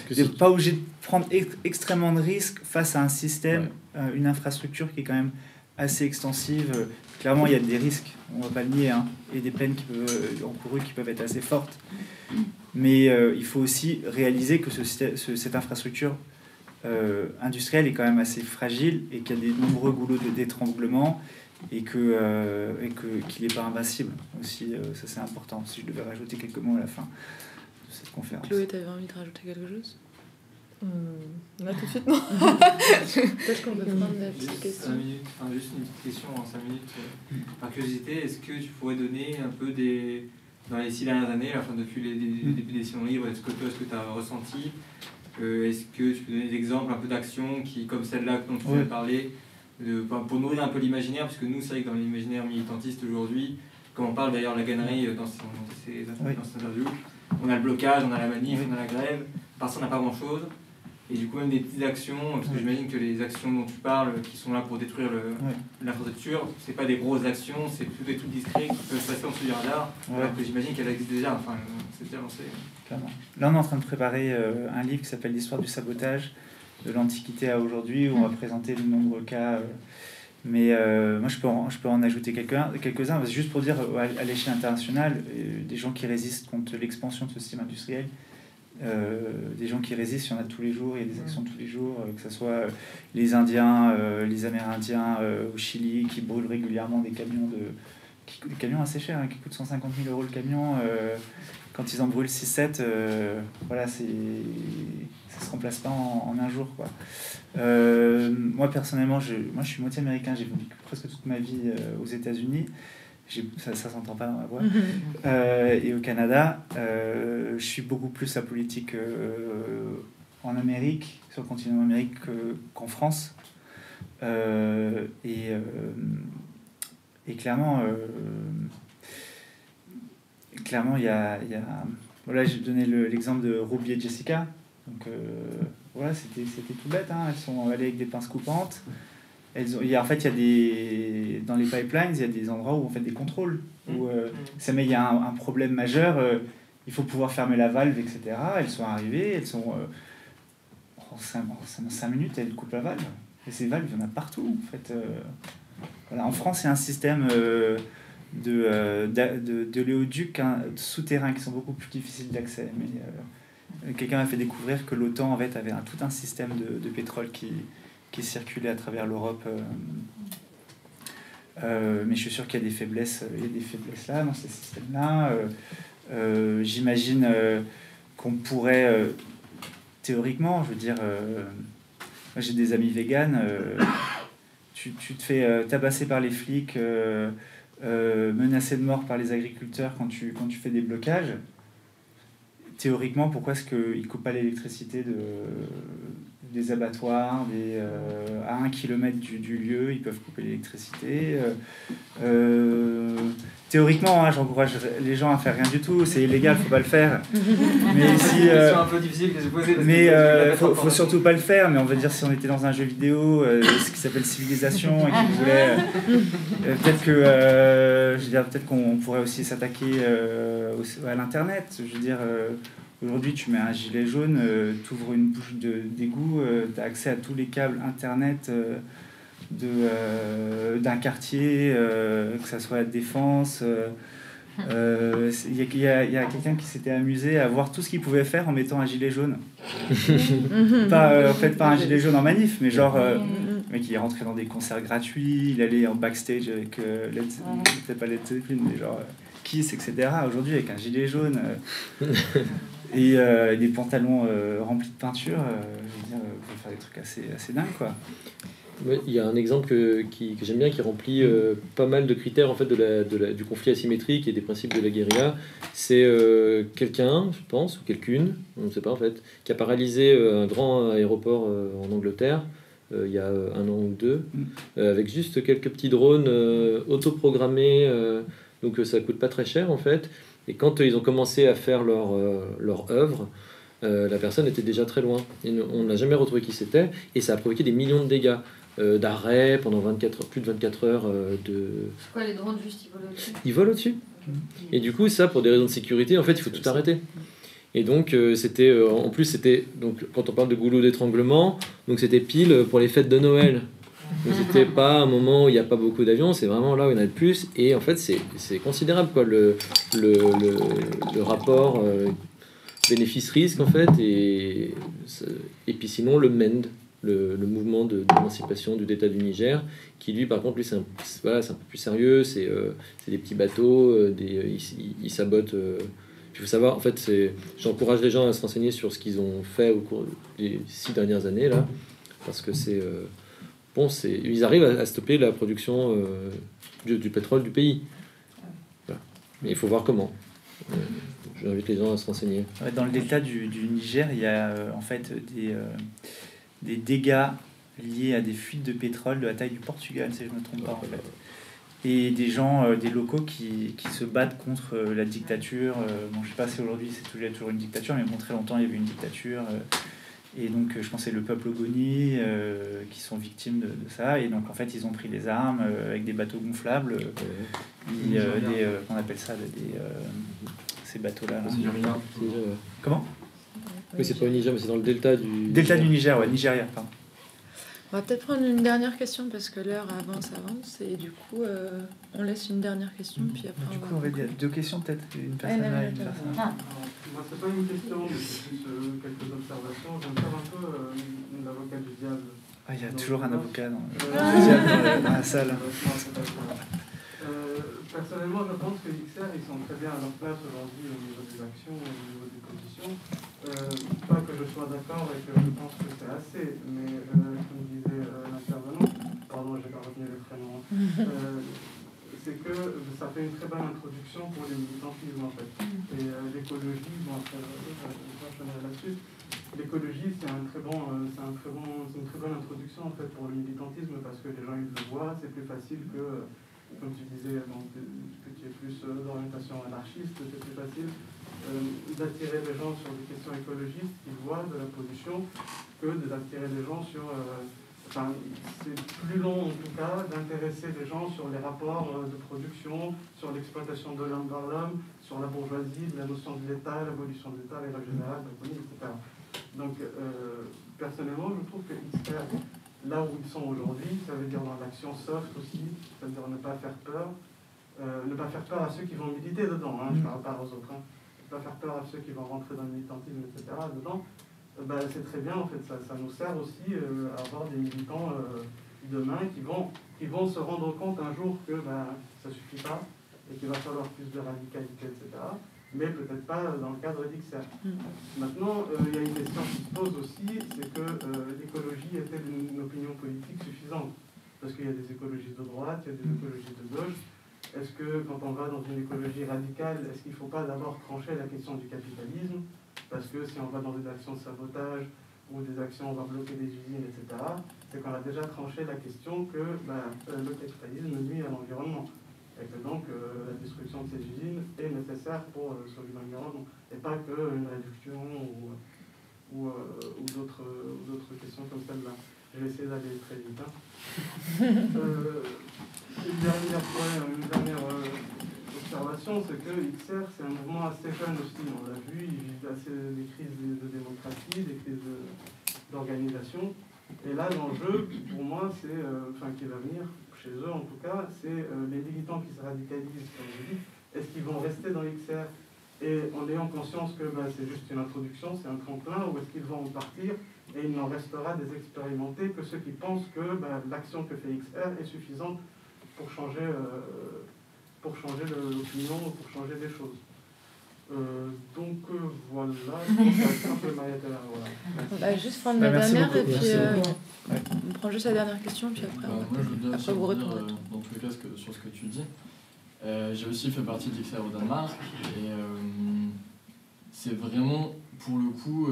vous n'êtes pas obligé de prendre extrêmement de risques face à un système, une infrastructure qui est quand même assez extensive. Clairement, il y a des risques, on ne va pas le nier, et des peines encourues qui peuvent être assez fortes. Mais il faut aussi réaliser que cette infrastructure industrielle est quand même assez fragile et qu'il y a des nombreux goulots d'étranglement et qu'il n'est pas invincible aussi. Ça, c'est important. Si je devais rajouter quelques mots à la fin de cette conférence. Chloé, tu avais envie de rajouter quelque chose? Là tout de suite, non. Peut-être qu'on peut prendre la petite question. 5 minutes, juste une petite question en 5 minutes. Par curiosité, est-ce que tu pourrais donner un peu dans les 6 dernières années, depuis les débuts des Sillons Libres, est-ce que tu as ressenti, est-ce que tu peux donner des exemples un peu d'actions comme celle-là dont tu viens de parler, pour nourrir un peu l'imaginaire, parce que nous, c'est vrai que dans l'imaginaire militantiste aujourd'hui, comme on parle d'ailleurs de la gannerie dans ces interviews, on a le blocage, on a la manif, on a la grève, par ça on n'a pas grand-chose. Et du coup, même des petites actions, parce que j'imagine que les actions dont tu parles, qui sont là pour détruire l'infrastructure, c'est pas des grosses actions, c'est plutôt des trucs discrets qui peuvent passer en dessous du radar, alors que j'imagine qu'elles existent déjà, c'est déjà lancé. Clairement. Là, on est en train de préparer un livre qui s'appelle l'histoire du sabotage, de l'Antiquité à aujourd'hui, où on va présenter de nombreux cas. Mais moi, je peux en ajouter quelques-uns, juste pour dire, à l'échelle internationale, des gens qui résistent contre l'expansion de ce système industriel. Des gens qui résistent, il y en a tous les jours, il y a des actions tous les jours, que ce soit les Indiens, les Amérindiens au Chili qui brûlent régulièrement des camions des camions assez chers, qui coûtent 150 000 € le camion, quand ils en brûlent 6-7, voilà, ça se remplace pas en un jour, quoi. Moi personnellement, je suis moitié américain, j'ai vécu presque toute ma vie aux États-Unis. Ça s'entend pas dans ma voix. Et au Canada, je suis beaucoup plus apolitique en Amérique, sur le continent d'Amérique, qu'en France. Et clairement, il y a voilà, j'ai donné l'exemple de Ruby et Jessica, donc voilà, c'était tout bête, hein. Elles sont allées avec des pinces coupantes. En fait, il y a dans les pipelines, il y a des endroits où on fait des contrôles. Où, il y a un problème majeur, il faut pouvoir fermer la valve, etc. Elles sont arrivées, en 5 minutes, elles coupent la valve. Et ces valves, il y en a partout, en fait. Voilà. En France, il y a un système de léoducs souterrains qui sont beaucoup plus difficiles d'accès. Mais quelqu'un m'a fait découvrir que l'OTAN, en fait, avait tout un système de pétrole qui circulait à travers l'Europe. Mais je suis sûr qu'il y a des faiblesses, là, dans ces systèmes-là. J'imagine qu'on pourrait, théoriquement, je veux dire, moi j'ai des amis véganes, tu te fais tabasser par les flics, menacé de mort par les agriculteurs quand tu fais des blocages. Théoriquement, pourquoi est-ce qu'ils ne coupent pas l'électricité des abattoirs, à 1 kilomètre du lieu, ils peuvent couper l'électricité. Théoriquement, hein, j'encourage les gens à faire rien du tout, c'est illégal, faut pas le faire. Mais si, c'est un peu difficile de se poser. Mais faut surtout pas le faire. Mais on va dire si on était dans un jeu vidéo, ce qui s'appelle Civilisation, et qu'on voulait, peut-être qu'on pourrait aussi s'attaquer à l'internet. Je veux dire. Aujourd'hui, tu mets un gilet jaune, tu ouvres une bouche d'égout, tu as accès à tous les câbles internet d'un quartier, que ça soit la Défense. Il y a quelqu'un qui s'était amusé à voir tout ce qu'il pouvait faire en mettant un gilet jaune. Pas un gilet jaune en manif, mais genre, le mec il est rentré dans des concerts gratuits, il allait en backstage avec peut-être pas Led Zeppelin, mais genre Kiss, etc. Aujourd'hui, avec un gilet jaune. Et des pantalons remplis de peinture, je veux dire, vous pouvez faire des trucs assez dingues, quoi. Ouais, il y a un exemple que j'aime bien qui remplit pas mal de critères en fait, du conflit asymétrique et des principes de la guérilla. C'est quelqu'un, je pense, ou quelqu'une, on ne sait pas en fait, qui a paralysé un grand aéroport en Angleterre il y a 1 an ou 2, avec juste quelques petits drones autoprogrammés, donc ça coûte pas très cher en fait. Et quand ils ont commencé à faire leur œuvre, la personne était déjà très loin. Et on n'a jamais retrouvé qui c'était. Et ça a provoqué des millions de dégâts. D'arrêt pendant plus de 24 heures. C'est quoi les drones juste, ils volent au-dessus? Ils volent au-dessus. Et du coup, ça, pour des raisons de sécurité, en fait, il faut tout arrêter. Et donc, c'était... en plus, c'était... Donc, quand on parle de goulot d'étranglement, donc c'était pile pour les fêtes de Noël. Donc c'était pas un moment où il n'y a pas beaucoup d'avions, c'est vraiment là où il y en a le plus. Et en fait, c'est considérable, quoi, le rapport bénéfice-risque, en fait. Et puis sinon, le MEND, le mouvement d'émancipation d'État du Niger, qui lui, par contre, lui, c'est un peu plus sérieux. C'est des petits bateaux, ils sabotent... Il faut savoir, en fait, j'encourage les gens à se renseigner sur ce qu'ils ont fait au cours des 6 dernières années, là, parce que c'est... ils arrivent à stopper la production du pétrole du pays. Voilà. Mais il faut voir comment. J'invite les gens à se renseigner. Dans le delta du Niger, il y a en fait des dégâts liés à des fuites de pétrole de la taille du Portugal, si je ne me trompe pas en fait. Et des gens, des locaux qui se battent contre la dictature. Bon, je ne sais pas si aujourd'hui il y a toujours une dictature, mais bon, très longtemps il y avait une dictature. Et donc, je pense que c'est le peuple Ogoni qui sont victimes de ça. Et donc, en fait, ils ont pris des armes avec des bateaux gonflables. Qu'on appelle ça ces bateaux-là. Là. Comment? Oui, c'est pas au Niger, mais c'est dans le delta du... Delta du Niger, ouais, Nigeria, pardon. On va peut-être prendre une dernière question parce que l'heure avance. Et du coup, on laisse une dernière question. Puis après, du coup, on va dire 2 questions peut-être. Une personne là, une personne là. Moi, c'est pas une question, mais c'est plus quelques observations. Je vais me faire un peu l'avocat du diable. Ah, il y a toujours un avocat dans la salle. Personnellement, je pense que l'XR, ils sont très bien à leur place aujourd'hui au niveau des actions, au niveau des positions. Pas que je sois d'accord et que je pense que c'est assez, mais comme disait l'intervenant, pardon, j'ai pas retenu le prénom, c'est que ça fait une très bonne introduction pour les militantismes en fait. Et l'écologie, bon, j'enchaînerai là-dessus. L'écologie, c'est une très bonne introduction en fait pour le militantisme parce que les gens ils le voient, c'est plus facile que comme tu disais, donc, que tu es plus d'orientation anarchiste, c'est plus facile d'attirer les gens sur des questions écologistes qu'ils voient de la pollution que d'attirer les gens sur... Enfin, c'est plus long en tout cas d'intéresser les gens sur les rapports de production, sur l'exploitation de l'homme par l'homme, sur la bourgeoisie, la notion de l'État, l'abolition de l'État, les règles générales, etc. Donc, personnellement, je trouve que XR, là où ils sont aujourd'hui, ça veut dire dans l'action soft aussi, c'est-à-dire ne pas faire peur à ceux qui vont militer dedans, hein, je ne parle pas aux autres, hein, ne pas faire peur à ceux qui vont rentrer dans le militantisme, etc. dedans. C'est très bien, en fait, ça nous sert aussi à avoir des militants demain qui vont se rendre compte un jour que ça ne suffit pas et qu'il va falloir plus de radicalité, etc. Mais peut-être pas dans le cadre d'XR. Maintenant, il y a une question qui se pose aussi, c'est que l'écologie est-elle une opinion politique suffisante? Parce qu'il y a des écologistes de droite, il y a des écologistes de gauche. Est-ce que quand on va dans une écologie radicale, est-ce qu'il ne faut pas d'abord trancher la question du capitalisme? Parce que si on va dans des actions de sabotage ou des actions, on va bloquer des usines, etc., c'est qu'on a déjà tranché la question que le capitalisme nuit à l'environnement. Et que donc la destruction de ces usines est nécessaire pour sauver l'environnement. Et pas qu'une réduction ou d'autres questions comme celle-là. Je vais essayer d'aller très vite. Hein. Une dernière observation, c'est que XR, c'est un mouvement assez jeune aussi. On l'a vu, il vit des crises de démocratie, des crises d'organisation. Et là, l'enjeu, pour moi, c'est, qui va venir chez eux en tout cas, c'est les militants qui se radicalisent, comme je dis, est-ce qu'ils vont rester dans XR et en ayant conscience que c'est juste une introduction, c'est un tremplin, ou est-ce qu'ils vont partir et il n'en restera des expérimentés que ceux qui pensent que l'action que fait XR est suffisante pour changer l'opinion, pour changer des choses. Voilà, je vais m'arrêter là. Voilà. Juste prendre la dernière et puis on prend juste la dernière question puis après moi je veux bien après vous répondre. dans tous les cas sur ce que tu dis. J'ai aussi fait partie d'XR au Danemark et c'est vraiment pour le coup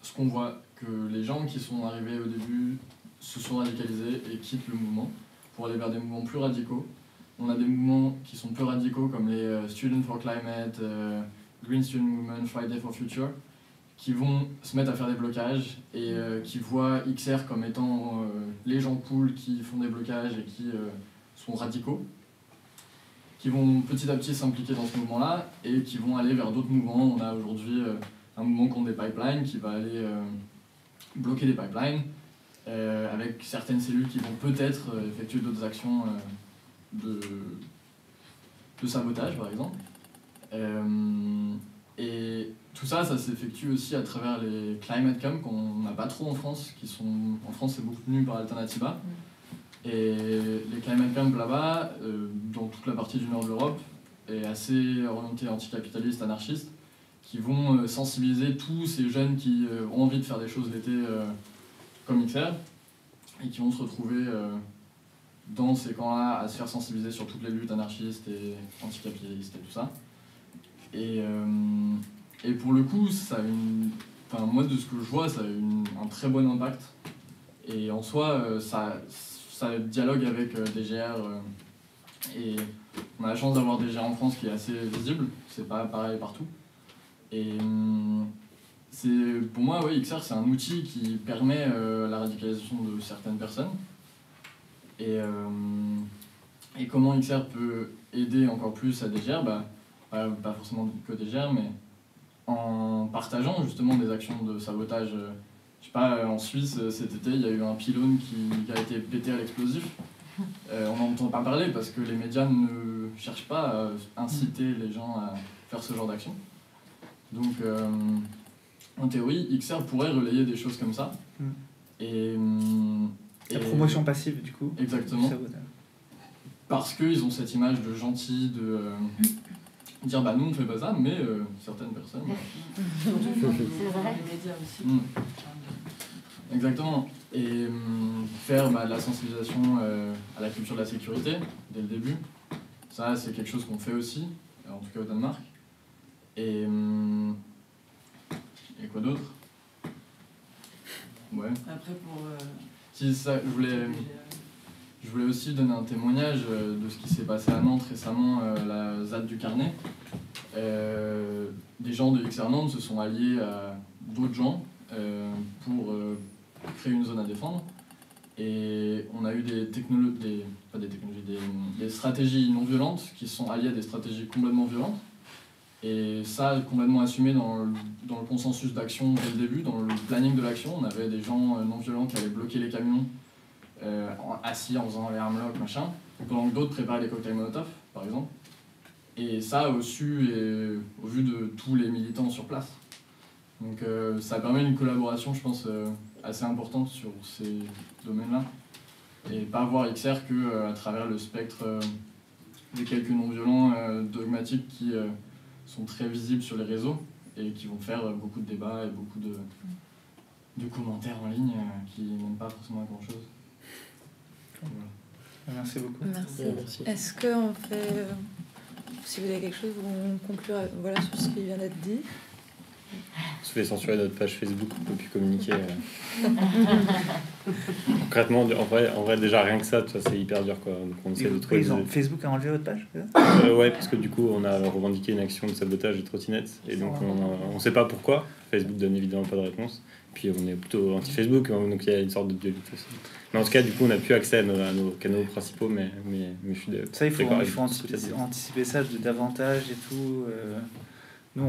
ce qu'on voit, que les gens qui sont arrivés au début se sont radicalisés et quittent le mouvement pour aller vers des mouvements plus radicaux. On a des mouvements qui sont plus radicaux comme les Students for Climate, Green Student Movement, Friday for Future, qui vont se mettre à faire des blocages et qui voient XR comme étant les gens cool qui font des blocages et qui sont radicaux, qui vont petit à petit s'impliquer dans ce mouvement-là et qui vont aller vers d'autres mouvements. On a aujourd'hui un mouvement contre des pipelines qui va aller bloquer des pipelines avec certaines cellules qui vont peut-être effectuer d'autres actions de sabotage, par exemple. Et tout ça, ça s'effectue aussi à travers les climate camps qu'on n'a pas trop en France, en France c'est beaucoup tenu par Alternativa. Et les climate camps là-bas, dans toute la partie du nord de l'Europe, est assez orienté anticapitaliste, anarchiste, qui vont sensibiliser tous ces jeunes qui ont envie de faire des choses l'été comme XR, et qui vont se retrouver dans ces camps-là à se faire sensibiliser sur toutes les luttes anarchistes et anticapitalistes et tout ça. Et pour le coup, ça a moi de ce que je vois, ça a un très bon impact. Et en soi, ça dialogue avec DGR. Et on a la chance d'avoir DGR en France qui est assez visible, c'est pas pareil partout. Et pour moi, XR c'est un outil qui permet la radicalisation de certaines personnes. Et comment XR peut aider encore plus à DGR, pas forcément que DGR, mais en partageant justement des actions de sabotage. Je sais pas, en Suisse cet été, il y a eu un pylône qui a été pété à l'explosif. On n'en entend pas parler parce que les médias ne cherchent pas à inciter les gens à faire ce genre d'action. Donc, en théorie, XR pourrait relayer des choses comme ça. La promotion passive, du coup. Exactement. Parce qu'ils ont cette image de gentil, de dire nous on ne fait pas ça, mais certaines personnes. C'est vrai. Les médias aussi. Exactement. Et faire de la sensibilisation à la culture de la sécurité dès le début, ça c'est quelque chose qu'on fait aussi, en tout cas au Danemark. Et quoi d'autre? Ouais. Après pour... Si ça, je je voulais aussi donner un témoignage de ce qui s'est passé à Nantes récemment, la ZAD du Carnet. Des gens de XR Nantes se sont alliés à d'autres gens pour créer une zone à défendre. Et on a eu des stratégies non violentes qui sont alliées à des stratégies complètement violentes. Et ça, complètement assumé dans le consensus d'action dès le début, dans le planning de l'action. On avait des gens non violents qui allaient bloquer les camions, assis en faisant les armlocks, machin, pendant que d'autres préparaient les cocktails Molotov, par exemple. Et ça, au su et au vu de tous les militants sur place. Donc ça permet une collaboration, je pense, assez importante sur ces domaines-là. Et pas voir XR qu'à travers le spectre des quelques non-violents dogmatiques qui sont très visibles sur les réseaux et qui vont faire beaucoup de débats et beaucoup de commentaires en ligne qui mènent pas forcément à grand-chose. Voilà. Merci beaucoup. Merci. Est-ce qu'on fait... si vous avez quelque chose, on conclut voilà, sur ce qui vient d'être dit. On se fait censurer notre page Facebook, on peut plus communiquer. Concrètement, en vrai, déjà rien que ça, c'est hyper dur, quoi. Donc on essaie de trouver Facebook a enlevé votre page ouais, parce que du coup, on a revendiqué une action de sabotage de trottinettes, et donc on sait pas pourquoi. Facebook donne évidemment pas de réponse. Puis on est plutôt anti-Facebook, donc il y a une sorte de dualité aussi. Mais en tout cas, du coup, on n'a plus accès à nos canaux principaux, mais je suis d'accord. Ça, il faut anticiper ça davantage et tout. Nous,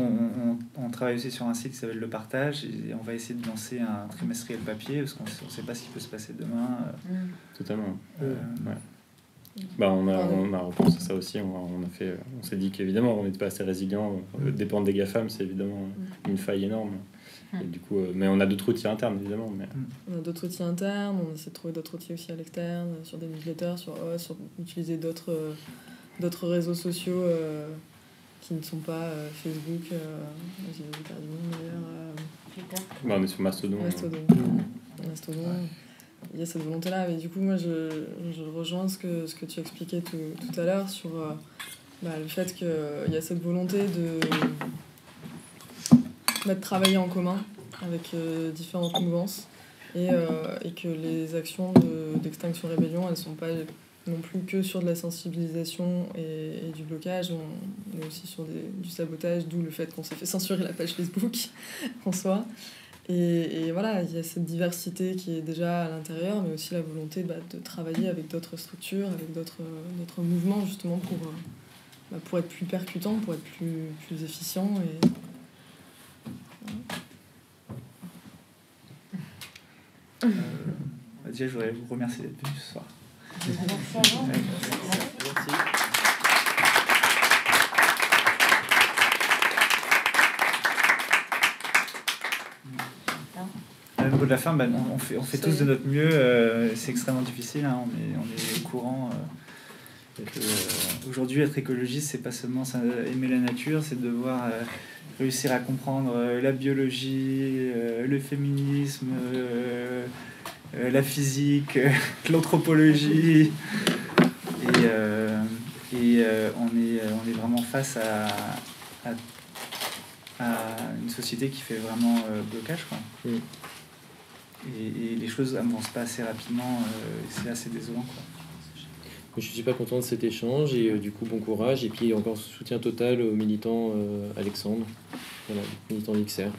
on travaille aussi sur un site qui s'appelle Le Partage et on va essayer de lancer un trimestriel papier parce qu'on ne sait pas ce qui peut se passer demain. Totalement. Ouais. Bah, on a repensé à ça aussi. On s'est dit qu'évidemment, on n'était pas assez résilient. Dépendre des GAFAM, c'est évidemment une faille énorme. Et du coup, mais on a d'autres outils internes, évidemment. Mais... On a d'autres outils internes, on essaie de trouver d'autres outils aussi à l'externe, sur des newsletters, sur utiliser d'autres réseaux sociaux qui ne sont pas Facebook, j'ai perdu le nom d'ailleurs. Bah, on est sur Mastodon. Mastodon. Il y a cette volonté-là, mais du coup, moi, je rejoins ce que tu expliquais tout à l'heure sur le fait qu'il y a cette volonté de travailler en commun avec différentes mouvances et que les actions d'Extinction Rébellion, elles ne sont pas non plus que sur de la sensibilisation et du blocage, on est aussi sur du sabotage, d'où le fait qu'on s'est fait censurer la page Facebook en soi. Et voilà, il y a cette diversité qui est déjà à l'intérieur, mais aussi la volonté de travailler avec d'autres structures, avec d'autres mouvements, justement, pour être plus percutant, pour être plus efficient. Déjà, je voudrais vous remercier d'être venu ce soir. Merci à vous. Merci. Le mot de la fin, on fait tous de notre mieux. C'est extrêmement difficile, hein, on est au courant. Aujourd'hui, être écologiste, c'est pas seulement aimer la nature, c'est devoir réussir à comprendre la biologie, le féminisme, la physique, l'anthropologie. Et on est vraiment face à une société qui fait vraiment blocage, quoi. Et les choses n'avancent pas assez rapidement, c'est assez désolant, quoi. Je ne suis pas content de cet échange et du coup bon courage et puis encore soutien total au militant Alexandre, voilà, militant d'XR.